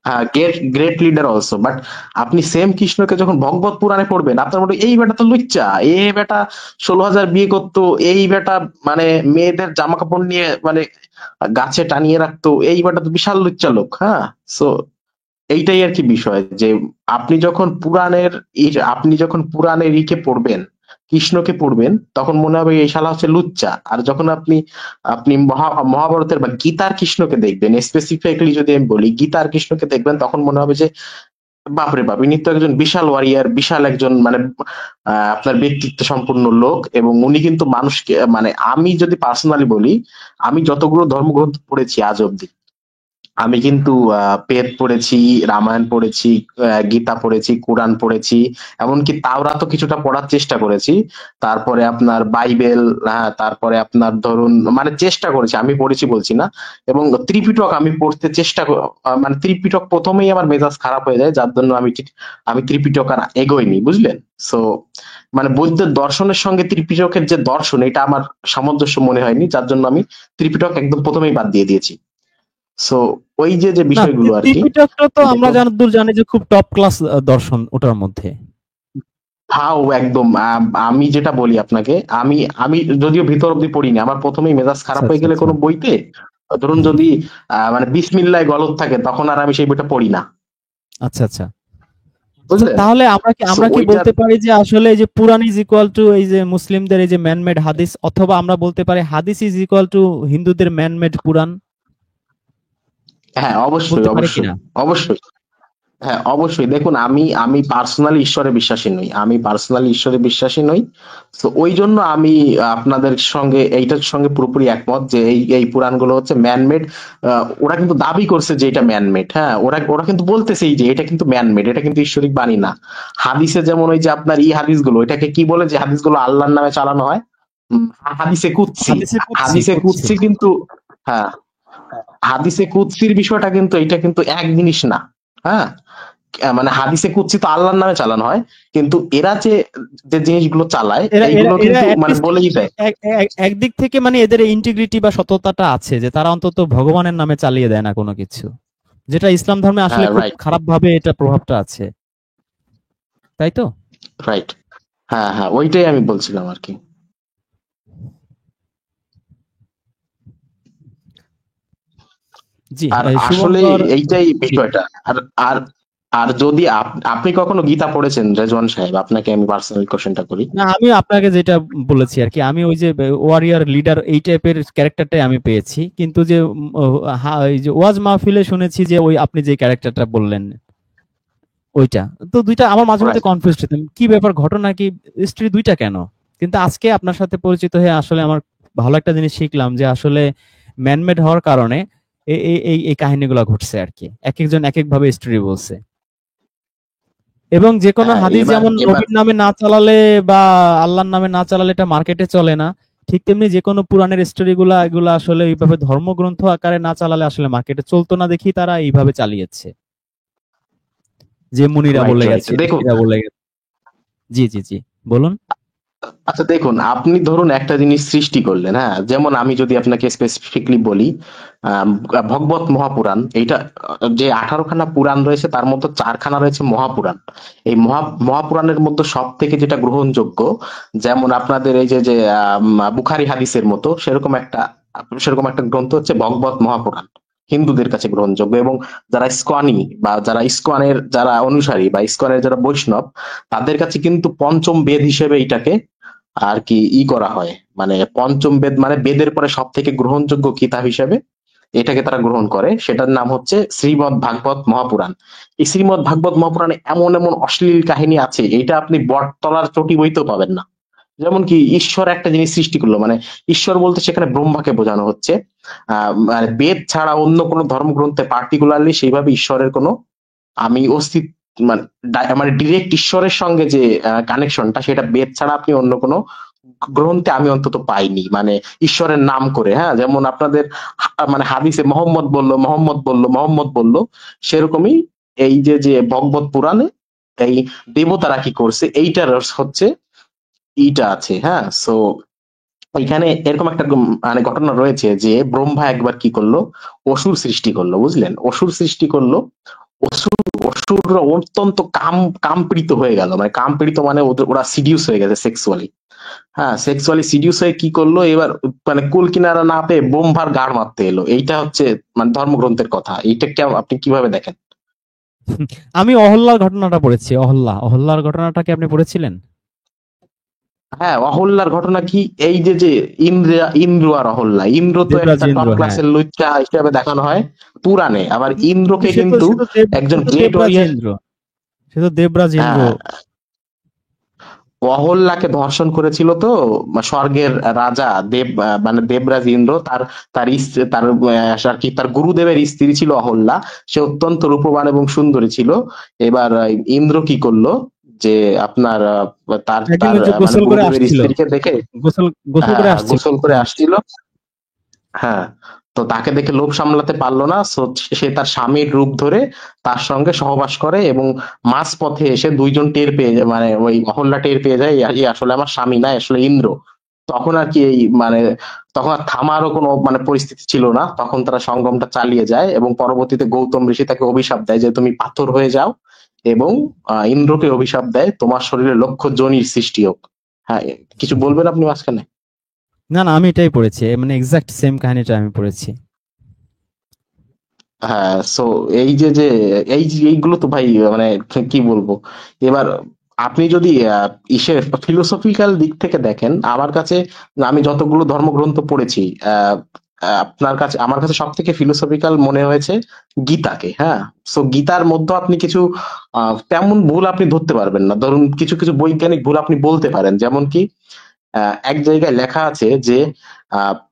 হ্যাঁ, great great leader also. But আপনি সেম কৃষ্ণকে যখন ভগবত পুরাণে পড়বেন, আপনার মনে হয়, এই বেটা তো লুচ্চা, এ বেটা 16,000 বিয়ে করতো, এই বেটা মানে মেয়েদের জামা কাপড় নিয়ে মানে গাছে টানিয়ে রাখতো, এই বেটা তো বিশাল লুচ্চা লোক। হ্যাঁ, সো এইটাই আর কি বিষয়, যে আপনি যখন পুরাণের ইকে পড়বেন, কৃষ্ণকে পড়বেন, তখন মনে হবে এই শালা হচ্ছে লুচ্চা। আর যখন আপনি আপনি মহাভারতের বা গীতার কৃষ্ণকে দেখবেন, স্পেসিফিকলি যদি আমি বলি গীতার কৃষ্ণকে দেখবেন, তখন মনে হবে যে বাপরে বাপ, ইনি তো একজন বিশাল ওয়ারিয়ার, বিশাল একজন মানে আপনার ব্যক্তিত্ব সম্পূর্ণ লোক। এবং উনি কিন্তু মানুষকে মানে, আমি যদি পার্সোনালি বলি, আমি যতগুলো ধর্মগ্রন্থ পড়েছি আজ অব্দি, আমি কিন্তু বেদ পড়েছি, রামায়ণ পড়েছি, গীতা পড়েছি, কোরআন পড়েছি, এমনকি তাওরাতও কিছুটা পড়ার চেষ্টা করেছি। তারপরে আপনার বাইবেল, হ্যাঁ, তারপরে আপনার ধরুন মানে চেষ্টা করেছি, আমি পড়েছি বলছি না। এবং ত্রিপিটক আমি পড়তে মানে ত্রিপিটক প্রথমেই আমার মেজাজ খারাপ হয়ে যায়, যার জন্য আমি ত্রিপিটক আর এগোইনি, বুঝলেন? সো মানে বৌদ্ধ দর্শনের সঙ্গে ত্রিপিটকের যে দর্শন, এটা আমার সামঞ্জস্য মনে হয়নি, যার জন্য আমি ত্রিপিটক একদম প্রথমেই বাদ দিয়ে দিয়েছি। সো ওই যে যে না, বিষয়গুলো আর কি। ত্রিপিটকটা তো আমরা দেখুন, যতদূর জানি যে খুব টপ ক্লাস দর্শন ওটার মধ্যে। হাও একদম আমি যেটা বলি আপনাকে, আমি আমি যদিও ভিতর অব্দি পড়িনি, আমার প্রথমেই মেজাজ আচ্ছা খারাপ হয়ে আচ্ছা গেলে আচ্ছা। কোনো বইতে, ধরুন যদি মানে বিসমিল্লাহ গলত থাকে, তখন আর আমি সেই বইটা পড়ি না, আচ্ছা আচ্ছা। আচ্ছা, বুঝলেন? তাহলে সো আমরা কি ওইটার, বলতে পারি যে আসলে এই যে পুরাণ ইজ ইকুয়াল টু এই যে মুসলিমদের এই যে ম্যান মেড হাদিস, অথবা আমরা বলতে পারি হাদিস ইজ ইকুয়াল টু হিন্দুদের ম্যান মেড পুরাণ, হ্যাঁ, অবশ্যই বলতে পারি অবশ্যই কিনা? অবশ্যই। হ্যাঁ, অবশ্যই। দেখুন, আমি আমি পার্সোনালি ঈশ্বরে বিশ্বাসী নই, তো ওই জন্য আমি আপনাদের সঙ্গে এইটার সঙ্গে পুরোপুরি একমত যে এই এই পুরাণগুলো হচ্ছে ম্যানমেড। ওরা কিন্তু দাবি করছে যে এটা ম্যানমেড, হ্যাঁ, ওরা ওরা কিন্তু বলতেছেই যে এটা কিন্তু ম্যানমেড, এটা কিন্তু ঈশ্বরিক বাণী না। হাদিসে যেমন ওই যে আপনার হাদিসগুলো, এটাকে কি বলে, যে হাদিসগুলো আল্লাহর নামে চালানো হয়, হাদিসে কুদসি। হাদিসে কুদসি, হাদিসে কুদসি। কুদসি কিন্তু, হ্যাঁ, হাদিসে কুদসির বিষয়টা কিন্তু এটা কিন্তু এক জিনিস না। হ্যাঁ, মানে হাদিসে কুদসি তো আল্লাহর নামে চালানো হয়, কিন্তু এরা যে যে জিনিসগুলো চালায় এরা এরা এইগুলো এরা কিন্তু মানে অ্যাটলিস্ট বলেই দেয়। একদিক থেকে মানে এদের ইন্টিগ্রিটি বা সততাটা আছে, যে তারা অন্তত ভগবানের নামে চালিয়ে দেয় না কোনো কিছু, যেটা ইসলাম ধর্মে আসলে হ্যাঁ, খুব রাইট, খারাপ ভাবে এটা প্রভাবটা আছে, তাই তো? রাইট। হ্যাঁ, হ্যাঁ, ওইটাই আমি বলছিলাম আর কি। জি, আর এই আসলে শুভঙ্কর। এইটাই জি। বিষয়টা। আর আর আর যদি আপনি কখনো গীতা পড়েছেন রেজওয়ান সাহেব, আপনাকে আমি পার্সোনাল কোশ্চেনটা করি। না, আমি আপনাকে যেটা বলেছি আর কি, আমি ওই যে ওয়ারিয়ার লিডার এই টাইপের ক্যারেক্টারটাই আমি পেয়েছি, কিন্তু যে এই যে ওয়াজ মাহফিলে শুনেছি যে ওই আপনি যে ক্যারেক্টারটা বললেন ওইটা, তো দুইটা আমার মাঝে মধ্যে রাইট। কনফিউজ হতাম, কি ব্যাপার, ঘটনা কি, স্ত্রী দুইটা কেন? কিন্তু আজকে আপনার সাথে পরিচিত হয়ে আসলে আমার ভালো একটা জিনিস শিখলাম, যে আসলে ম্যানমেড হওয়ার কারণে এই কাহিনীগুলো ঘটছে আর কি, এক একজন এক এক ভাবে স্টোরি বলছে। এবং যে কোনো হ্যাঁ, হাদিস এবার যেমন এবার নবীর নামে না চালালে বা আল্লাহর নামে না চালালে এটা মার্কেটে চলে না, ঠিক তেমনি যে কোনো পুরাণের স্টোরি গুলা এগুলা আসলে এইভাবে ধর্মগ্রন্থ আকারে না চালালে আসলে মার্কেটে চলতো না, দেখি তারা এইভাবে চালিয়েছে, যে মুনিরা রাইট, বলে রাইট। গেছে, দেখুন, ঋষিরা বলে গেছে। জি জি জি, বলুন। আচ্ছা দেখুন, আপনি ধরুন একটা জিনিস সৃষ্টি করলেন, হ্যাঁ, যেমন আমি যদি আপনাকে স্পেসিফিকলি বলি, আম, ভগবত মহাপুরাণ, এইটা যে 18খানা পুরাণ রয়েছে, তার মধ্যে 4খানা রয়েছে মহাপুরাণ। এই মহাপুরাণের মধ্যে সব থেকে যেটা গ্রহণযোগ্য, যেমন আপনাদের এই যে যে বুখারি হাদিসের মতো, সেরকম একটা গ্রন্থ হচ্ছে ভগবত মহাপুরাণ, হিন্দুদের কাছে গ্রহণযোগ্য। এবং যারা ইসকনি বা যারা ইসকনের যারা অনুসারী বা ইসকনের যারা বৈষ্ণব, তাদের কাছে কিন্তু পঞ্চম বেদ হিসেবে এটাকে আর কি করা হয়। মানে পঞ্চম বেদ মানে বেদের পরে সব থেকে গ্রহণযোগ্য কিতাব হিসেবে এটাকে তারা গ্রহণ করে, সেটার নাম হচ্ছে শ্রীমৎ ভাগবত মহাপুরাণ। এই শ্রীমৎ ভাগবত মহাপুরাণে এমন এমন অশ্লীল কাহিনী আছে, এটা আপনি বটতলার চটি বইতেও পাবেন না। যেমন কি ঈশ্বর একটা জিনিস সৃষ্টি করলো, মানে ঈশ্বর বলতে সেখানে ব্রহ্মাকে বোঝানো হচ্ছে। মানে বেদ ছাড়া অন্য কোনো ধর্মগ্রন্থে পার্টিকুলারলি সেইভাবে ঈশ্বরের কোনো আমি অস্তিত্ব মানে মানে ডিরেক্ট ঈশ্বরের সঙ্গে যে কানেকশনটা, সেটা বেদ ছাড়া আপনি অন্য কোনো গ্রন্থে আমি অন্তত পাইনি, মানে ঈশ্বরের নাম করে। হ্যাঁ, যেমন আপনাদের মানে হাদিসে মোহাম্মদ বলল, মোহাম্মদ বলল, মোহাম্মদ বলল, সেরকমই এই যে যে ভগবত পুরাণে এই দেবতারা কি করছে এইটার হচ্ছে ইটা আছে। হ্যাঁ, সো এখানে এরকম একটা মানে ঘটনা রয়েছে যে ব্রহ্মা একবার কি করলো, অসুর সৃষ্টি করলো, বুঝলেন? অসুর সৃষ্টি করলো। অসুররা অত্যন্ত কামপীড়িত হয়ে গেল, মানে কামপীড়িত মানে ওরা সিডিউস হয়ে গেছে সেক্সুয়ালি। হ্যাঁ, সেক্সুয়ালি সিডিউস হয়ে কি করলো এবার, মানে কুল কিনারা না পেয়ে ব্রহ্মার গাড় মারতে এলো। এইটা হচ্ছে মানে ধর্মগ্রন্থের কথা। এইটা আপনি কিভাবে দেখেন? আমি অহল্যার ঘটনাটা পড়েছি। অহল্যার ঘটনাটা কি আপনি পড়েছিলেন? হ্যাঁ, অহল্যার ঘটনা কি, এই যে যে ইন্দ্র আর অহল্যা, ইন্দ্র তো দেবরাজ একটা টপ ইন্দ্র, হ্যাঁ। ক্লাসের লুচ্চা হিসেবে দেখানো হয় পুরাণে, আবার ইন্দ্রকে সে তো কিন্তু সে তো দেব একজন সে তো গ্রেট দেবরাজ ওয়ারিয়ার। ইন্দ্র। সে তো দেবরাজ ইন্দ্র। হ্যাঁ, অহল্যাকে ধর্ষণ করেছিল তো স্বর্গের রাজা দেব, মানে দেবরাজ ইন্দ্র। তার তার স্ত্রী, তার আর কি তার গুরুদেবের স্ত্রী ছিল অহল্যা। সে অত্যন্ত রূপবান এবং সুন্দরী ছিল। এবার ইন্দ্র কি করলো যে আপনার তার একদিন তার ওই যে মানে গোসল করে গুরুদেবের আসছিল। স্ত্রীকে দেখে, গোসল গোসল হ্যাঁ করে হ্যাঁ, আসছিল। গোসল করে হ্যাঁ। আসছিল। হ্যাঁ, তো তাকে দেখে লোভ সামলাতে পারলো না, সো সে তার স্বামীর রূপ ধরে তার সঙ্গে সহবাস করে, এবং মাঝ পথে এসে দুইজন টের পেয়ে যায়, মানে ওই অহল্যা টের পেয়ে যায় এই আসলে আমার স্বামী না, আসলে ইন্দ্র। তখন আর কি এই মানে তখন আর থামারও কোনো মানে পরিস্থিতি ছিল না, তখন তারা সঙ্গমটা চালিয়ে যায়, এবং পরবর্তীতে গৌতম ঋষি তাকে অভিশাপ দেয় যে তুমি পাথর হয়ে যাও, এবং ইন্দ্রকে অভিশাপ দেয় তোমার শরীরে লক্ষ যোনির সৃষ্টি হোক। হ্যাঁ, কিছু বলবেন আপনি মাঝখানে? না, না, আমি এটাই পড়েছি। মানে এক্সাক্ট সেম কাহিনীটা আমি পড়েছি। হ্যাঁ, সো এই যে যে এই যে এইগুলো তো ভাই মানে কি বলবো। এবার আপনি যদি ইসের ফিলোসফিক্যাল দিক থেকে দেখেন, আমার কাছে আমি যতগুলো ধর্মগ্রন্থ পড়েছি, আপনার কাছে আমার কাছে সব থেকে ফিলোসফিক্যাল মনে হয়েছে গীতাকে। হ্যাঁ, সো গীতার মধ্যে আপনি কিছু তেমন ভুল আপনি ধরতে পারবেন না। ধরুন কিছু কিছু বৈজ্ঞানিক ভুল আপনি বলতে পারেন, যেমন কি এক জায়গায় লেখা আছে যে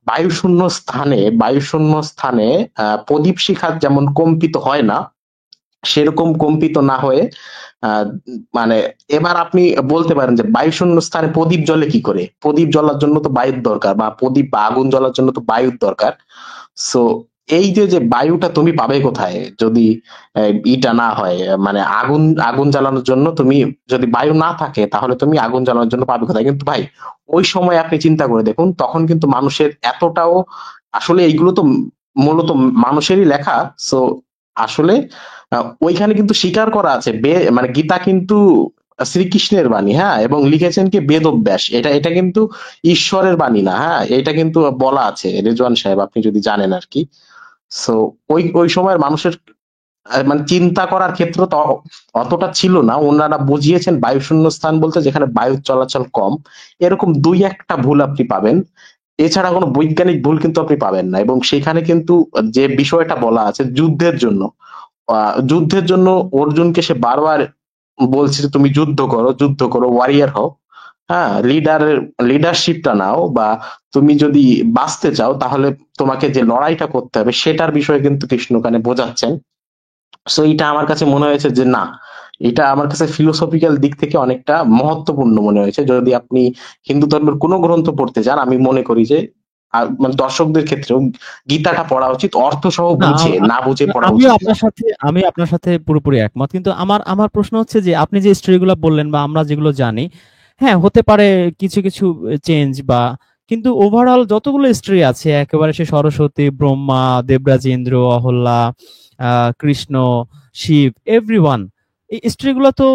বায়ুশূন্য স্থানে প্রদীপ শিখা যেমন কম্পিত হয় না, সেরকম কম্পিত না হয়ে আহ, মানে এবার আপনি বলতে পারেন যে বায়ুশূন্য স্থানে প্রদীপ জ্বলে কি করে? প্রদীপ জ্বলার জন্য তো বায়ুর দরকার, বা প্রদীপ বা আগুন জ্বলার জন্য তো বায়ুর দরকার। সো এই যে যে বায়ুটা তুমি পাবে কোথায় যদি ইটা না হয়, মানে আগুন আগুন জ্বালানোর জন্য তুমি যদি বায়ু না থাকে তাহলে তুমি আগুন জ্বালানোর জন্য পাবে কোথায়? কিন্তু ভাই ওই সময় আপনি চিন্তা করে দেখুন, তখন কিন্তু মানুষের এতটাও আসলে এইগুলো তো মূলত মানুষেরই লেখা। সো আসলে ওইখানে কিন্তু স্বীকার করা আছে মানে গীতা কিন্তু শ্রীকৃষ্ণের বাণী। হ্যাঁ, এবং লিখেছেন কি বেদব্যাস। এটা এটা কিন্তু ঈশ্বরের বাণী না। হ্যাঁ, এটা কিন্তু বলা আছে রেজওয়ান সাহেব, আপনি যদি জানেন আর কি। সো ওই ওই সময়ের মানুষের মানে চিন্তা করার ক্ষেত্র তো অতটা ছিল না। ওনারা বুঝিয়েছেন বায়ুশূন্য স্থান বলতে যেখানে বায়ু চলাচল কম। এরকম দুই একটা ভুল আপনি পাবেন, এছাড়া কোনো বৈজ্ঞানিক ভুল কিন্তু আপনি পাবেন না। এবং সেখানে কিন্তু যে বিষয়টা বলা আছে যুদ্ধের জন্য, যুদ্ধের জন্য অর্জুনকে সে বারবার বলছে যে তুমি যুদ্ধ করো, যুদ্ধ করো, ওয়ারিয়ার হও। হ্যাঁ, লিডারশিপটা নাও, বা তুমি যদি বাঁচতে চাও তাহলে তোমাকে যে লড়াইটা করতে হবে সেটার বিষয়ে কিন্তু কৃষ্ণ ওখানে বোঝাচ্ছেন। সো এটা আমার কাছে মনে হয়েছে যে না, এটা আমার কাছে ফিলোসফিক্যাল দিক থেকে অনেকটা মহত্বপূর্ণ মনে হয়েছে। যদি আপনি হিন্দু ধর্মের কোনো গ্রন্থ পড়তে চান, আমি মনে করি যে মানে দর্শকদের ক্ষেত্রেও গীতাটা পড়া উচিত, অর্থ সহ না, বুঝে, না বুঝে পড়া আমিও উচিত না। আপনার সাথে পুরোপুরি একমত। কিন্তু আমার প্রশ্ন হচ্ছে যে আপনি যে স্টোরিগুলো বললেন বা আমরা যেগুলো জানি, হ্যাঁ, হতে পারে কিছু কিছু চেঞ্জ বা, কিন্তু ওভারঅল যতগুলো স্টোরি আছে একেবারে সে সরস্বতী, ব্রহ্মা, দেবরাজ ইন্দ্র, অহল্যা, কৃষ্ণ, শিব, এভরিওয়ান, এই স্টোরিগুলো তো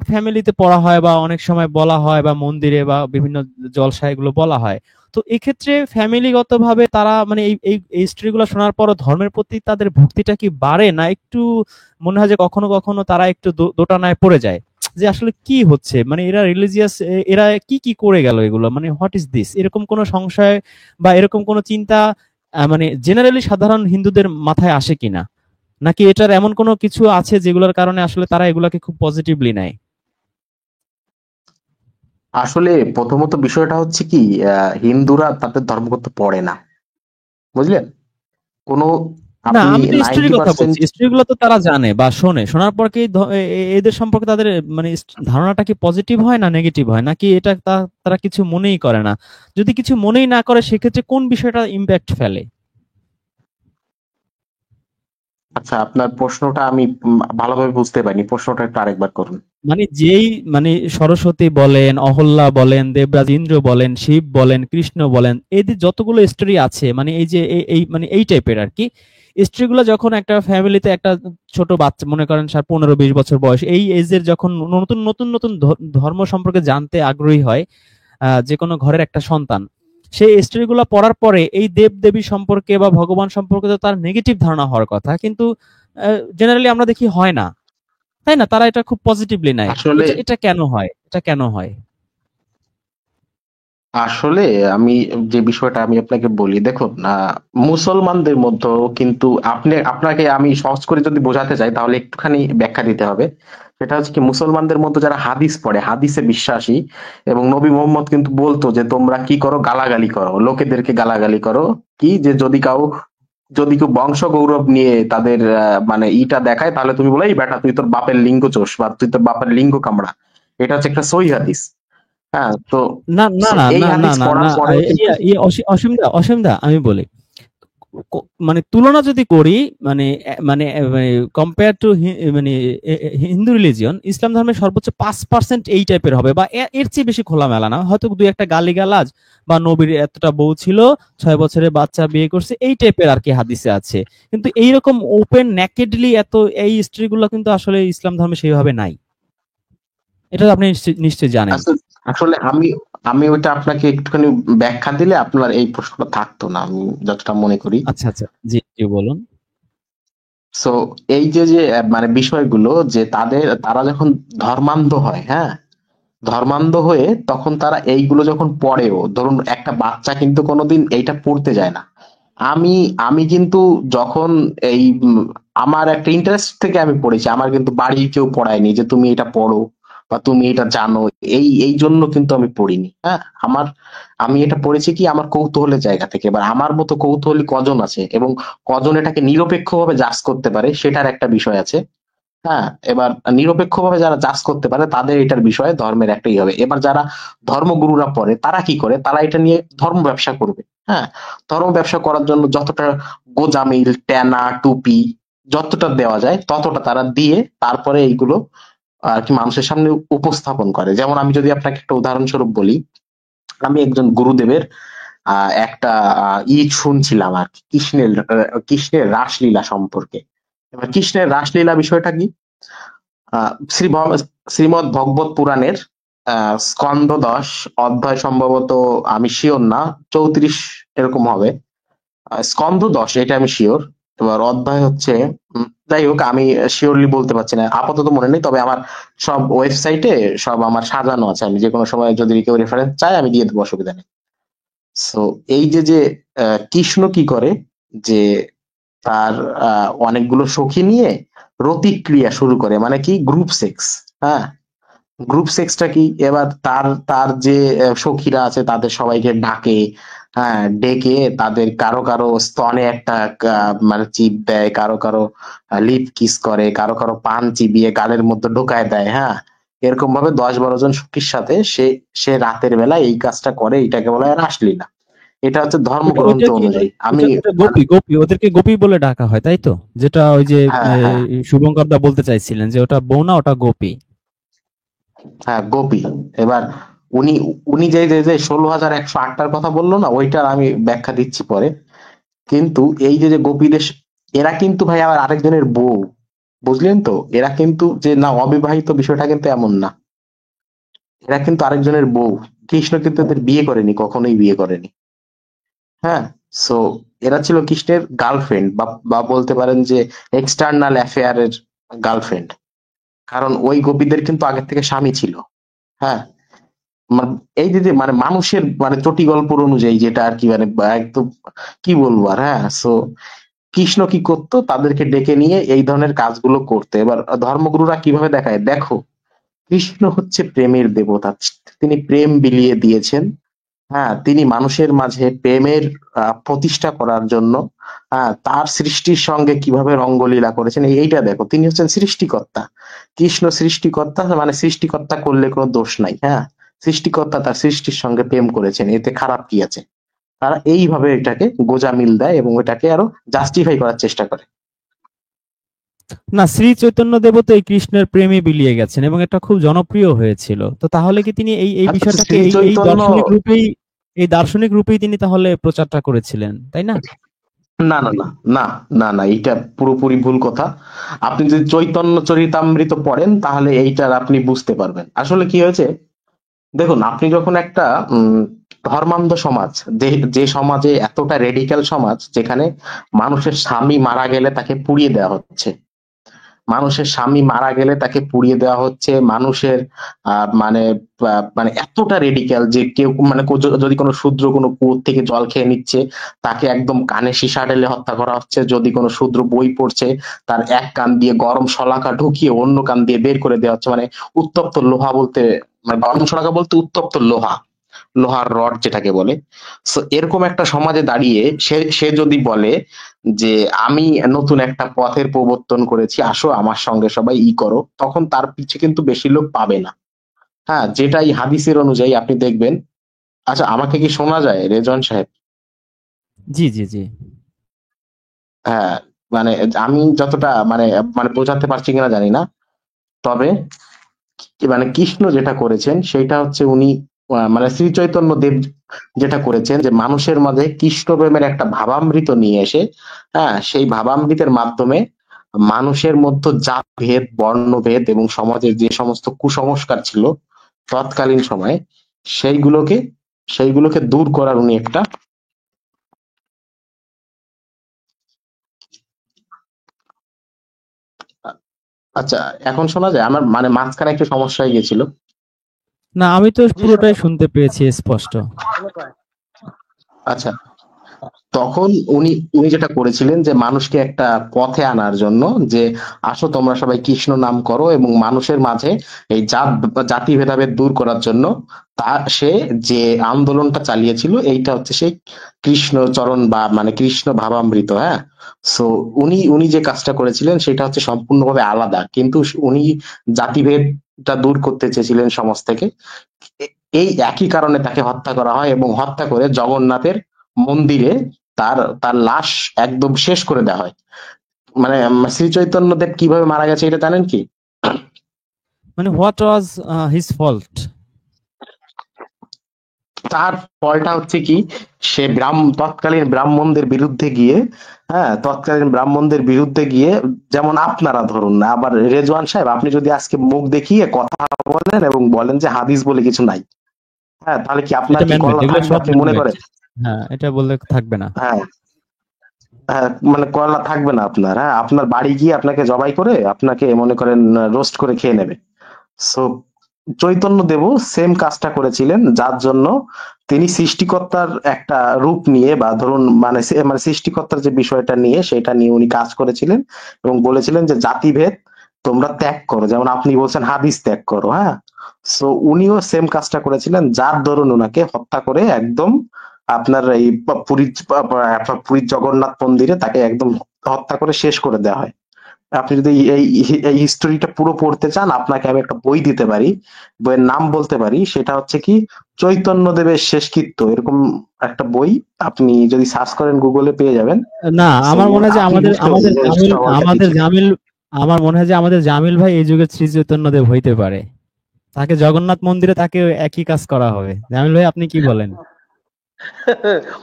ফ্যামিলিতে পড়া হয় বা অনেক সময় বলা হয় বা মন্দিরে বা বিভিন্ন জলসায় এগুলো বলা হয়। তো এক্ষেত্রে ফ্যামিলিগত ভাবে তারা মানে এই এই এই স্টোরিগুলো শোনার পর ধর্মের প্রতি তাদের ভক্তিটা কি বাড়ে, না একটু মনে হয় যে কখনো কখনো তারা একটু দোটানায় পড়ে যায় যে আসলে কি হচ্ছে, মানে এরা রিলিজিয়াস, এরা কি কি করে গেল এগুলো, মানে হোয়াট ইজ দিস, এরকম কোনো সংশয় বা এরকম কোনো চিন্তা মানে জেনারেলি সাধারণ হিন্দুদের মাথায় আসে কিনা, নাকি এটার এমন কোনো কিছু আছে যেগুলোর কারণে আসলে তারা এগুলাকে খুব পজিটিভলি নেয়? আসলে প্রথমত বিষয়টা হচ্ছে কি, হিন্দুরা তাদের ধর্মগ্রন্থ পড়ে না, বুঝলেন? কোনো না, আপনি আমি তো স্টোরির কথা 90%। বলছি। স্টোরিগুলো তো তারা জানে বা শোনে। শোনার পর কি এদের সম্পর্কে তাদের মানে ধারণাটা কি পজিটিভ হয় না নেগেটিভ হয়, নাকি এটা তারা কিছু মনেই করে না? যদি কিছু মনেই না করে সেক্ষেত্রে কোন বিষয়টা ইম্প্যাক্ট ফেলে? আচ্ছা, আপনার প্রশ্নটা আমি ভালোভাবে বুঝতে পারিনি, প্রশ্নটা একটু আরেকবার করুন। মানে যেই মানে সরস্বতী বলেন, অহল্যা বলেন, দেবরাজ ইন্দ্র বলেন, শিব বলেন, কৃষ্ণ বলেন, এদের যতগুলো স্টোরি আছে মানে এই যে এই মানে এই টাইপের আর কি স্টোরিগুলো, যখন একটা ফ্যামিলিতে একটা ছোট বাচ্চা মনে করেন 15-20 বছর বয়স, এই এজের যখন নতুন নতুন নতুন ধর্ম সম্পর্কে জানতে আগ্রহী হয় যে কোনো ঘরের একটা সন্তান, সেই স্টোরিগুলো পড়ার পরে এই দেব দেবী সম্পর্কে বা ভগবান সম্পর্কে তো তার নেগেটিভ ধারণা হওয়ার কথা, কিন্তু জেনারেলি আমরা দেখি হয় না, তাই না? তারা এটা খুব পজিটিভলি নেয়। আসলে এটা এটা কেন হয়? এটা কেন হয়? আসলে আমি যে বিষয়টা আমি আপনাকে বলি, দেখুন, মুসলমানদের মধ্যেও কিন্তু আপনাকে আমি সহজ করে যদি বোঝাতে চাই তাহলে একটুখানি ব্যাখ্যা দিতে হবে। সেটা হচ্ছে কি, মুসলমানদের মধ্যে যারা হাদিস পড়ে, হাদিসে বিশ্বাসী, এবং নবী মোহাম্মদ কিন্তু বলতো যে তোমরা কি করো, গালাগালি করো, লোকেদেরকে গালাগালি করো, কি যে যদি কেউ বংশ গৌরব নিয়ে তাদের মানে ইটা দেখায়, তাহলে তুমি বলে, এই বেটা তুই তোর বাপের লিঙ্গ চোষ বা তুই তোর বাপের লিঙ্গ কামড়া। এটা হচ্ছে একটা সহি হাদিস। হ্যাঁ, তো না না না এই না না হাদিস না পড়ার না পরেও কিন্তু অসীমদা, অসীমদা আমি বলি, মানে তুলনা যদি করি, মানে কম্পেয়ার টু মানে হিন্দু রিলিজিয়ন, ইসলাম ধর্মের সর্বোচ্চ 5% এই টাইপের হবে, বা এর চেয়ে বেশি খোলামেলা না, হয়তো দুই একটা গালিগালাজ বা নবীর এতটা বউ ছিল, 6 বছরের বাচ্চা বিয়ে করছে, এই টাইপের আর কি হাদিসে আছে। কিন্তু এইরকম ওপেন নেকেডলি এত এই স্ত্রীগুলো কিন্তু আসলে ইসলাম ধর্মে সেইভাবে নাই। এটা তো আপনি নিশ্চয়ই জানেন। আসলে আসলে আমি আমি ওইটা আপনাকে একটুখানি ব্যাখ্যা দিলে আপনার এই প্রশ্নটা থাকতো না, আমি যতটা মনে করি। আচ্ছা আচ্ছা, জি জি বলুন। সো এই যে যে মানে বিষয়গুলো, যে তারা যখন ধর্মান্ধ হয়, হ্যাঁ, ধর্মান্ধ হয়ে তখন তারা এইগুলো যখন পড়েও, ধরুন একটা বাচ্চা কিন্তু কোনোদিন এইটা পড়তে যায় না। আমি আমি কিন্তু যখন এই আমার একটা ইন্টারেস্ট থেকে আমি পড়েছি, আমার কিন্তু বাড়ির কেউ পড়ায়নি যে তুমি এটা পড়ো বা তুমি এটা জানো, এই জন্য কিন্তু আমি পড়িনি। হ্যাঁ, আমি এটা পড়েছি কি আমার কৌতূহলের জায়গা থেকে। এবার আমার মতো কৌতূহলী কজন আছে এবং কজন এটাকে নিরপেক্ষভাবে জাজ করতে পারে সেটার একটা বিষয় আছে। হ্যাঁ, এবার নিরপেক্ষভাবে যারা জাজ করতে পারে তাদের এটার বিষয়ে ধর্মের একটাই হবে। এবার যারা ধর্মগুরুরা পড়ে তারা কি করে, তারা এটা নিয়ে ধর্ম ব্যবসা করবে। হ্যাঁ, ধর্ম ব্যবসা করার জন্য যতটা গোজামিল, টেনা, টুপি যতটা দেওয়া যায় ততটা তারা দিয়ে তারপরে এইগুলো আর কি মানুষের সামনে উপস্থাপন করে। যেমন আমি যদি আপনাকে একটা উদাহরণস্বরূপ বলি, আমি একজন গুরুদেবের একটা শুনছিলাম আর কি, কৃষ্ণের রাসলীলা সম্পর্কে। এবার কৃষ্ণের রাসলীলা বিষয়টা কি, শ্রীমদ ভগবত পুরাণের স্কন্দ 10 অধ্যায় সম্ভবত, আমি শিওর না, 34 এরকম হবে। স্কন্দ 10 এটা আমি শিওর। এবার অধ্যায় হচ্ছে, যাই হোক আমি শিওরলি বলতে পারছি না, আপাতত মনে নেই, তবে আমার সব ওয়েবসাইটে সব আমার সাজানো আছে, আমি যে কোনো সময় যদি কেউ রেফারেন্স চায় আমি দিয়ে দেবো, অসুবিধা নেই। সো এই যে যে কৃষ্ণ কি করে, যে তার অনেকগুলো সখী নিয়ে রতিক্রিয়া শুরু করে, মানে কি গ্রুপ সেক্স। হ্যাঁ, গ্রুপ সেক্সটা কি, এবার তার তার যে সখীরা আছে তাদের সবাইকে ডাকে। হ্যাঁ, ডেকে তাদের কারো কারো স্তনে একটা মানে চিপ দেয়, কারো কারো লিপ কিস করে, কারো কারো পান চিবিয়ে গালের মধ্যে ঢোকায় দেয়। হ্যাঁ, এরকম ভাবে 10-12 জন সখীর সাথে সে সে রাতের বেলা এই কাজটা করে, এটাকে বলা হয় রাসলীলা। এটা হচ্ছে ধর্মগ্রন্থ ওইটা কি অনুযায়ী। আমি ওটা গোপী গোপী, ওদেরকে গোপী বলে ডাকা হয় তাই তো? যেটা ওই যে হ্যাঁ, হ্যাঁ, শুভঙ্কর দা বলতে চাইছিলেন যে ওটা বউ না, ওটা গোপী। হ্যাঁ, গোপী। এবার উনি উনি যে 16,108টার কথা বললো না, ওইটার আমি ব্যাখ্যা দিচ্ছি পরে। কিন্তু এই যে যে গোপীদের এরা কিন্তু ভাই আবার আরেকজনের বউ, বুঝলেন তো? এরা কিন্তু যে না অবিবাহিত, বিষয়টা কিন্তু এমন না, এরা কিন্তু আরেকজনের বউ। কৃষ্ণ কিন্তু এদের বিয়ে করেনি, কখনোই বিয়ে করেনি। হ্যাঁ, সো এরা ছিল কৃষ্ণের গার্লফ্রেন্ড, বা বলতে পারেন যে এক্সটার্নাল অ্যাফেয়ারের গার্লফ্রেন্ড। কারণ ওই গোপীদের কিন্তু আগের থেকে স্বামী ছিল। হ্যাঁ, এই যে যে মানে মানুষের মানে চটি গল্পর অনুযায়ী যেটা আর কি, মানে একদম কি বলবো আর। হ্যাঁ, সো কৃষ্ণ কি করতো, তাদেরকে ডেকে নিয়ে এই ধরনের কাজগুলো করতে। এবার ধর্মগুরুরা কিভাবে দেখায়, দেখো কৃষ্ণ হচ্ছে প্রেমের দেবতা, তিনি প্রেম বিলিয়ে দিয়েছেন। হ্যাঁ, তিনি মানুষের মাঝে প্রেমের প্রতিষ্ঠা করার জন্য তার সৃষ্টির সঙ্গে কিভাবে রঙ্গলীলা করেছেন এইটা দেখো। তিনি হচ্ছেন সৃষ্টিকর্তা, কৃষ্ণ সৃষ্টিকর্তা, মানে সৃষ্টিকর্তা করলে কোনো দোষ নাই। হ্যাঁ, সৃষ্টিকর্তা তার সৃষ্টির সঙ্গে প্রেম করেছেন, এতে খারাপ কি আছে? তারা এইভাবে এটাকে গোঁজামিল দেয় এবং এটাকে আরো জাস্টিফাই করার চেষ্টা করে। না, শ্রী চৈতন্য দেব তো এই কৃষ্ণের প্রেমে বিলিয়ে গেছেন এবং এটা খুব জনপ্রিয় হয়েছিল। তো তাহলে কি তিনি এই এই আচ্ছা, বিষয়টাকে শ্রী এই এই চৈতন্য দার্শনিক রূপেই তিনি তাহলে প্রচারটা করেছিলেন, তাই না? না না না না না না, এইটা পুরোপুরি ভুল কথা। আপনি যদি চৈতন্য চরিতামৃত পড়েন তাহলে এইটার আপনি বুঝতে পারবেন আসলে কি হয়েছে। দেখুন, আপনি যখন একটা ধর্মান্ধ সমাজ, যে যে সমাজে এতটা রেডিক্যাল সমাজ, যেখানে মানুষের স্বামী মারা গেলে তাকে পুড়িয়ে দেওয়া হচ্ছে, মানুষের স্বামী মারা গেলে তাকে পুড়িয়ে দেওয়া হচ্ছে, মানুষের মানে মানে এতটা রেডিক্যাল যে কেউ মানে যদি কোনো শূদ্র কোনো কুয়ো থেকে জল খেয়ে নিচ্ছে তাকে একদম কানে সীসা ঢেলে হত্যা করা হচ্ছে, যদি কোনো শূদ্র বই পড়ছে তার এক কান দিয়ে গরম শলাকা ঢুকিয়ে অন্য কান দিয়ে বের করে দেওয়া হচ্ছে, মানে উত্তপ্ত লোহা বলতে, মানে গরম শলাকা বলতে উত্তপ্ত লোহা, লোহার রড যেটাকে বলে। সো এরকম একটা সমাজে দাঁড়িয়ে সে সে যদি বলে যে আমি নতুন একটা পথের প্রবর্তন করেছি, আসো আমার সঙ্গে সবাই করো, তখন তার পিছে কিন্তু বেশি লোক পাবে না। হ্যাঁ, যেটা এই হাদিসের অনুযায়ী আপনি দেখবেন। আচ্ছা, আমাকে কি শোনা যায় রেজন সাহেব? জি জি জি। হ্যাঁ, মানে আমি যতটা মানে মানে বোঝাতে পারছি কিনা জানি না, তবে মানে কৃষ্ণ যেটা করেছেন সেটা হচ্ছে উনি মানে শ্রী চৈতন্য দেব যেটা করেছেন যে মানুষের মাঝে কৃষ্ণ প্রেমের একটা ভাবামৃত নিয়ে এসে, হ্যাঁ, সেই ভাবামৃতের মাধ্যমে মানুষের মধ্যে জাত ভেদ, বর্ণভেদ এবং সমাজের যে সমস্ত কুসংস্কার ছিল তৎকালীন সময়ে, সেইগুলোকে সেইগুলোকে দূর করার উনি একটা। আচ্ছা, এখন শোনা যায়? আমার মানে মাঝখানে একটু সমস্যা হয়ে গেছিল। না, আমি তো জি পুরোটাই শুনতে পেয়েছি স্পষ্ট। আচ্ছা, তখন উনি উনি যেটা করেছিলেন যে মানুষকে একটা পথে আনার জন্য, যে আসো তোমরা সবাই কৃষ্ণ নাম করো, এবং মানুষের মাঝে এই জাতি ভেদাভেদ দূর করার জন্য তা সে যে আন্দোলনটা চালিয়েছিল এইটা হচ্ছে সেই কৃষ্ণ চরণ বা মানে কৃষ্ণ ভাবামৃত। হ্যাঁ, সো উনি উনি যে কাজটা করেছিলেন সেটা হচ্ছে সম্পূর্ণভাবে আলাদা, কিন্তু উনি জাতিভেদটা দূর করতে চেয়েছিলেন সমাজ থেকে। এই একই কারণে তাকে হত্যা করা হয় এবং হত্যা করে জগন্নাথের মন্দিরে তার তার লাশ একদম শেষ করে দেওয়া হয়। মানে শ্রী চৈতন্য দেব কিভাবে মারা গেছে এটা জানেন কি? মানে হোয়াট ওয়াজ হিজ ফল্ট? তার ফলটা হচ্ছে কি, সে তৎকালীন ব্রাহ্মণদের বিরুদ্ধে গিয়ে, হ্যাঁ, তৎকালীন ব্রাহ্মণদের বিরুদ্ধে গিয়ে, যেমন আপনারা ধরুন না, আবার রেজওয়ান সাহেব আপনি যদি আজকে মুখ দেখিয়ে কথা বলেন এবং বলেন যে হাদিস বলে কিছু নাই, হ্যাঁ, তাহলে কি আপনার এটা কি ম্যানমেড, কল্লা এগুলো থাকবে সব আপনি মনে ম্যানমেড। করেন? হ্যাঁ, এটা বললে থাকবে না। হ্যাঁ, হ্যাঁ, মানে কল্লা থাকবে না আপনার। হ্যাঁ, আপনার বাড়ি গিয়ে আপনাকে জবাই করে আপনাকে মনে করেন রোস্ট করে খেয়ে নেবে। সো চৈতন্যদেবও সেম কাজটা করেছিলেন, যার জন্য তিনি সৃষ্টিকর্তার একটা রূপ নিয়ে বা ধরুন মানে মানে সৃষ্টিকর্তার যে বিষয়টা নিয়ে সেটা নিয়ে উনি কাজ করেছিলেন এবং বলেছিলেন যে জাতিভেদ তোমরা ত্যাগ করো, যেমন আপনি বলছেন হাদিস ত্যাগ করো। হ্যাঁ, সো উনিও সেম কাজটা করেছিলেন, যার দরুন উনাকে হত্যা করে একদম আপনার এই পুরীর জগন্নাথ মন্দিরে তাকে একদম হত্যা করে শেষ করে দেওয়া হয়। আপনি যদি এই এই হিস্টোরিটা পুরো পড়তে চান, আপনাকে আমি একটা বই দিতে পারি, বইয়ের নাম বলতে পারি, সেটা হচ্ছে কি চৈতন্যদেবের শেষকৃত্য, এরকম একটা বই আপনি যদি সার্চ করেন গুগলে পেয়ে যাবেন। না, So, আমার মনে হয় যে আপনি আমাদের বুঝতে আমাদের পারবেন যে জামিল স্ট্রাগলটা কি আমাদের ছিল। জামিল আমার মনে হয় যে আমাদের জামিল ভাই এই যুগের শ্রী চৈতন্যদেব হইতে পারে। তাকে জগন্নাথ মন্দিরে তাকে একই কাজ করা হবে। জামিল ভাই, আপনি কি বলেন?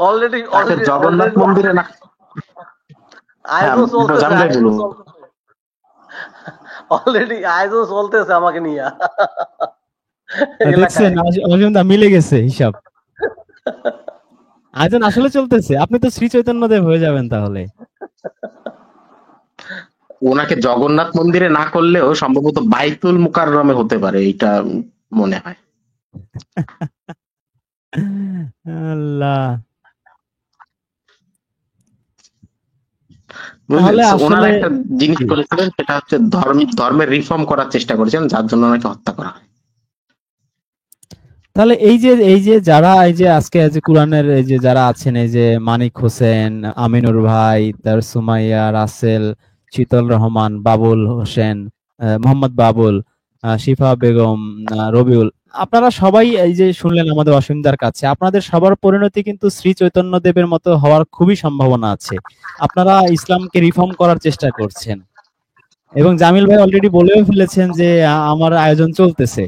অলরেডি তাকে জগন্নাথ মন্দিরে না, হ্যাঁ, আয়োজন চলতেছে, জামিল ভাই বলুন। অলরেডি আয়োজন চলতেছে আমাকে নিয়ে দেখছেন, এলাকায়। অজন্তা মিলে গেছে হিসাব। আয়োজন আসলে চলতেছে। আপনি তো শ্রী চৈতন্যদেব হয়ে যাবেন তাহলে। ওনাকে জগন্নাথ মন্দিরে না করলেও সম্ভবত বাইতুল মুকাররমে হতে পারে, এটা মনে হয়। আল্লাহ। বুঝলেন? তাহলে So, ওনারা আসলে একটা জিনিস জি। করেছিলেন, সেটা হচ্ছে ধর্মের রিফর্ম করার চেষ্টা করেছেন, যার জন্য ওনাকে হত্যা করা হয়। তাহলে এই যে যারা এই যে আজকে এই যে কোরআনের এই যে যারা আছেন, এই যে মানিক হোসেন, আমিনুর ভাই, তার সুমাইয়া, রাসেল, শীতল রহমান, বাবুল হোসেন, মোহাম্মদ বাবুল, শিফা বেগম, রবিউল, আপনারা সবাই এই যে শুনলেন আমাদের অসীমদার কাছে, আপনাদের সবার পরিণতি কিন্তু শ্রী চৈতন্য দেবের মতো হওয়ার খুবই সম্ভাবনা আছে। আপনারা ইসলামকে রিফর্ম করার চেষ্টা করছেন এবং জামিল ভাই অলরেডি বলেও ফেলেছেন যে আমার আয়োজন চলতেছে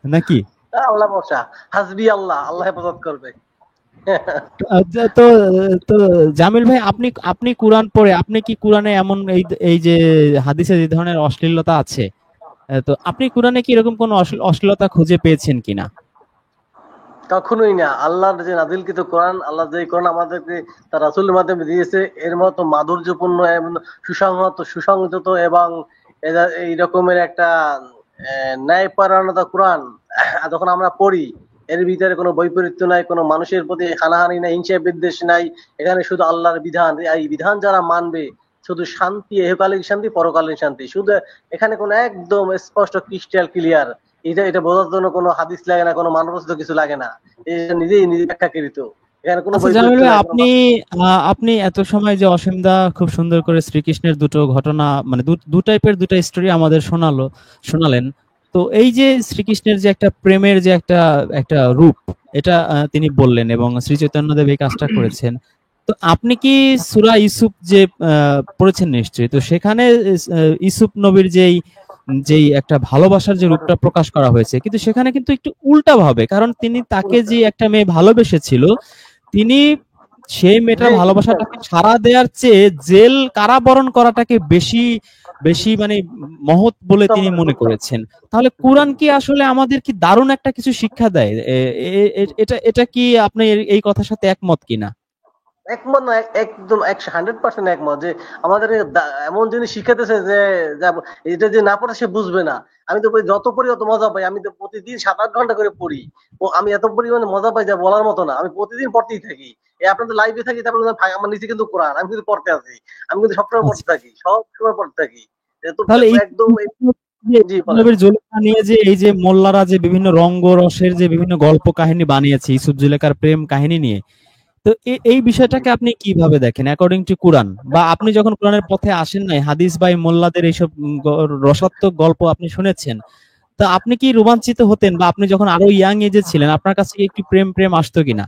নাকি? আল্লাহ বসা, হাসবি আল্লাহ, আল্লাহ হেফাজত করবে। তো তো জামিল ভাই, আপনি আপনি কোরআন পড়ে আপনি কি কোরআনে এমন এই এই যে হাদিসে যে ধরনের অশ্লীলতা আছে, তো আপনি কোরআনে কি এরকম কোন অশ্লীলতা খুঁজে পেয়েছেন কিনা? কখনোই না। আল্লাহর যে নাজিলকৃত কোরআন, আল্লাহ যে কোরআন আমাদেরকে তার রাসূলের মাধ্যমে দিয়েছে, এর মতো মাধুর্যপূর্ণ এবং সুসংহত এবং এই রকমের একটা ন্যায়পরায়ণতা কোরআন যখন আমরা পড়ি, এর ভিতরে কোনো বৈপরীত্য নাই, কোনো মানুষের প্রতি হানাহানি নাই, হিংসা বিদ্বেষ নাই। এখানে শুধু আল্লাহর বিধান, এই বিধান যারা মানবে শুধু শান্তি, ইহকালীন শান্তি, পরকালীন শান্তি। শুধু এখানে কোনো একদম স্পষ্ট ক্রিস্টাল ক্লিয়ার, এটা বোঝার জন্য কোনো হাদিস লাগে না, কোনো মানবরচিত কিছু লাগে না, এটা নিজেই নিজে ব্যাখ্যাকৃত। এখানে কোনো আচ্ছা জামিল বৈপরীত্য ভাই, নাই। আপনি এত সময় যে অসীমদা খুব সুন্দর করে শ্রীকৃষ্ণের দুটো ঘটনা, মানে দু টাইপের দুটো স্টোরি আমাদের শোনালেন। তো এই যে শ্রীকৃষ্ণের যে একটা প্রেমের যে একটা একটা রূপ, এটা তিনি বললেন এবং শ্রী চৈতন্যদেব এই কাজটা করেছেন। তো আপনি কি সূরা ইউসুফ যে পড়েছেন নিশ্চয়ই, তো সেখানে ইউসুফ নবীর যেই যেই একটা ভালোবাসার যে রূপটা প্রকাশ করা হয়েছে, কিন্তু সেখানে কিন্তু একটু উল্টা ভাবে, কারণ তিনি তাকে যে একটা মেয়ে ভালোবেসেছিল, তিনি সেই মেয়েটার ভালোবাসাটাকে সাড়া দেওয়ার চেয়ে জেল কারাবরণ করাটাকে বেশি বেশি মানে মহৎ বলে তিনি মনে করেছেন। তাহলে কোরআন কি আসলে আমাদের কি দারুণ একটা কিছু শিক্ষা দেয়? এটা এটা কি আপনি এই কথার সাথে একমত কিনা? একমত না, একদম 100% একমত যে আমাদের এমন জিনিস শিখাতেছে যে এটা যে না পড়ে সে বুঝবে না। আমি তো যত পড়ি অত মজা পাই। আমি তো প্রতিদিন 7-8 ঘন্টা করে পড়ি। আমি এত পরিমাণে মজা পাই যা বলার মতো না। আমি প্রতিদিন পড়তেই থাকি। আপনাদের লাইভে থাকি, তারপরে ভাই আমার নিচে কিন্তু কোরআন, আমি কিন্তু পড়তে আছি, আমি কিন্তু সবসময় পড়তে থাকি, সব সময় পড়তে থাকি। তাহলে এই একদম জি বলেন। নবীর জুলেখা নিয়ে যে এই যে মোল্লারা যে বিভিন্ন রঙ্গ রসের যে বিভিন্ন গল্প কাহিনী বানিয়েছে ইউসুফ জুলেখার প্রেম কাহিনী নিয়ে, তো এই বিষয়টাকে আপনি কিভাবে দেখেন অ্যাকর্ডিং টু কোরআন? বা আপনি যখন কোরআনের পথে আসেন নাই, হাদিস ভাই মোল্লাদের এইসব রসাত্মক গল্প আপনি শুনেছেন, তা আপনি কি রোমাঞ্চিত হতেন? বা আপনি যখন আরো ইয়াং এজে ছিলেন, আপনার কাছে কি একটু প্রেম প্রেম আসতো কিনা?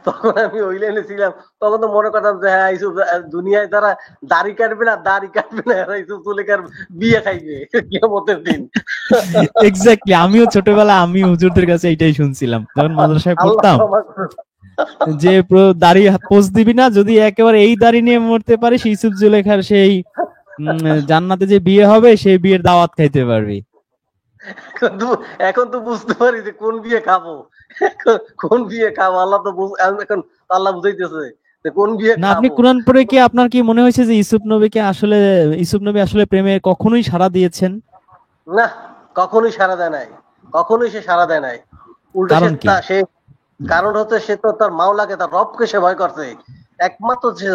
তখন আমি ওই লাইনে ছিলাম। তখন তো মনে করতাম যে হ্যাঁ, ইউসুফ দুনিয়ায় তারা দাড়ি কাটবে না, এরা ইউসুফ জুলেখার বিয়ে খাইবে কিয়ামতের দিন। এক্স্যাক্টলি, আমিও ছোটবেলায় আমি হুজুরদের কাছে এটাই শুনছিলাম যখন মাদ্রাসায় পড়তাম, যে দাড়ি পোজ দিবি না, যদি একেবারে এই দাড়ি নিয়ে মরতে পারিস, ইউসুফ জুলেখার সেই জান্নাতে যে বিয়ে হবে সেই বিয়ের দাওয়াত খাইতে পারবি। এখন তো বুঝতে পারি যে কোন বিয়ে খাবো, কোন বিয়ে খাবো। আল্লাহ তো এখন আল্লাহ বুঝাইতেছে যে কোন বিয়ে না, আপনি খাবো। কোরআন পড়ে কি আপনার কি মনে হয়েছে যে ইউসুফ নবী আসলে প্রেমে কখনোই সাড়া দিয়েছেন? না, কখনোই সাড়া দেয় নাই, কখনোই সে সাড়া দেয় নাই। উল্টো কারণ কি? সে কারণ হচ্ছে সে তো তার মাওলাকে, তার রবকে সে ভয় করছে। একমাত্র যে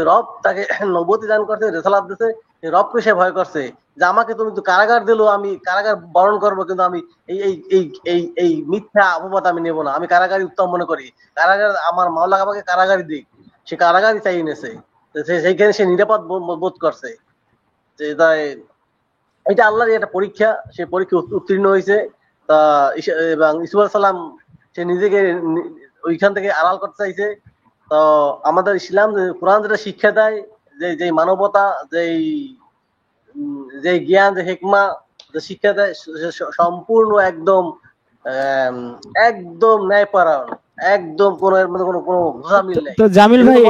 রব তাকে নবুয়ত দান করছে, রিসালাত দিয়েছে, সেই রবকে সে ভয় করছে যে আমাকে তুমি তো কারাগার দিলো, আমি কারাগার বরণ করবো, কিন্তু আমি এই এই এই এই এই মিথ্যা অপবাদ আমি নেব না। আমি কারাগারই উত্তম মনে করি। কারাগার আমার মাওলা আমাকে কারাগারই দিক, সে কারাগারই চাই এনেছে। সেইখানে সে নিরাপদ বোধ করছে। এটা আল্লাহর একটা পরীক্ষা, সে পরীক্ষা উত্তীর্ণ হয়েছে। তা এবং ইসুফ আলাইহিস সালাম সে নিজেকে ওইখান থেকে আড়াল করতে চাইছে। তো আমাদের ইসলাম কোরআন যেটা শিক্ষা দেয়, যে মানবতা, যে জ্ঞান, যে হেকমা, যে শিক্ষা দেয়, সম্পূর্ণ একদম একদম ন্যায়পরায়ণ, একদম কোনো এর মধ্যে কোনো ঘোষামিল নেই। তো জামিল ভাই,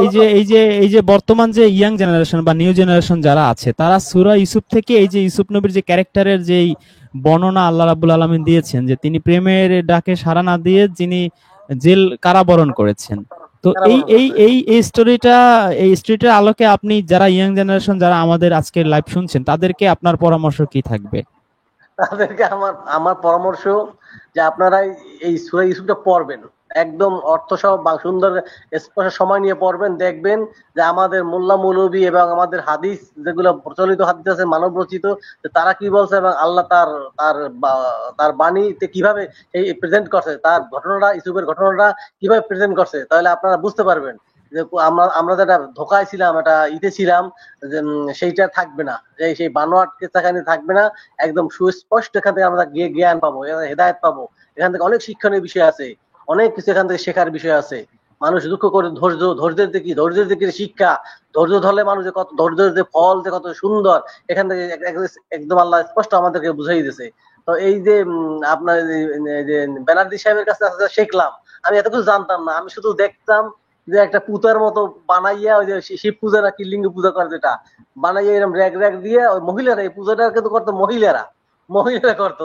এই যে বর্তমান যে ইয়াং জেনারেশন বা নিউ জেনারেশন যারা আছে, তারা সূরা ইউসুফ থেকে এই যে ইউসুফ নবীর যে ক্যারেক্টারের যেই বর্ণনা আল্লাহ রাব্বুল আলামিন দিয়েছেন, যে তিনি প্রেমের ডাকে সাড়া না দিয়ে যিনি জেল কারাবরণ করেছেন, তো এই স্টোরিটার আলোকে আপনি যারা ইয়াং জেনারেশন যারা আমাদের আজকের লাইভ শুনছেন, তাদেরকে আপনার পরামর্শ কি থাকবে? তাদেরকে আমার পরামর্শ যে আপনারা এই সূরা ইউসুফটা পড়বেন, একদম অর্থ সহ সুন্দর স্পষ্ট সময় নিয়ে পড়বেন, দেখবেন যে আমাদের মোল্লা মৌলবী এবং আমাদের হাদিস যেগুলো প্রচলিত হাদিস আছে মানব রচিত, তারা কি বলছে এবং আল্লাহ তার বাণীতে কিভাবে এই প্রেজেন্ট করছে, তার ঘটনাটা ইউসুফের ঘটনাটা কিভাবে প্রেজেন্ট করছে, তাহলে আপনারা বুঝতে পারবেন যে আমরা যেটা ধোকায় ছিলাম, এটা ইতে ছিলাম, যে সেইটা থাকবে না, যে সেই বানোয়াট কেসাখানি থাকবে না। একদম সুস্পষ্ট এখান থেকে আমরা জ্ঞান পাবো, হেদায়ত পাবো। এখান থেকে অনেক শিক্ষণীয় বিষয় আছে, অনেক কিছু এখান থেকে শেখার বিষয় আছে। মানুষ দুঃখ করে ধৈর্যের দিকে শিক্ষা, ধৈর্য ধরলে মানুষ যে কত ধৈর্যের যে ফল যে কত সুন্দর, এখান থেকে একদম আল্লাহ স্পষ্ট আমাদেরকে বুঝাই দিয়েছে। তো এই যে আপনার যে ব্যানার্জি সাহেবের কাছে শিখলাম, আমি এত কিছু জানতাম না, আমি শুধু দেখতাম যে একটা পুতার মতো বানাইয়া, ওই যে শিব পূজা না কি লিঙ্গ পূজা করে যেটা বানাইয়া এরকম র্যাক র্যাক দিয়ে, ওই মহিলারা এই পূজাটা কিন্তু করতো মহিলারা করতো।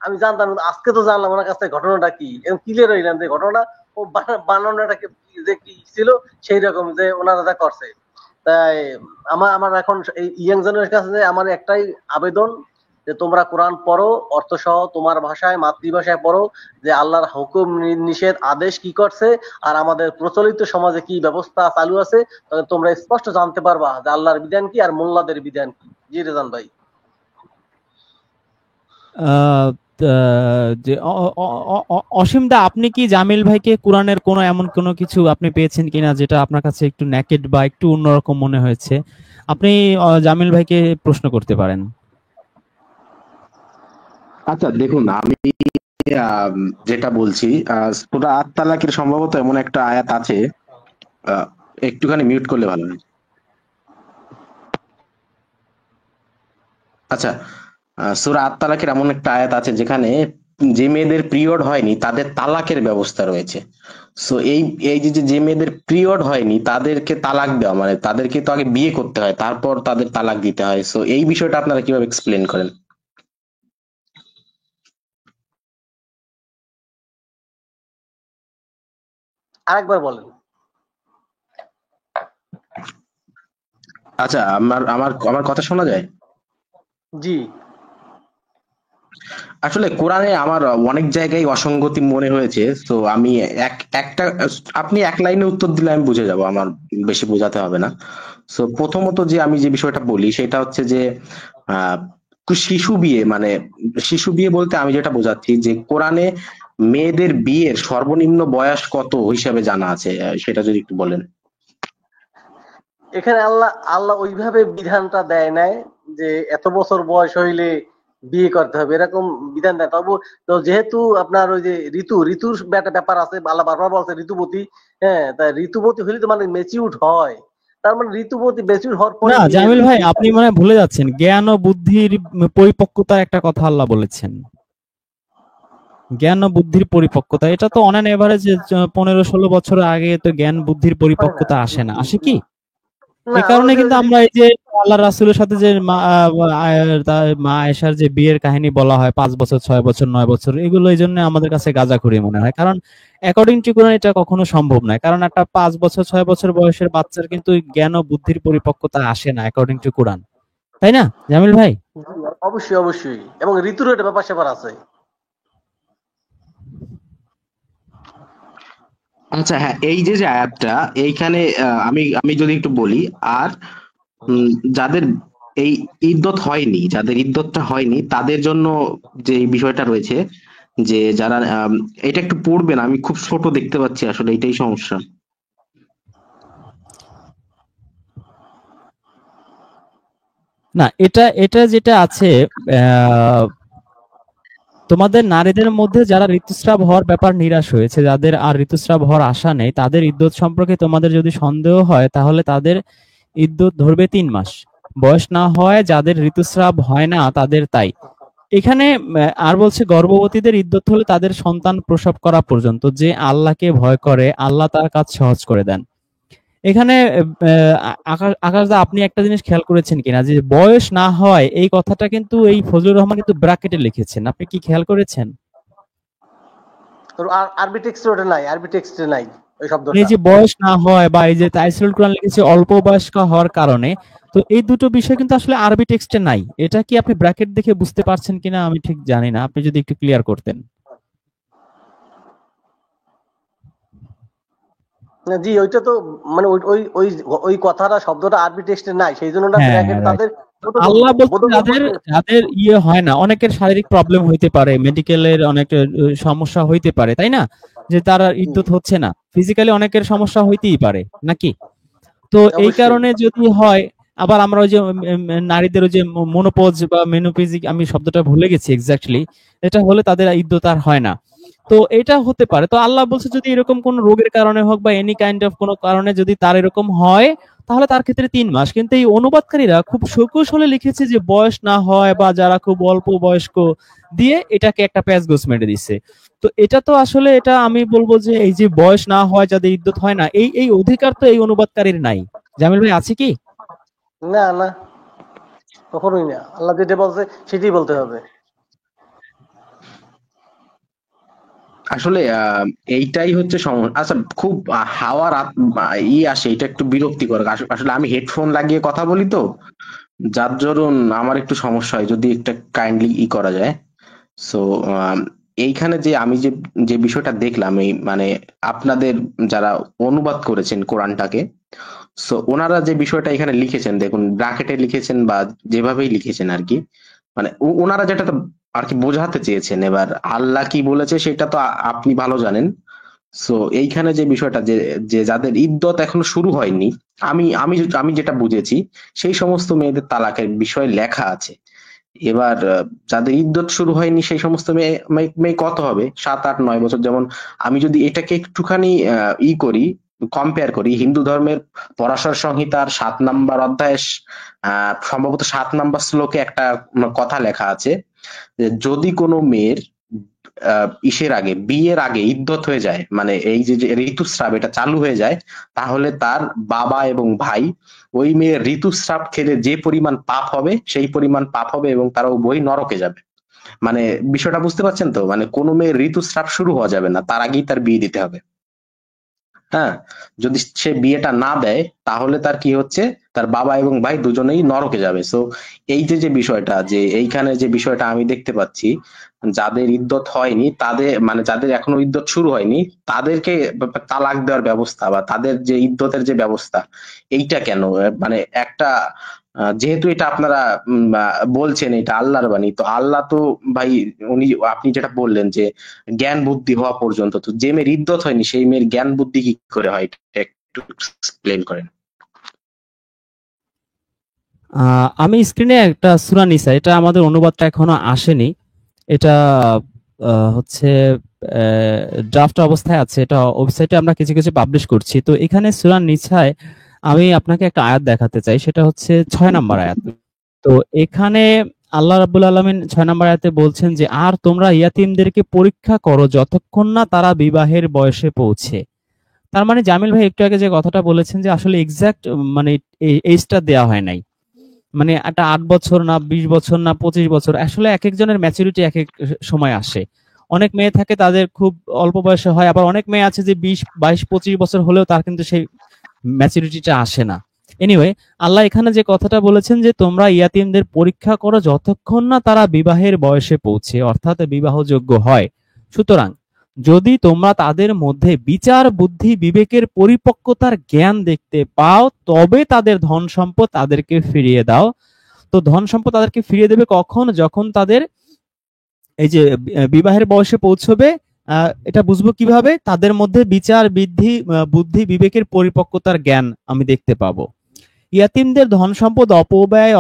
আমি জানতাম না, আজকে তো জানলাম ওনার কাছ থেকে ঘটনাটা কি, এবং ক্লিয়ার হইলাম যে ঘটনা ও বানানোটা যে কি ছিল সেই রকম যে ওনারা যা করছে। তাই আমার এখন এই ইয়াং জেনারেশনের কাছে আমার একটাই আবেদন, যে তোমরা কোরআন পড়ো, অর্থ সহ তোমার ভাষায় মাতৃভাষায় পড়ো, যে আল্লাহর হুকুম নিষেধ আদেশ কি করছে আর আমাদের প্রচলিত সমাজে কি ব্যবস্থা চালু আছে, তাহলে তোমরা স্পষ্ট জানতে পারবা যে আল্লাহর বিধান কি আর মোল্লাদের বিধান কি। জি রেজান ভাই। আহ, যে অসীম দা, আপনি কি জামিল ভাইকে কোরআনের কোনো এমন কোনো কিছু আপনি পেয়েছেন কিনা যেটা আপনার কাছে একটু নেকেড বা একটু অন্যরকম মনে হয়েছে? আপনি জামিল ভাইকে প্রশ্ন করতে পারেন। আচ্ছা দেখুন, আমি যেটা বলছি, সূরা আত-তালাকের সম্ভবত এমন একটা আয়াত আছে, আহ, একটুখানি মিউট করলে ভালো হয়। আচ্ছা, সূরা আত-তালাকের এমন একটা আয়াত আছে যেখানে যে মেয়েদের পিরিয়ড হয়নি তাদের তালাকের ব্যবস্থা রয়েছে। সো এই এই যে মেয়েদের পিরিয়ড হয়নি তাদেরকে তালাক দেওয়া মানে তাদেরকে তো আগে বিয়ে করতে হয়, তারপর তাদের তালাক দিতে হয়। সো এই বিষয়টা আপনারা কিভাবে এক্সপ্লেন করেন? আরেকবার বলেন। আচ্ছা, আমার আমার আমার কথা শোনা যায়? জি। আসলে কোরআনে আমার অনেক জায়গায় অসঙ্গতি মনে হয়েছে। তো আমি একটা আপনি এক লাইনে উত্তর দিলে আমি বুঝে যাব, আমার বেশি বোঝাতে হবে না। সো প্রথমত আমি যে বিষয়টা বলি সেটা হচ্ছে যে আহ শিশু বিয়ে মানে শিশু বিয়ে বলতে আমি যেটা বোঝাচ্ছি যে কোরআনে মেয়েদের বিয়ের সর্বনিম্ন বয়স কত হিসাবে জানা আছে, সেটা যদি একটু বলেন। এখানে আল্লাহ আল্লাহ ওইভাবে বিধানটা দেয় নাই যে এত বছর বয়স হইলে বিয়ে করতে হবে, এরকম বিধান দেয়। তবু তো যেহেতু আপনার ওই যে ঋতুর একটা ব্যাপার আছে, আল্লাহ বারবার বলছে ঋতুবতী। হ্যাঁ, তাই ঋতুবতী হইলে তো মানে ম্যাচিউর হয়, তার মানে ঋতুবতী ম্যাচিউর হওয়ার পরে না জামিল ভাই, আপনি মানে ভুলে যাচ্ছেন, জ্ঞান ও বুদ্ধির পরিপক্কতার একটা কথা আল্লাহ বলেছেন। জ্ঞান ও বুদ্ধির পরিপক্কতা, এটা তো অন অ্যান এভারেজ 15-16 বছর আগে তো জ্ঞান বুদ্ধির পরিপক্কতা আসে না, আসে কি? না, এ কারণে আমাদের কিন্তু আমরা এই যে আল্লাহ রাসূলের সাথে যে মা আয়েশার যে বিয়ের কাহিনী বলা হয় 5 বছর 6 বছর 9 বছর, এগুলো এই জন্য আমাদের কাছে গাঁজাখুরি মনে হয়। কারণ অ্যাকর্ডিং টু কোরআন এটা কখনো সম্ভব নয়। কারণ একটা 5 বছর 6 বছর বয়সের বাচ্চার কিন্তু জ্ঞান ও বুদ্ধির পরিপক্কতা আসে না অ্যাকর্ডিং টু কোরআন, তাই না জামিল ভাই? অবশ্যই অবশ্যই, এবং ঋতুর একটা ব্যাপার স্যাপার আছে। আচ্ছা হ্যাঁ, এই যে আয়াতটা এইখানে আমি আমি যদি একটু বলি, আর যাদের এই ইদ্যত হয়নি, যাদের ইদ্যতটা হয়নি তাদের জন্য যে এই বিষয়টা রয়েছে, যে যারা এটা একটু পড়বেন, আমি খুব ছোট দেখতে পাচ্ছি, আসলে এটাই সমস্যা। না, এটা এটা যেটা আছে, তোমাদের নারীদের মধ্যে যারা ঋতুস্রাব হওয়ার ব্যাপার নিরাশ হয়েছে, যাদের আর ঋতুস্রাব হওয়ার আশা নেই, তাদের ইদ্যত সম্পর্কে তোমাদের যদি সন্দেহ হয় তাহলে তাদের ইদ্যত ধরবে 3 মাস। বয়স না হয় যাদের ঋতুস্রাব হয় না তাদের তাই। এখানে আর বলছে গর্ভবতীদের ইদ্যত হলে তাদের সন্তান প্রসব করা পর্যন্ত। যে আল্লাহকে ভয় করে আল্লাহ তার কাজ সহজ করে দেন। এখানে আকাশ দা, আপনি একটা জিনিস খেয়াল করেছেন কিনা যে বয়স না হয় এই কথাটা কিন্তু এই ফজলুর রহমান কিন্তু ব্র্যাকেটে লিখেছেন, আপনি কি খেয়াল করেছেন? আরবি টেক্সটে ওটা নাই, আরবি টেক্সটে নাই ওই এই শব্দটা। যে বয়স না হয় বা এই যে তাইসিরুল কোরআন লিখেছে অল্প বয়স্ক হওয়ার কারণে, তো এই দুটো বিষয় কিন্তু আসলে আরবি টেক্সটে নাই। এটা কি আপনি ব্র্যাকেট দেখে বুঝতে পারছেন কিনা আমি ঠিক জানি না, আপনি যদি একটু ক্লিয়ার করতেন। না জি, ওইটা তো মানে ওই ওই ওই ওই কথাটা শব্দটা আরবি টেক্সটে নাই, সেই জন্য ওটা হ্যাঁ, ব্র্যাকেট রাইট। তাদের বোধগম্য আল্লাহ বলছে বোধগম্য যাদের যাদের ইয়ে হয় না, অনেকের শারীরিক প্রবলেম হইতে পারে, মেডিকেলের অনেক সমস্যা হইতে পারে, তাই না? যে তার আর জি, ইদ্যত হচ্ছে না, ফিজিক্যালি অনেকের সমস্যা হইতেই পারে নাকি? তো এই অবশ্যই। কারণে যদি হয়, আবার আমরা ওই যে নারীদের ওই যে মোনোপজ বা মেনোপেজিক, আমি শব্দটা ভুলে গেছি এক্স্যাক্টলি, এটা হলে তাদের ইদ্যত আর হয় না। তো এটা হতে পারে। তো আল্লাহ বলছে যদি এরকম কোন রোগের কারণে হোক বা এনি কাইন্ড অফ কোনো কারণে যদি তার এরকম হয়, তাহলে তার ক্ষেত্রে 3 মাস। কিন্তু এই অনুবাদকারীরা খুব সুকৌশলে লিখেছে যে বয়স না হয় বা যারা খুব অল্প বয়স্ক দিয়ে এটাকে একটা প্যাচগোছ মেরে দিচ্ছে। তো এটা তো আসলে, এটা আমি বলবো যে এই যে বয়স না হয়, যাদের ইদ্যত হয় না, এই এই অধিকার তো এই অনুবাদকারীর নাই। জামিল ভাই আছে কি? না না, কখনোই না। আল্লাহ যেটা বলছে সেটাই বলতে হবে। আসলে এইটাই হচ্ছে সমস্যা। আচ্ছা, খুব হাওয়ার আসে, এটা একটু বিরক্তিকর। আসলে আমি হেডফোন লাগিয়ে কথা বলি তো, যার দরুন আমার একটু সমস্যা হয়। যদি একটা কাইন্ডলি করা যায়। সো এইখানে যে আমি যে যে বিষয়টা দেখলাম, এই মানে আপনাদের যারা অনুবাদ করেছেন কোরআনটাকে, সো ওনারা যে বিষয়টা এখানে লিখেছেন, দেখুন ব্র্যাকেটে লিখেছেন বা যেভাবেই লিখেছেন আর কি, মানে ওনারা যেটা আর কি বোঝাতে চেয়েছেন, এবার আল্লাহ কি বলেছে সেটা তো আপনি ভালো জানেন। সো এইখানে যে বিষয়টা যে যে যাদের ইদ্যত এখনো শুরু হয়নি, আমি আমি আমি যেটা বুঝেছি, সেই সমস্ত মেয়েদের তালাকের বিষয়ে লেখা আছে। এবার যাদের ইদ্যত শুরু হয়নি সেই সমস্ত মেয়ে মেয়ে মেয়ে কত হবে, 7, 8, 9 বছর। যেমন আমি যদি এটাকে একটুখানি করি, কম্পেয়ার করি, হিন্দু ধর্মের পরাশর সংহিতার 7 নম্বর অধ্যায়ে সম্ভবত 7 নম্বর শ্লোকে একটা কথা লেখা আছে যে যদি কোনো মেয়ের বিয়ের আগে ইদ্যত হয়ে যায়, মানে এই যে যে ঋতুস্রাব এটা চালু হয়ে যায়, তাহলে তার বাবা এবং ভাই ওই মেয়ের ঋতুস্রাব খেলে যে পরিমাণ পাপ হবে সেই পরিমাণ পাপ হবে, এবং তারা উভয়ই নরকে যাবে। মানে বিষয়টা বুঝতে পারছেন তো? মানে কোনো মেয়ের ঋতুস্রাব শুরু হওয়া যাবে না, তার আগেই তার বিয়ে দিতে হবে। হ্যাঁ, যদি সে বিয়েটা না দেয় তাহলে তার কি হচ্ছে, তার বাবা এবং ভাই দুজনেই নরকে যাবে। সো এই যে যে বিষয়টা, যে এইখানে যে বিষয়টা আমি দেখতে পাচ্ছি, যাদের ইদ্যত হয়নি তাদের, মানে যাদের এখনো ইদ্যত শুরু হয়নি, তাদেরকে তালাক দেওয়ার ব্যবস্থা বা তাদের যে ইদ্যতের যে ব্যবস্থা, এইটা কেন? মানে একটা যেহেতু এটা আপনারা বলছেন এটা আল্লাহর বাণী, তো আল্লাহ তো ভাই, উনি আপনি যেটা বললেন যে জ্ঞান বুদ্ধি হওয়া পর্যন্ত, তো যে মেয়ের ইদ্যত হয়নি সেই মেয়ের জ্ঞান বুদ্ধি কি করে হয়, এটা একটু এক্সপ্লেন করেন। আমি স্ক্রিনে একটা সূরা নিসা, এটা আমাদের অনুবাদটা এখনো আসেনি। এটা হচ্ছে ড্রাফট অবস্থায় আছে, এটা ওয়েবসাইটে আমরা কিছু কিছু পাবলিশ করছি। তো এখানে সূরা নিসায় আমি আপনাকে একটা আয়াত দেখাতে চাই, সেটা হচ্ছে 6 নম্বর আয়াত। তো এখানে আল্লাহ রাব্বুল আলামিন 6 নম্বর আয়াতে বলছেন যে আর তোমরা ইয়াতীমদেরকে পরীক্ষা করো যতক্ষণ না তারা বিবাহের বয়সে পৌঁছে। তার মানে জামিল ভাই একটু আগে যে কথাটা বলেছেন যে আসলে এক্সাক্ট মানে এইজটা দেওয়া হয় নাই, মানে একটা 8 বছর না 20 বছর না 25 বছর, আসলে এক একজনের ম্যাচুরিটি এক এক সময় আসে। অনেক মেয়ে থাকে তাদের খুব অল্প বয়সে হয়, আবার অনেক মেয়ে আছে যে 20, 22, 25 বছর হলেও তার কিন্তু সেই ম্যাচুরিটিটা আসে না। এনিওয়ে, আল্লাহ এখানে যে কথাটা বলেছেন যে তোমরা ইয়াতীমদের পরীক্ষা করো যতক্ষণ না তারা বিবাহের বয়সে পৌঁছে, অর্থাৎ বিবাহযোগ্য হয়। সুতরাং যদি তোমরা তাদের মধ্যে বিচার বুদ্ধি বিবেকের পরিপক্কতার জ্ঞান দেখতে পাও, তবে তাদের ধন সম্পদ তাদেরকে ফিরিয়ে দাও। তো ধন সম্পদ তাদেরকে ফিরিয়ে দেবে কখন? যখন তাদের এই যে বিবাহের বয়সে পৌঁছবে। এটা বুঝবো কিভাবে? তাদের মধ্যে বিচার বুদ্ধি বিবেকের পরিপক্কতার জ্ঞান আমি দেখতে পাবো। ইয়াতীমদের ধন সম্পদ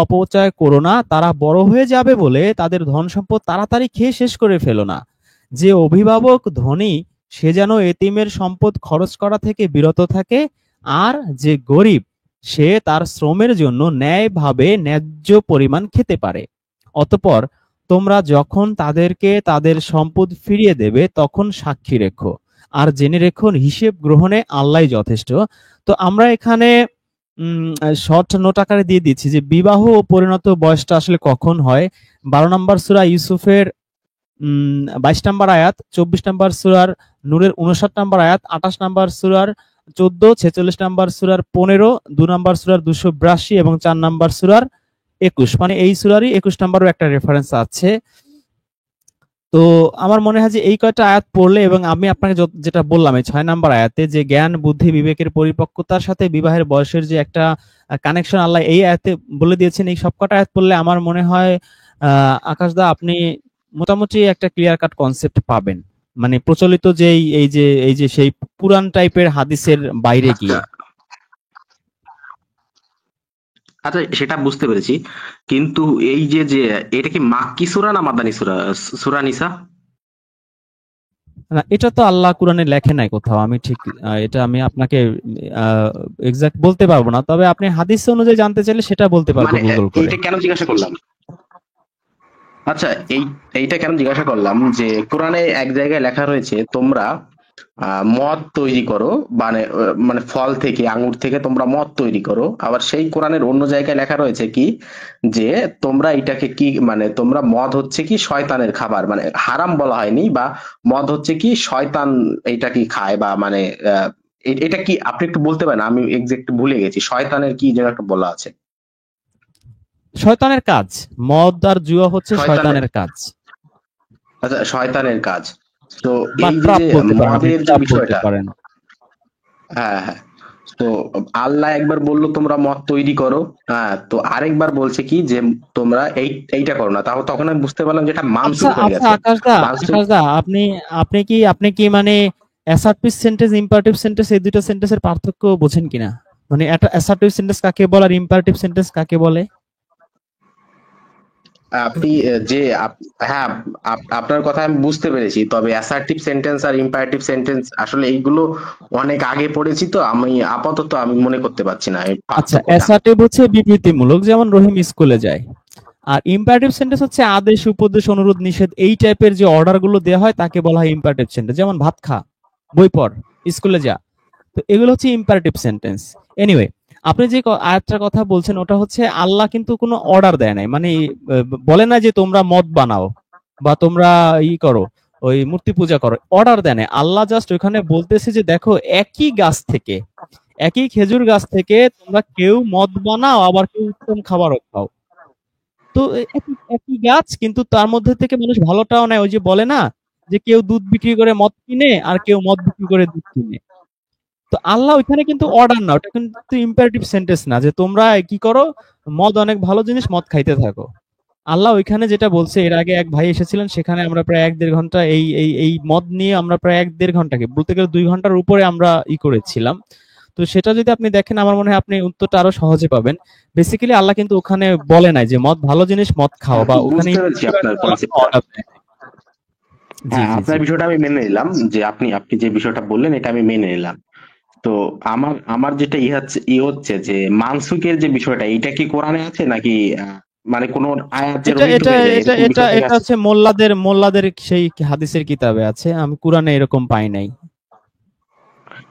অপচয় করো না, তারা বড় হয়ে যাবে বলে তাদের ধন সম্পদ তাড়াতাড়ি খেয়ে শেষ করে ফেলো না। যে অভিভাবক ধনী সে যেন এতিমের সম্পদ খরচ করা থেকে বিরত থাকে, আর যে গরিব সে তার শ্রমের জন্য ন্যায়ভাবে ন্যায্য পরিমাণ খেতে পারে। অতঃপর তোমরা যখন তাদেরকে তাদের সম্পদ ফিরিয়ে দেবে তখন সাক্ষী রেখো, আর জেনে রেখো হিসেব গ্রহণে আল্লাহই যথেষ্ট। তো আমরা এখানে শর্ট নোট আকারে দিয়ে দিচ্ছি যে বিবাহ ও পরিণত বয়সটা আসলে কখন হয়। 12 নম্বর সূরা ইউসুফের 22 নম্বর আয়াত, 24 নম্বর সূরার নূরের 59 নম্বর আয়াত, 28 নম্বর সূরার 14, 46 নম্বর সূরার 15, 2 নম্বর সূরার 282 এবং 4 নম্বর সূরার 21, মানে এই সূরারই 21 নম্বরও একটা রেফারেন্স আছে। তো আমার মনে হয় যে এই কয়টা আয়াত পড়লে, এবং আমি আপনাকে যেটা বললাম এই 6 নাম্বার আয়াতে, যে জ্ঞান বুদ্ধি বিবেকের পরিপক্কতার সাথে বিবাহের বয়সের যে একটা কানেকশন আল্লাহ এই আয়াতে বলে দিয়েছেন, এই সবকটা আয়াত পড়লে আমার মনে হয় আকাশদা আপনি মোটামুটি একটা ক্লিয়ার কাট কনসেপ্ট পাবেন, মানে প্রচলিত যে এই যে সেই পুরান টাইপের হাদিসের বাইরে গিয়ে। আচ্ছা, সেটা বুঝতে পেরেছি, কিন্তু এই যে যে এটা কি মাক্কি সূরা না মাদানী সূরা? সূরা নিসা? না, এটা তো আল্লাহ কোরআনে লেখে নাই কোথাও, আমি ঠিক এটা আমি আপনাকে এক্সাক্ট বলতে পারবো না, তবে আপনি হাদিস অনুযায়ী জানতে চাইলে সেটা বলতে পারবো মানে গুগল করে। এইটা কেন জিজ্ঞাসা করলাম, আচ্ছা এইটা কেন জিজ্ঞাসা করলাম যে কোরআনে এক জায়গায় লেখা রয়েছে তোমরা মদ তৈরি করো, মানে ফল থেকে, আঙ্গুর থেকে তোমরা মদ তৈরি করো। আবার সেই কোরআনের অন্য জায়গায় লেখা রয়েছে কি যে তোমরা এটাকে কি, মানে তোমরা মদ হচ্ছে কি শয়তানের খাবার, মানে হারাম বলা হয়নি, বা মদ হচ্ছে কি শয়তান এটা কি খায়, বা মানে এটা কি আপনি একটু বলতে পারেন? আমি এক্সাক্ট ভুলে গেছি, শয়তানের কি যেন একটা বলা আছে। শয়তানের কাজ, মদ আর জুয়া হচ্ছে শয়তানের, শয়তানের কাজ, আচ্ছা শয়তানের কাজ। তো বা এই যে ট্রাপ যে বলতে পারেন, আপনি মদের যে ট্রাপ বলতে বিষয়টা, পারেন। হ্যাঁ হ্যাঁ, তো আল্লাহ একবার বললো তোমরা মদ তৈরি করো, হ্যাঁ, তো আরেকবার বলছে কি যে তোমরা এইটা করো না। তাও তখন আমি বুঝতে পারলাম যে এটা আচ্ছা মানসুখ হয়ে আচ্ছা গেছে। মানসুখ আকাশদা আপনি আপনি কি মানে অ্যাসার্টিভ সেন্টেন্স ইম্পারেটিভ সেন্টেন্স এই দুটো সেন্টেন্সের পার্থক্য বোঝেন কিনা? মানে একটা অ্যাসার্টিভ সেন্টেন্স কাকে বলে আর ইম্পারেটিভ সেন্টেন্স কাকে বলে? আপনি হ্যাঁ, আপনার কথা আমি বুঝতে পেরেছি, তবে অ্যাসার্টিভ সেন্টেন্স আর ইম্পারেটিভ সেন্টেন্স আসলে এইগুলো অনেক আগে পড়েছি, তো আমি আপাতত আমি মনে করতে পারছি না এই আচ্ছা, পার্থক্যটা। অ্যাসার্টিভ হচ্ছে বিবৃতিমূলক, যেমন রহিম স্কুলে যায়। আর ইম্পারেটিভ সেন্টেন্স হচ্ছে আদেশ, উপদেশ, অনুরোধ, নিষেধ, এই টাইপের যে অর্ডার গুলো দেওয়া হয় তাকে বলা হয় ইম্পারেটিভ সেন্টেন্স, যেমন ভাত খা, বই পড়, স্কুলে যা। তো এগুলো হচ্ছে ইম্পারেটিভ সেন্টেন্স। এনিওয়ে, আপনি যে আয়াতটার কথা বলছেন ওটা হচ্ছে আল্লাহ কিন্তু কোনো অর্ডার দেয় নাই, মানে বলে না যে তোমরা মদ বানাও বা তোমরা করো, ওই মূর্তি পূজা করো, অর্ডার দেয় নাই। আল্লাহ জাস্ট ওখানে বলতেছে যে দেখো, একই গাছ থেকে, একই খেজুর গাছ থেকে তোমরা কেউ মদ বানাও, আবার কেউ উত্তম খাবারও খাও। তো একই একই গাছ, কিন্তু তার মধ্যে থেকে মানুষ ভালোটাও নেয়। ওই যে বলে না যে কেউ দুধ বিক্রি করে মদ কিনে আর কেউ মদ বিক্রি করে দুধ কিনে। তো আল্লাহ ওইখানে কিন্তু অর্ডার না, ওটা কিন্তু ইম্পারেটিভ সেন্টেন্স না যে তোমরা কি করো, মদ অনেক ভালো জিনিস, মদ খাইতে থাকো। আল্লাহ ওইখানে যেটা বলছে, এর আগে এক ভাই এসেছিলেন, সেখানে আমরা প্রায় 1-1.5 ঘন্টা এই মদ নিয়ে আমরা প্রায় 1-1.5 ঘন্টাকে বলতে গেলে 2 ঘন্টার উপরে আমরা করেছিলাম। তো সেটা যদি আপনি দেখেন, আমার মনে হয় আপনি উত্তরটা আরো সহজে পাবেন। বেসিক্যালি আল্লাহ কিন্তু ওখানে বলে নাই যে মদ ভালো জিনিস, মদ খাও, বা ওখানে বুঝতে পেরেছি আপনার কনসেপ্টটা। অর্ডার দেয়। জি হ্যাঁ, জি জি। আপনার বিষয়টা আমি মেনে নিলাম, যে আপনি যে বিষয়টা বললেন এটা আমি মেনে নিলাম। তো আমার আমার যেটা হচ্ছে যে মানসুকের যে বিষয়টা, এটা কি কোরআনে আছে নাকি মানে কোন আয়াত যে এটা রহিত এটা হয়ে যায় এটা এরকম এটা বিষয় থেকে এটা আছে? হচ্ছে মোল্লাদের সেই হাদিসের কিতাবে আছে, আমি কোরআনে এরকম পাই নাই।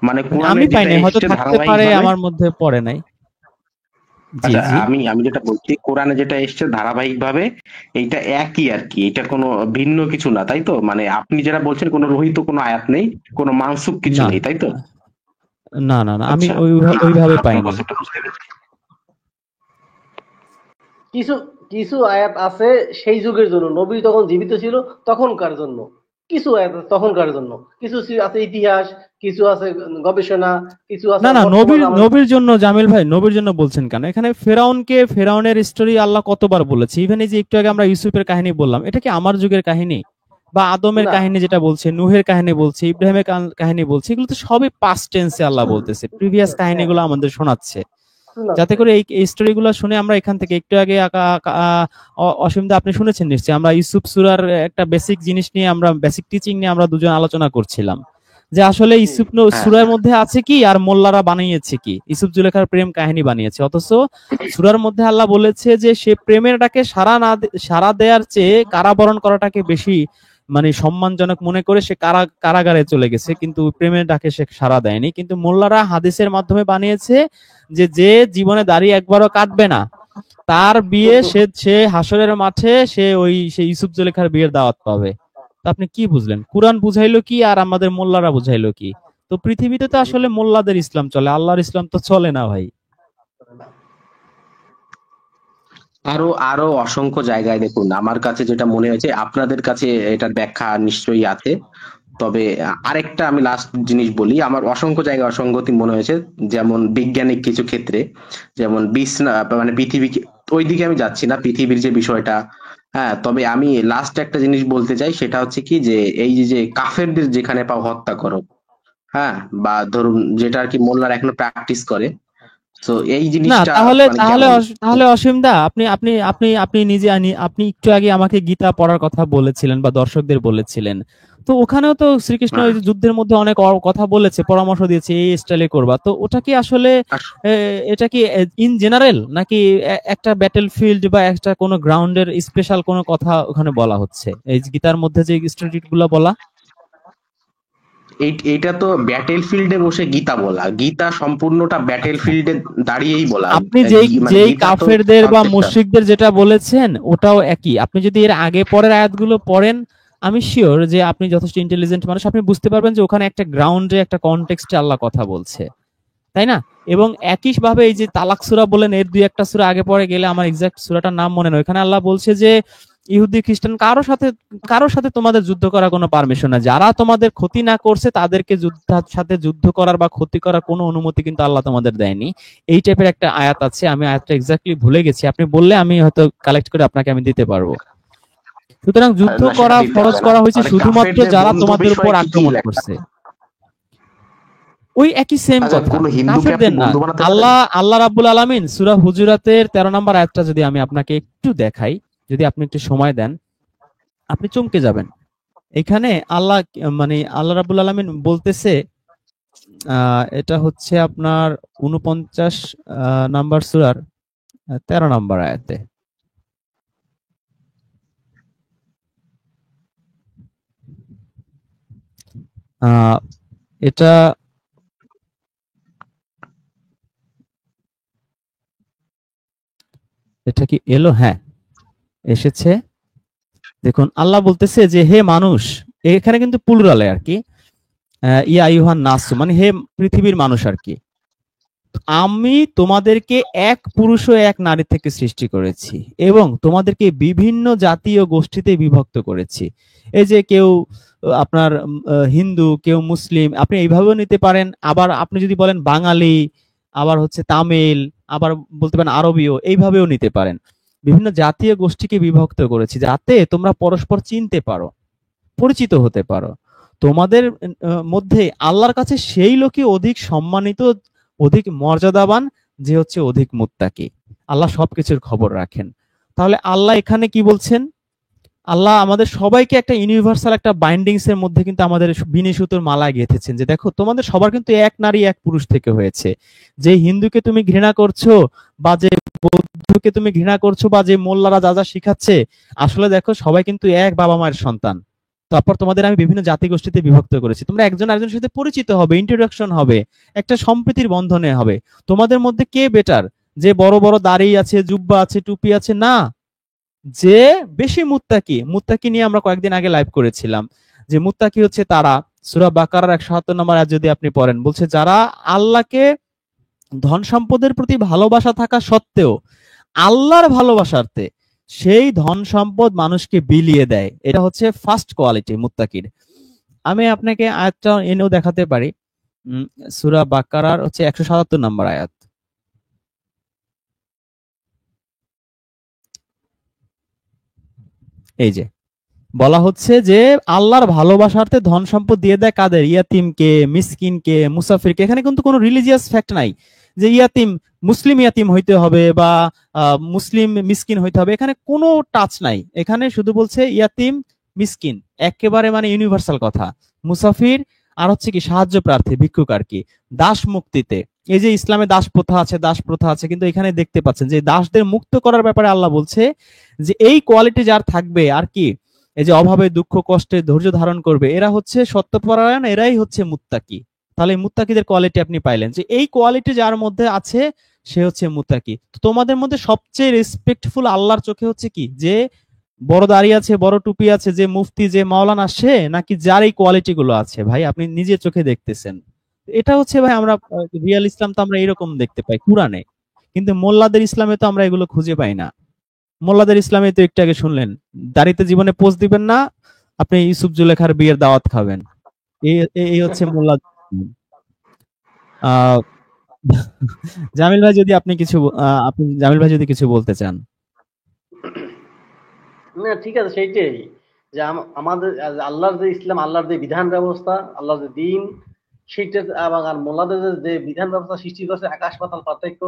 মানে মানে কোরআনে আমি পাই যেটা নাই, হয়তো এসছে থাকতে ধারাবাহিক পারে, ভাবে, আমার মধ্যে পড়ে নাই। জি আচ্ছা জি। আমি যেটা বলছি, কোরআনে যেটা এসছে ধারাবাহিক ভাবে এইটা একই আর কি, এটা কোনো ভিন্ন কিছু না, তাই তো? মানে আপনি যেটা বলছেন কোনো রহিত কোনো আয়াত নেই, কোনো মানসুক কিছু না নেই, তাই তো? না না না, আমি আচ্ছা, ওইভাবে আপনার পাইনি। কনসেপ্টটা বুঝতে পেরেছি। কিছু কিছু আয়াত আছে সেই যুগের জন্য, নবী তখন জীবিত ছিল তখনকার জন্য। কিছু আয়াত আছে তখনকার জন্য, কিছু আছে ইতিহাস, কিছু আছে গবেষণা, কিছু আছে না না, বর্তমান নবীর আমাদের। নবীর জন্য জামিল ভাই, নবীর জন্য বলছেন কেন? এখানে ফেরাউনের স্টোরি আল্লাহ কতবার বলেছে। ইভেন এই যে একটু আগে আমরা ইউসুফের কাহিনী বললাম, এটা কি আমার যুগের কাহিনী? বা আদমের না কাহিনী যেটা বলছে, নূহের কাহিনী বলছে, ইব্রাহিমের কাহিনী বলছে, এগুলো তো সবই পাস্ট টেন্সে আল্লাহ বলতেছে, প্রিভিয়াস হ্যাঁ, কাহিনীগুলো আমাদের শোনাচ্ছে, শোনা যাতে আছে। করে এই স্টোরিগুলো শুনে আমরা এখান থেকে একটু আগে অসীমদা আপনি শুনেছেন নিশ্চয়ই, আমরা ইউসুফ সূরার একটা বেসিক জিনিস নিয়ে, আমরা বেসিক টিচিং নিয়ে আমরা দুজন আলোচনা করছিলাম, যে আসলে জি। ইউসুফ হ্যাঁ সূরার মধ্যে আছে কি আর মোল্লারা বানিয়েছে কি, ইউসুফ জুলেখার প্রেম কাহিনী বানিয়েছে, অথচ সূরার মধ্যে আল্লাহ বলেছে যে সে প্রেমেরটাকে সারা দেওয়ার চেয়ে কারাবরণ করাটাকে বেশি মানে সম্মানজনক মনে করে সে কারাগারে চলে গেছে, কিন্তু প্রেমের ডাকে সে সাড়া দেয়নি। কিন্তু মোল্লারা হাদিসের মাধ্যমে বানিয়েছে যে যে জীবনে দাড়ি একবারও কাটবে না, তার বিয়ে সে হাসরের মাঠে সে ইউসুফ জুলেখার বিয়ের দাওয়াত পাবে। তো আপনি কি বুঝলেন? কুরআন বুঝাইলো কি আর আমাদের মোল্লারা বুঝাইলো কি? তো পৃথিবীতে তো আসলে মোল্লাদের ইসলাম চলে, আল্লাহর ইসলাম তো চলে না ভাই। আরো আরো অসংখ্য জায়গায় দেখুন, আমার কাছে যেটা মনে হয়েছে, আপনাদের কাছে এটার ব্যাখ্যা নিশ্চয়ই আছে, তবে আরেকটা আমি লাস্ট জিনিস বলি, আমার অসংখ্য জায়গায় অসঙ্গতি মনে হয়েছে। যেমন বৈজ্ঞানিক কিছু ক্ষেত্রে, যেমন মানে পৃথিবী, ওইদিকে আমি যাচ্ছি না, পৃথিবীর যে বিষয়টা। হ্যাঁ, তবে আমি লাস্ট একটা জিনিস বলতে চাই, সেটা হচ্ছে কি, যে এই যে কাফেরদের যেখানে পাও হত্যা করো, হ্যাঁ, বা ধরুন যেটা আর কি মোল্লারা এখনো প্র্যাকটিস করে, তো এই না, জিনিসটা তাহলে মানে তাহলে কেমন? তাহলে অসীম দা, আপনি আপনি আপনি আপনি নিজে আপনি একটু আগে আমাকে গীতা পড়ার কথা বলেছিলেন বা দর্শকদের বলেছিলেন। তো ওখানেও তো শ্রীকৃষ্ণ ওই হ্যাঁ, যে যুদ্ধের মধ্যে অনেক কথা বলেছে, পরামর্শ দিয়েছে এই স্টাইলে করবা। তো ওটা কি আসলে আস- এ, এটা কি ইন জেনারেল, নাকি একটা ব্যাটেল ফিল্ড বা একটা কোনো গ্রাউন্ডের স্পেশাল কোনো কথা ওখানে বলা হচ্ছে এই যে গীতার মধ্যে যে স্ট্র্যাটেজি গুলো বলা? এইটা তো ব্যাটেল ফিল্ডে বসে গীতা বলা, গীতা সম্পূর্ণটা ব্যাটেল আচ্ছা, ফিল্ডে দাঁড়িয়েই বলা। আপনি যেই মানে যেই গীতা তো কাফেরদের বা প্রত্যেকটা, মুশরিকদের যেটা বলেছেন ওটাও একই। আপনি যদি এর আগে পরের আয়াতগুলো পড়েন, আমি শিওর যে আপনি যথেষ্ট ইন্টেলিজেন্ট মানুষ, আপনি বুঝতে পারবেন যে ওখানে একটা গ্রাউন্ডে একটা কনটেক্সটে আল্লাহ কথা বলছে, তাই না? এবং একই ভাবে এই যে তালাক সূরা বলেন, এর দুই একটা সূরা আগে পরে গেলে আমার এক্সাক্ট সূরাটার নাম মনে নেই, ওখানে আল্লাহ বলছে যে ইহুদি খ্রিস্টান কারোর সাথে তোমাদের যুদ্ধ করার কোনো পারমিশন না, যারা তোমাদের ক্ষতি না করছে তাদেরকে সাথে যুদ্ধ করার বা ক্ষতি করার কোনো অনুমতি কিন্তু আল্লাহ তোমাদের দেয়নি। এই টাইপের একটা আয়াত আছে, আমি আয়াতটা এক্স্যাক্টলি ভুলে গেছি, আপনি বললে আমি হয়তো কালেক্ট করে আপনাকে আমি দিতে পারবো। সুতরাং যুদ্ধ না সেটা করা দিতে ফরজ হবে না, করা হয়েছে মানে শুধুমাত্র কাফেরদের যারা বন্ধু তোমাদের উপর বিষয়ে কি কি আক্রমণ লেখা? করছে। ওই একই সেম আচ্ছা, কথা, কোন হিন্দুকে আপনি কাফেরদের না। বন্ধু বানাতে পারেন? আল্লাহ রাব্বুল আলামিন সূরা হুজুরাতের 13 নম্বর আয়াতটা যদি আমি আপনাকে একটু দেখাই, যদি আপনি একটু সময় দেন, আপনি চমকে যাবেন। এখানে আল্লাহ রাব্বুল আলামিন বলতেছে, এটা হচ্ছে আপনার 49 নাম্বার সূরার 13 নম্বর আয়াতে। আহ, এটা এটা কি এলো? হ্যাঁ, এসেছে। দেখুন আল্লাহ বলতেছে যে হে মানুষ, এখানে কিন্তু প্লুরালে আর কি, ইয়া আইয়ুহান নাস, মানে হে পৃথিবীর মানুষ আর কি। আমি তোমাদেরকে এক পুরুষ ও এক নারী থেকে সৃষ্টি করেছি এবং তোমাদেরকে বিভিন্ন জাতি ও গোষ্ঠীতে বিভক্ত করেছি। এই যে কেউ আপনার হিন্দু, কেউ মুসলিম, আপনি এইভাবেও নিতে পারেন। আবার আপনি যদি বলেন বাঙালি, আবার হচ্ছে তামিল, আবার বলতে পারেন আরবীয়, এইভাবেও নিতে পারেন। বিভিন্ন জাতীয় গোষ্ঠীকে বিভক্ত করেছি যাতে তোমরা পরস্পর চিনতে পারো, পরিচিত হতে পারো। তোমাদের মধ্যে আল্লাহর কাছে সেই লোকই অধিক সম্মানিত, অধিক মর্যাদাবান, যে হচ্ছে অধিক মুত্তাকি। আল্লাহ সবকিছুর খবর রাখেন। তাহলে আল্লাহ এখানে কি বলছেন? আল্লাহ আমাদের সবাইকে একটা ইউনিভার্সাল একটা বাইন্ডিংস এর মধ্যে কিন্তু আমাদের বিনি সুতোর মালায় গেঁথেছেন, যে দেখো তোমাদের সবার কিন্তু এক নারী এক পুরুষ থেকে হয়েছে। যে হিন্দুকে তুমি ঘৃণা করছো, বা যে বৌদ্ধকে তুমি ঘৃণা করছো, বা যে মোল্লারা যা যা শিখাচ্ছে, আসলে দেখো সবাই কিন্তু এক বাবা মায়ের সন্তান। তারপর তোমাদের আমি বিভিন্ন জাতিগোষ্ঠীতে বিভক্ত করেছি, তোমরা একজন আরেকজনের সাথে পরিচিত হবে, ইন্ট্রোডাকশন হবে, একটা সম্প্রীতির বন্ধনে হবে। তোমাদের মধ্যে কে বেটার, যে বড় বড় দাড়ি আছে, জুব্বা আছে, টুপি আছে? না, যে বেশি মুত্তাকি। মুত্তাকি নিয়ে আমরা কয়েকদিন আগে লাইভ করেছিলাম, যে মুত্তাকি হচ্ছে তারা, সূরা বাকারার 177 নম্বর আয়াত যদি আপনি পড়েন, বলছে যারা আল্লাহকে ধন সম্পদের প্রতি ভালোবাসা থাকা সত্ত্বেও আল্লাহর ভালোবাসার্থে সেই ধন সম্পদ মানুষকে বিলিয়ে দেয়, এটা হচ্ছে ফার্স্ট কোয়ালিটি মুত্তাকির। আমি আপনাকে আয়াতটা এনেও দেখাতে পারি। সূরা বাকারার হচ্ছে 177 নম্বর আয়াত। এই যে বলা হচ্ছে যে আল্লাহর ভালোবাসার্থে ধন সম্পদ দিয়ে দেয় কাদের? ইয়াতিমকে, মিসকিনকে, মুসাফিরকে। এখানে কিন্তু কোনো রিলিজিয়াস ফ্যাক্ট নাই যে ইয়াতিম মুসলিম ইয়াতিম হইতে হবে বা মুসলিম মিসকিন হইতে হবে, এখানে কোনো টাচ নাই। এখানে শুধু বলছে ইয়াতিম, মিসকিন, একেবারে মানে ইউনিভার্সাল কথা। মুসাফির, আর হচ্ছে কি সাহায্য প্রার্থী, ভিক্ষুক আর কি। দাস মুক্তিতে, এই যে ইসলামে দাস প্রথা আছে, দাস প্রথা আছে, কিন্তু এখানে দেখতে পাচ্ছেন যে দাসদের মুক্ত করার ব্যাপারে আল্লাহ বলছে যে এই কোয়ালিটি যার থাকবে আর কি, এই যে অভাবে দুঃখ কষ্টে ধৈর্য ধারণ করবে, এরা হচ্ছে সত্যপরায়ণ, এরাই হচ্ছে মুত্তাকি। তাহলে এই মুত্তাকিদের কোয়ালিটি আপনি পাইলেন, যে এই কোয়ালিটি যার মধ্যে আছে সে হচ্ছে মুত্তাকি। তো তোমাদের মধ্যে সবচেয়ে রেসপেক্টফুল আল্লাহর চোখে হচ্ছে কি, যে বড় দাড়ি আছে, বড় টুপি আছে, যে মুফতি, যে মাওলানা, সে, নাকি যার এই কোয়ালিটি গুলো আছে? ভাই আপনি নিজের চোখে দেখতেছেন। এটা হচ্ছে ভাই আমরা রিয়েল ইসলাম তো আমরা এরকম দেখতে পাই কোরআনে, কিন্তু মোল্লাদের ইসলামে তো আমরা এগুলো খুঁজে পাই না। মোল্লাদের ইসলামে তো একটু আগে শুনলেন, দাড়িতে জীবনে পোজ দিবেন না, আপনি ইউসুফ জুলেখার বিয়ের দাওয়াত খাবেন। এই এই হচ্ছে মোল্লা। আহ জামিল ভাই যদি আপনি কিছু আপনি জামিল ভাই যদি কিছু বলতে চান। না ঠিক আছে, সেইটাই যে আমাদের আল্লাহর যে ইসলাম, আল্লাহর যে বিধান ব্যবস্থা, আল্লাহর যে দিন, সেইটা এবং আর মোল্লাদের যে বিধান ব্যবস্থা সৃষ্টি করছে আকাশ পাতাল পার্থক্য।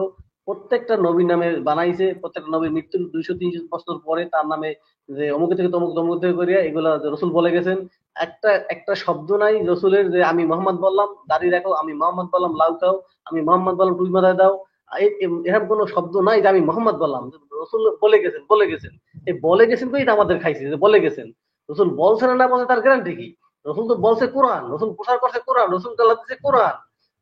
প্রত্যেকটা নবীর নামে বানাইছে, প্রত্যেকটা নবীর মৃত্যুর 200-300 বছর পরে তার নামে যে অমুক থেকে তমুক তমুক থেকে করিয়া এগুলা রসুল বলে গেছেন। একটা একটা শব্দ নাই রসুলের যে আমি মোহাম্মদ বললাম দাড়ি রাখো, আমি মোহাম্মদ বললাম লাউ খাও, আমি মোহাম্মদ বললাম টুপি মাথায় দাও, এরকম কোনো শব্দ নাই যে আমি মোহাম্মদ বললাম। রসুল বলে গেছেন, বলে গেছেন। এই বলে গেছেন কই আমাদের খাইছে যে বলে গেছেন। রসুল বলছে না বলছে তার গ্যারান্টি কি? রসুল তো বলছে কোরআন, রসুল প্রচার করছে কোরআন, রসুল আল্লাহ দিচ্ছে কোরআন।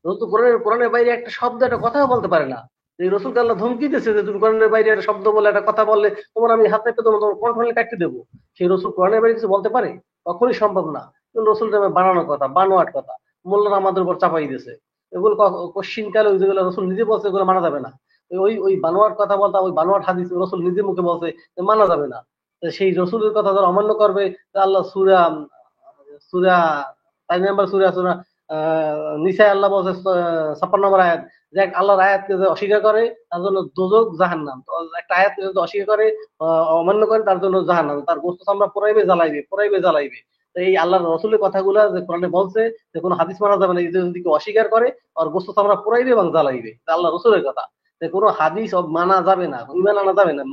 রসুল তো কোরআনের বাইরে একটা শব্দ একটা কথাও বলতে পারে না। এই রসুলকে আল্লাহ ধমকি দিচ্ছে যে তুমি কোরআনের বাইরে একটা শব্দ বলে একটা কথা বললে তোমার আমি হাতে পেতে তোমার কণ্ঠে কাটতে দেবো। সেই রসুল কোরআনের বাইরে কিছু বলতে পারে? কখনোই সম্ভব না। রসুলটা বানানোর কথা, বানোয়াট কথা মোল্লারা আমাদের উপর চাপাই দিয়েছে। এগুলো কোশ্চিন কালে ওই যেগুলো রসুল নিজে বলছে এগুলো মানা যাবে না। ওই ওই বানোয়াট কথা বলতে, ওই বানোয়াট হাদিস রসুল নিজে মুখে বলছে মানা যাবে না। সেই রসুলের কথা যারা অমান্য করবে আল্লাহ সূরা সূরা 5 নম্বর সূরা নিসায় আল্লাহ বলছে 56 নম্বর আয়াত, যে আল্লাহর আয়াতকে যে অস্বীকার করে তার জন্য দোজখ জাহান্নাম। তো একটা আয়াতকে যদি অস্বীকার করে অমান্য করে তার জন্য জাহান্নাম, তার গোস্ত চামড়া পোড়াইবে জ্বালাইবে, পোড়াইবে জ্বালাইবে। তো এই আল্লাহর রসুলের কথাগুলা যে কোরআনে বলছে যে কোনো হাদিস মানা যাবে না, যদি কেউ অস্বীকার করে আর গোস্ত চামড়া পোড়াইবে এবং জ্বালাইবে, আল্লাহ রসুলের কথা। যে কোনো হাদিস মানা যাবে না, ইমান আনা যাবে না,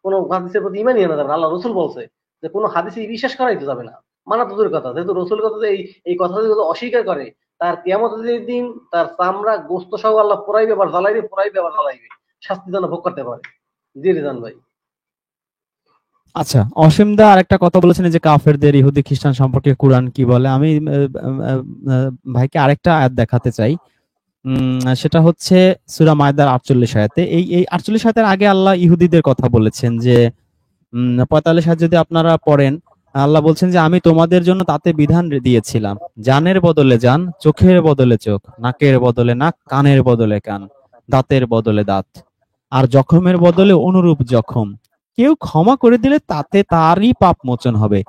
কোনো হাদিসের প্রতি ইমানই আনা যাবে না। আল্লাহ রসুল বলছে যে কোনো হাদিসে বিশ্বাস করাই তো যাবে না, মানা তো দূরের কথা। যেহেতু রসুল কথা যে এই কথা যদি অস্বীকার করে তার কিয়ামতের দিন তার চামড়া গোস্ত সহ আল্লাহ পোড়াইবে আবার জ্বালাইবে, পোড়াইবে আবার জ্বালাইবে, শাস্তি যেন ভোগ করতে পারে। জি রিজান ভাই। আচ্ছা, অসীম দা আরেকটা কথা বলেছেন যে কাফেরদের ইহুদি খ্রিস্টান সম্পর্কে কোরআন কি বলে। আমি ভাইকে আরেকটা আয়াত দেখাতে চাই। সেটা হচ্ছে সূরা মায়দার 48 আয়াতে। এই 48 আয়াতের আগে আল্লাহ ইহুদিদের কথা বলেছেন যে 45 আয়াত যদি আপনারা পড়েন, আল্লাহ বলছেন যে আমি তোমাদের জন্য তাতে বিধান দিয়েছিলাম, জানের বদলে জান, চোখের বদলে চোখ, নাকের বদলে নাক, কানের বদলে কান, দাঁতের বদলে দাঁত, আর জখমের বদলে অনুরূপ জখম। কেউ ক্ষমা করে দিলে তাতে তারই পাপ মোচন হবে।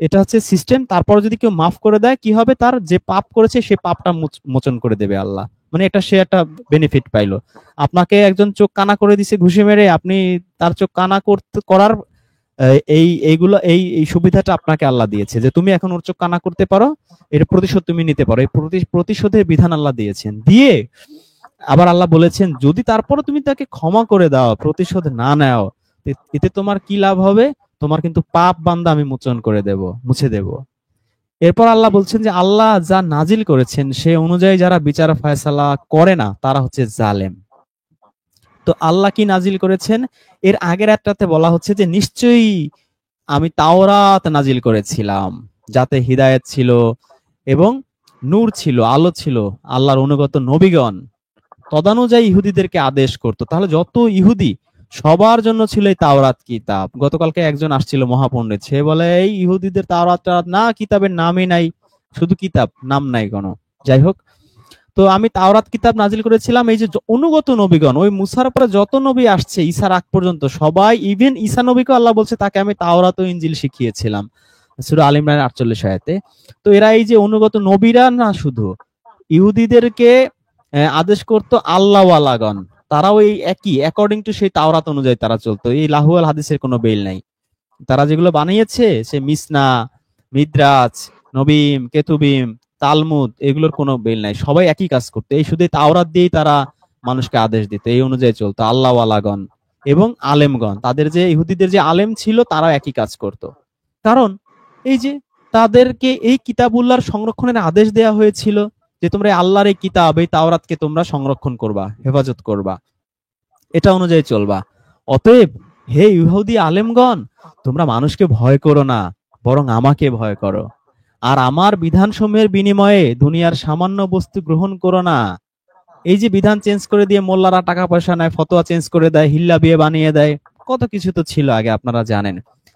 এটা হচ্ছে সিস্টেম। তারপর যদি কেউ মাফ করে দেয় কি হবে, তার যে পাপ করেছে সে পাপটা মোচন করে দেবে আল্লাহ। মানে এটা সে একটা বেনিফিট পাইলো। আপনাকে একজন চোখ কানা করে দিছে ঘুষি মেরে, আপনি তার চোখ কানা করার এইগুলো এই সুবিধাটা আপনাকে আল্লাহ দিয়েছে যে তুমি এখন ওর চোখ কানা করতে পারো, এর প্রতিশোধ তুমি নিতে পারো। এই প্রতিশোধের বিধান আল্লাহ দিয়েছেন। দিয়ে আবার আল্লাহ বলেছেন যদি তারপরে তুমি তাকে ক্ষমা করে দাও, প্রতিশোধ না নাও, এতে তোমার কি লাভ হবে? তোমার কিন্তু পাপ বান্দা আমি মোচন করে দেব, মুছে দেব। এরপর আল্লাহ বলছেন যে আল্লাহ যা নাজিল করেছেন সে অনুযায়ী যারা বিচার ফায়সালা করে না তারা হচ্ছে জালেম। তো আল্লাহ কি নাজিল করেছেন? এর আগের একটাতে বলা হচ্ছে যে নিশ্চয়ই আমি তাওরাত নাজিল করেছিলাম যাতে হিদায়াত ছিল এবং নূর ছিল, আলো ছিল, আল্লাহর অনুগত নবীগণ তদানুযায়ী ইহুদিদেরকে আদেশ করতো। তাহলে যত ইহুদি সবার জন্য ছিল এই তাওরাত কিতাব। গতকালকে একজন আসছিল মহাপণ্ডিত, সে বলে এই ইহুদিদের তাওরাত না, কিতাবের নামই নাই, শুধু কিতাব, নাম নাই কোনো। যাই হোক, তো আমি তাওরাত কিতাব নাজিল করেছিলাম। এই যে অনুগত নবীগণ, ওই মুসার পরে যত নবী আসছে ঈসার আগ পর্যন্ত সবাই, ইভেন ঈসা নবীকে আল্লাহ বলছে তাকে আমি তাওরাত ও ইনজিল শিখিয়েছিলাম, সূরা আল ইমরানের 48 আয়াতে। তো এরা এই যে অনুগত নবীরা না শুধু ইহুদিদেরকে আদেশ করতো আল্লাহওয়ালাগণ, তারাও এই একই অ্যাকর্ডিং টু সেই তাওরাত অনুযায়ী তারা চলতো। এই লাহুয়াল হাদিসের কোনো বেল নাই। তারা যেগুলো বানিয়েছে সে মিসনা, মিদ্রাজ, নবীম, কেতুবিম, তালমুদ, এগুলোর কোনো বেল নাই। সবাই একই কাজ করতো। এই শুধু তাওরাত দিয়েই তারা মানুষকে আদেশ দিত, এই অনুযায়ী চলতো আল্লাহওয়ালাগণ এবং আলেমগণ। তাদের যে ইহুদিদের যে আলেম ছিল তারাও একই কাজ করত। কারণ এই যে তাদেরকে এই কিতাবুল্লাহর সংরক্ষণের আদেশ দেয়া হয়েছিল যে তোমরা আল্লাহর এই কিতাব, এই তাওরাতকে তোমরা সংরক্ষণ করবা, হেফাজত করবা, এটা অনুযায়ী চলবা। অতএব হে ইহুদি আলেমগণ, তোমরা মানুষকে ভয় করো না, বরং আমাকে ভয় করো। আর আমার বিধানসমূহের বিনিময়ে দুনিয়ার সামান্য বস্তু গ্রহণ করো না। এই যে বিধান চেঞ্জ করে দিয়ে মোল্লারা টাকা পয়সা নেয়, ফতোয়া চেঞ্জ করে দেয়, হিল্লা বিয়ে বানিয়ে দেয়, কত কিছু তো ছিল আগে, আপনারা জানেন।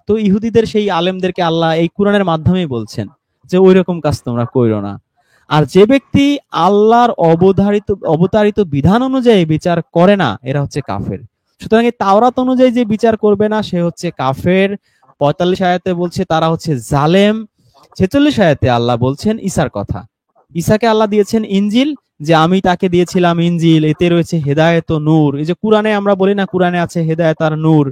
তো ইহুদিদের সেই আলেমদেরকে আল্লাহ এই কোরআনের মাধ্যমেই বলছেন যে ওই রকম কাজ তোমরা কইরো না। আর যে ব্যক্তি আল্লাহর অবতারিত বিধান অনুযায়ী বিচার করে না, এরা হচ্ছে কাফের। সুতরাং এই তাওরাত অনুযায়ী যে বিচার করবে না সে হচ্ছে কাফের। 45 আয়াতে বলছে তারা হচ্ছে জালেম। 46 আয়াতে আল্লাহ বলছেন ঈসার কথা। ঈসাকে আল্লাহ দিয়েছেন ইনজিল, যে আমি তাকে দিয়েছিলাম ইনজিল, এতে রয়েছে হেদায়েত ও নূর। এই যে কোরআনে আমরা বলি না কোরআনে আছে হেদায়েত আর নূর,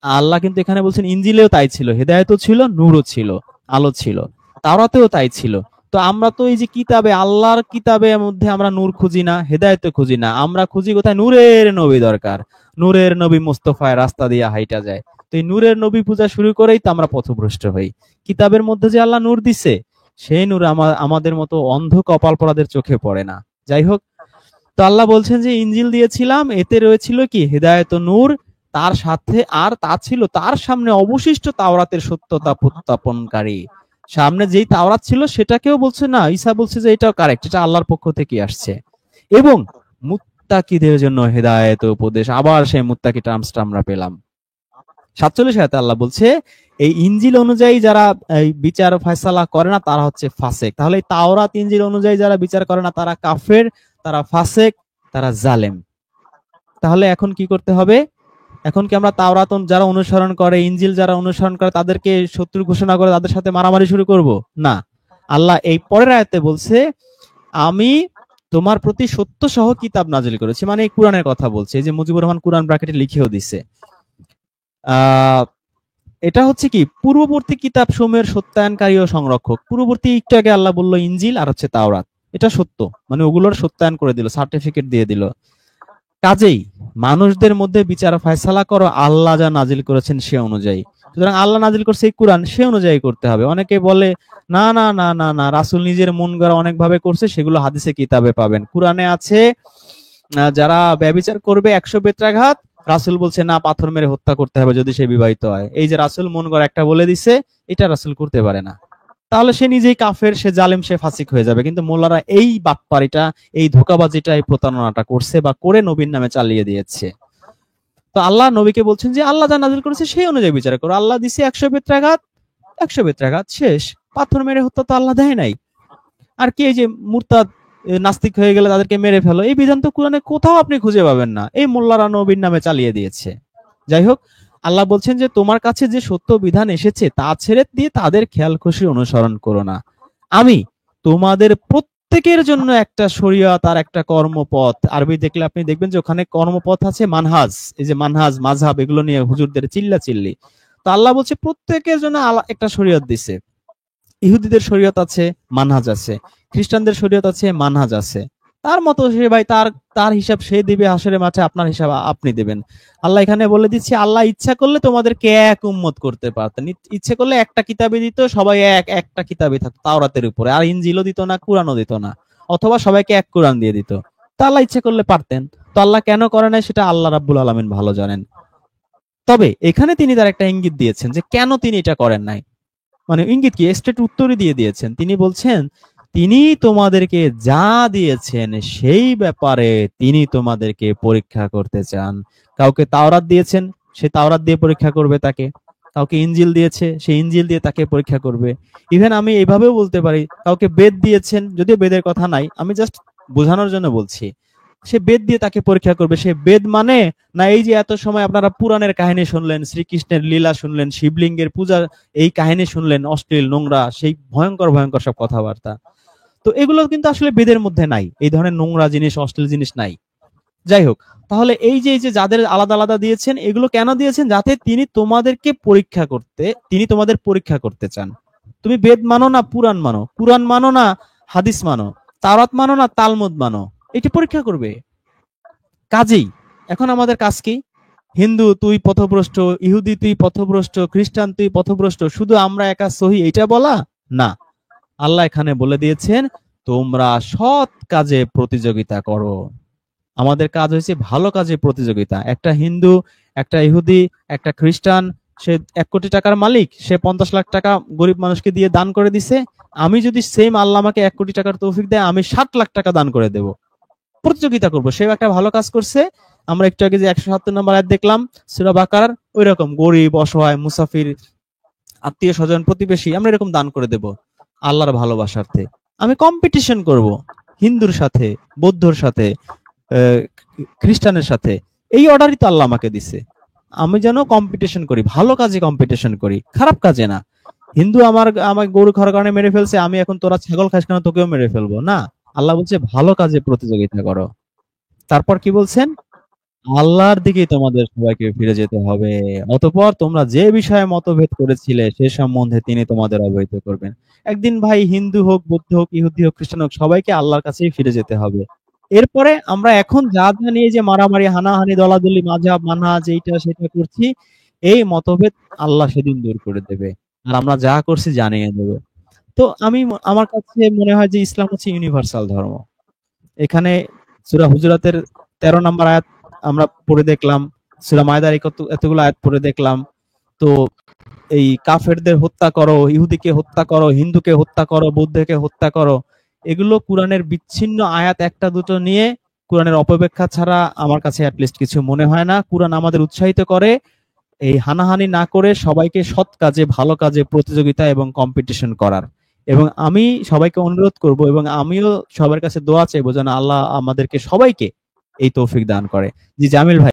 আল্লাহ কিন্তু এখানে বলছেন ইনজিলেও তাই ছিল, হেদায়েতও ছিল, নূরও ছিল, আলো ছিল, তাওরাতেও তাই ছিল। তো আমরা তো এই যে কিতাবে, আল্লাহর কিতাবের মধ্যে আমরা নূর খুঁজি না, হেদায়েত খুঁজি না, আমরা খুঁজি কোথায়? নূরের নবী দরকার, নূরের নবী মুস্তফায় রাস্তা দিয়ে হাইটা যায়। তো এই নূরের নবী পূজা শুরু করেই তো আমরা পথভ্রষ্ট হই। কিতাবের মধ্যে যে আল্লাহ নূর দিছে সেই নূর আমাদের মতো অন্ধ কপাল পরাদের চোখে পড়ে না। যাই হোক, তো আল্লাহ বলছেন যে ইনজিল দিয়েছিলাম, এতে রয়েছিল কি? হেদায়েত ও নূর, তার সাথে আর তা ছিল তার সামনে অবশিষ্ট তাওরাতের সত্যতা প্রত্যাপনকারী। সামনে যেই তাওরাত ছিল সেটাকেও বলছে না, ঈসা বলছে যে এটাও কারেক্ট, এটা আল্লাহর পক্ষ থেকে আসছে। এবং মুত্তাকিদের জন্য হেদায়েত ও উপদেশ, আবার সেই মুত্তাকি টার্মসটা আমরা পেলাম। 47 আয়াতে আল্লাহ বলছে এই ইনজিল অনুযায়ী যারা এই বিচার ফয়সালা করে না তারা হচ্ছে ফাসেক। তাহলে এই তাওরাত ইনজিল অনুযায়ী যারা বিচার করে না তারা কাফের, তারা ফাসেক, তারা জালেম। তাহলে এখন কি করতে হবে? এখন কি আমরা তাওরাত যারা অনুসরণ করে, ইনজিল যারা অনুসরণ করে তাদেরকে শত্রু ঘোষণা করে তাদের সাথে মারামারি শুরু করব? না। আল্লাহ এই পরের আয়াতে বলছে আমি তোমার প্রতি সত্য সহ কিতাব নাজিল করেছি, মানে এই কোরআনের কথা বলছে। এই যে মুজিবুর রহমান কোরআন ব্র্যাকেটে লিখেও দিছে, এটা হচ্ছে কি পূর্ববর্তী কিতাব সমূহের সত্যায়নকারী ও সংরক্ষক। পূর্ববর্তী একটু আগে আল্লাহ বললো ইনজিল আর হচ্ছে তাওরাত, এটা সত্য, মানে ওগুলোর সত্যায়ন করে দিল, সার্টিফিকেট দিয়ে দিল। কাজেই মানুষদের মধ্যে বিচার ফয়সালা করো আল্লাহ যা নাজিল করেছেন সে অনুযায়ী। সুতরাং আল্লাহ নাজিল করছে এই কোরআন, সে অনুযায়ী করতে হবে। অনেকে বলে না না না না না, রাসূল নিজের মন গড়া অনেক ভাবে করছে, সেগুলো হাদিসে কিতাবে পাবেন। কোরআনে আছে যারা ব্যভিচার করবে 100 বেত্রাঘাত, রাসূল বলছে না, পাথর মেরে হত্যা করতে হবে যদি সে বিবাহিত হয়। এই যে রাসূল মন গড়া একটা বলে দিছে, এটা রাসূল করতে পারে না, তাহলে সে নিজেই কাফের, সে জালেম, সে ফাসিক হয়ে যাবে। কিন্তু মোল্লারা এই বাটপারিটা, এই ধোঁকাবাজিটা, এই প্রতারণাটা করছে বা করে নবীর নামে চালিয়ে দিয়েছে। তো আল্লাহ নবীকে বলছেন যে আল্লাহ যা নাজিল করেছে সেই অনুযায়ী বিচার করো। আল্লাহ দিছে 100 বেত্রাঘাত, 100 বেত্রাঘাত শেষ, পাথর মেরে হত্যা তো আল্লাহ দেয় নাই। আর কি এই যে মুরতাদ নাস্তিক হয়ে গেলে তাদেরকে মেরে ফেলো, এই বিধান তো কোরআনে কোথাও আপনি খুঁজে পাবেন না, এই মোল্লারা নবীর নামে চালিয়ে দিয়েছে। যাই হোক, আল্লাহ বলছেন যে তোমার কাছে যে সত্য বিধান এসেছে তা ছেড়ে দিয়ে তাদের খেয়াল খুশি অনুসরণ করো না। আমি তোমাদের প্রত্যেকের জন্য একটা শরীয়ত আর একটা কর্মপথ, আরবি দেখলে আপনি দেখবেন যে ওখানে কর্মপথ আছে, মানহাজ, এই যে মানহাজ মাযহাব এগুলো নিয়ে হুজুরদের চিল্লা চিল্লি। তো আল্লাহ বলছে প্রত্যেকের জন্য একটা শরীয়ত দিছে। ইহুদিদের শরীয়ত আছে, মানহাজ আছে, খ্রিস্টানদের শরীয়ত আছে, মানহাজ আছে। তার মতো সে ভাই তার হিসাব সে দিবে হাসরের মাঠে, আপনার হিসাব আপনি দিবেন। আল্লাহ এখানে বলে দিচ্ছে আল্লাহ ইচ্ছা করলে তোমাদেরকে এক উম্মত করতে পারতেন, ইচ্ছে করলে একটা কিতাবে দিত, সবাই একটা কিতাবে থাকতো তাওরাতের উপরে, আর ইনজিলও দিত না, কুরআনও দিত না, অথবা সবাইকে এক কুরআন দিয়ে দিত। তা আল্লাহ ইচ্ছে করলে পারতেন। তো আল্লাহ কেন করে নাই সেটা আল্লাহ রাব্বুল আলামিন ভালো জানেন। তবে এখানে তিনি তার একটা ইঙ্গিত দিয়েছেন যে কেন তিনি এটা করেন নাই, মানে ইঙ্গিত কি, স্ট্রেট উত্তরই দিয়ে দিয়েছেন। তিনি বলছেন তিনি তোমাদেরকে যা দিয়েছেন সেই ব্যাপারে তিনি তোমাদেরকে পরীক্ষা করতে চান। কাউকে তাওরাত দিয়েছেন, সে তাওরাত দিয়ে পরীক্ষা করবে তাকে। কাউকে ইনজিল দিয়েছে, সে ইনজিল দিয়ে তাকে পরীক্ষা করবে। ইভেন আমি এইভাবেও বলতে পারি, কাউকে বেদ দিয়েছেন, যদিও বেদের কথা নাই, আমি জাস্ট বোঝানোর জন্য বলছি, সে বেদ দিয়ে তাকে পরীক্ষা করবে। সে বেদ মানে না এই যে এত সময় আপনারা পুরাণের কাহিনী শুনলেন, শ্রীকৃষ্ণের লীলা শুনলেন, শিবলিঙ্গের পূজা এই কাহিনী শুনলেন, অশ্লীল নোংরা সেই ভয়ঙ্কর ভয়ঙ্কর সব কথাবার্তা, তো এগুলো কিন্তু আসলে বেদের মধ্যে নাই, এই ধরনের নোংরা জিনিস, অশ্লীল জিনিস নাই। যাই হোক, তাহলে এই যে যাদের আলাদা আলাদা দিয়েছেন, এগুলো কেন দিয়েছেন? যাতে তিনি তোমাদেরকে পরীক্ষা করতে, তিনি তোমাদের পরীক্ষা করতে চান। তুমি বেদ মানো না পুরাণ মানো, কুরআন মানো না হাদিস মানো, তাওরাত মানো না তালমুদ মানো, এটি পরীক্ষা করবে। কাজেই এখন আমাদের কাজ কি? হিন্দু তুই পথভ্রষ্ট, ইহুদি তুই পথভ্রষ্ট, খ্রিস্টান তুই পথভ্রষ্ট, শুধু আমরা একা সহি এইটা বলা না। আল্লাহ এখানে বলে দিয়েছেন তোমরা সৎ কাজে প্রতিযোগিতা করো। আমাদের কাজ হয়েছে ভালো কাজে প্রতিযোগিতা। একটা হিন্দু, একটা ইহুদি, একটা খ্রিস্টান, সে 1 কোটি টাকার মালিক, সে 50 লাখ টাকা গরিব মানুষকে দিয়ে দান করে দিছে। আমি যদি সেম আল্লাহ আমাকে 1 কোটি টাকার তৌফিক দেয়, আমি 60 লাখ টাকা দান করে দেব। প্রতিযোগিতা করব, সে একটা ভালো কাজ করছে। আমরা একটু আগে যে 170 নম্বর আয়াত দেখলাম সূরা বাকারার, ওই রকম গরিব, অসহায়, মুসাফির, আত্মীয় স্বজন, প্রতিবেশী, আমরা এরকম দান করে দেব আল্লাহর ভালোবাসার্থে। আমি কম্পিটিশন করব হিন্দুর সাথে, বৌদ্ধর সাথে, খ্রিস্টানের সাথে, এই অর্ডারই তো আল্লাহ আমাকে দিছে, আমি যেন কম্পিটিশন করি, ভালো কাজে কম্পিটিশন করি, খারাপ কাজে না। হিন্দু আমার গরু খাওয়ার কারণে মেরে ফেলছে, আমি এখন তোরা ছাগল খাস কেন তোকেও মেরে ফেলবো না। আল্লাহ বলছে ভালো কাজে প্রতিযোগিতা করো। তারপর কি বলছেন? আল্লাহর দিকেই তোমাদের সবাইকে ফিরে যেতে হবে। অতঃপর তোমরা যে বিষয়ে মতভেদ করেছিলে সে সম্বন্ধে তিনি তোমাদের অবহিত করবেন। একদিন ভাই হিন্দু হোক, বৌদ্ধ হোক, ইহুদি হোক, খ্রিস্টান হোক, সবাইকে আল্লাহর কাছেই ফিরে যেতে হবে। এরপরে আমরা এখন যা যা নিয়ে যে মারামারি, হানাহানি, দলাদলি, মাযহাব, মানহাজ, এইটা সেটা করছি, এই মতভেদ আল্লাহ সেদিন দূর করে দেবে। আর আমরা যা করছি জানিয়ে দেবে। তো আমার কাছে মনে হয় যে ইসলাম হচ্ছে ইউনিভার্সাল ধর্ম। এখানে সূরা হুজুরাতের 13 নম্বর আয়াত আমরা পড়ে দেখলাম, সূরা মায়দার এতগুলো আয়াত পড়ে দেখলাম। তো এই কাফেরদের হত্যা করো, ইহুদিকে হত্যা করো, হিন্দুকে হত্যা করো, বৌদ্ধকে হত্যা করো, এগুলো কোরআনের বিচ্ছিন্ন আয়াত একটা দুটো নিয়ে কোরআনের অপব্যাখ্যা ছাড়া আমার কাছে অ্যাটলিস্ট কিছু মনে হয় না। কোরআন আমাদের উৎসাহিত করে এই হানাহানি না করে সবাইকে সৎ কাজে, ভালো কাজে প্রতিযোগিতা এবং কম্পিটিশন করার। এবং আমি সবাইকে অনুরোধ করব এবং আমিও সবার কাছে দোয়া চাইবো যেন আল্লাহ আমাদেরকে সবাইকে এই তৌফিক দান করে। জি জামিল ভাই।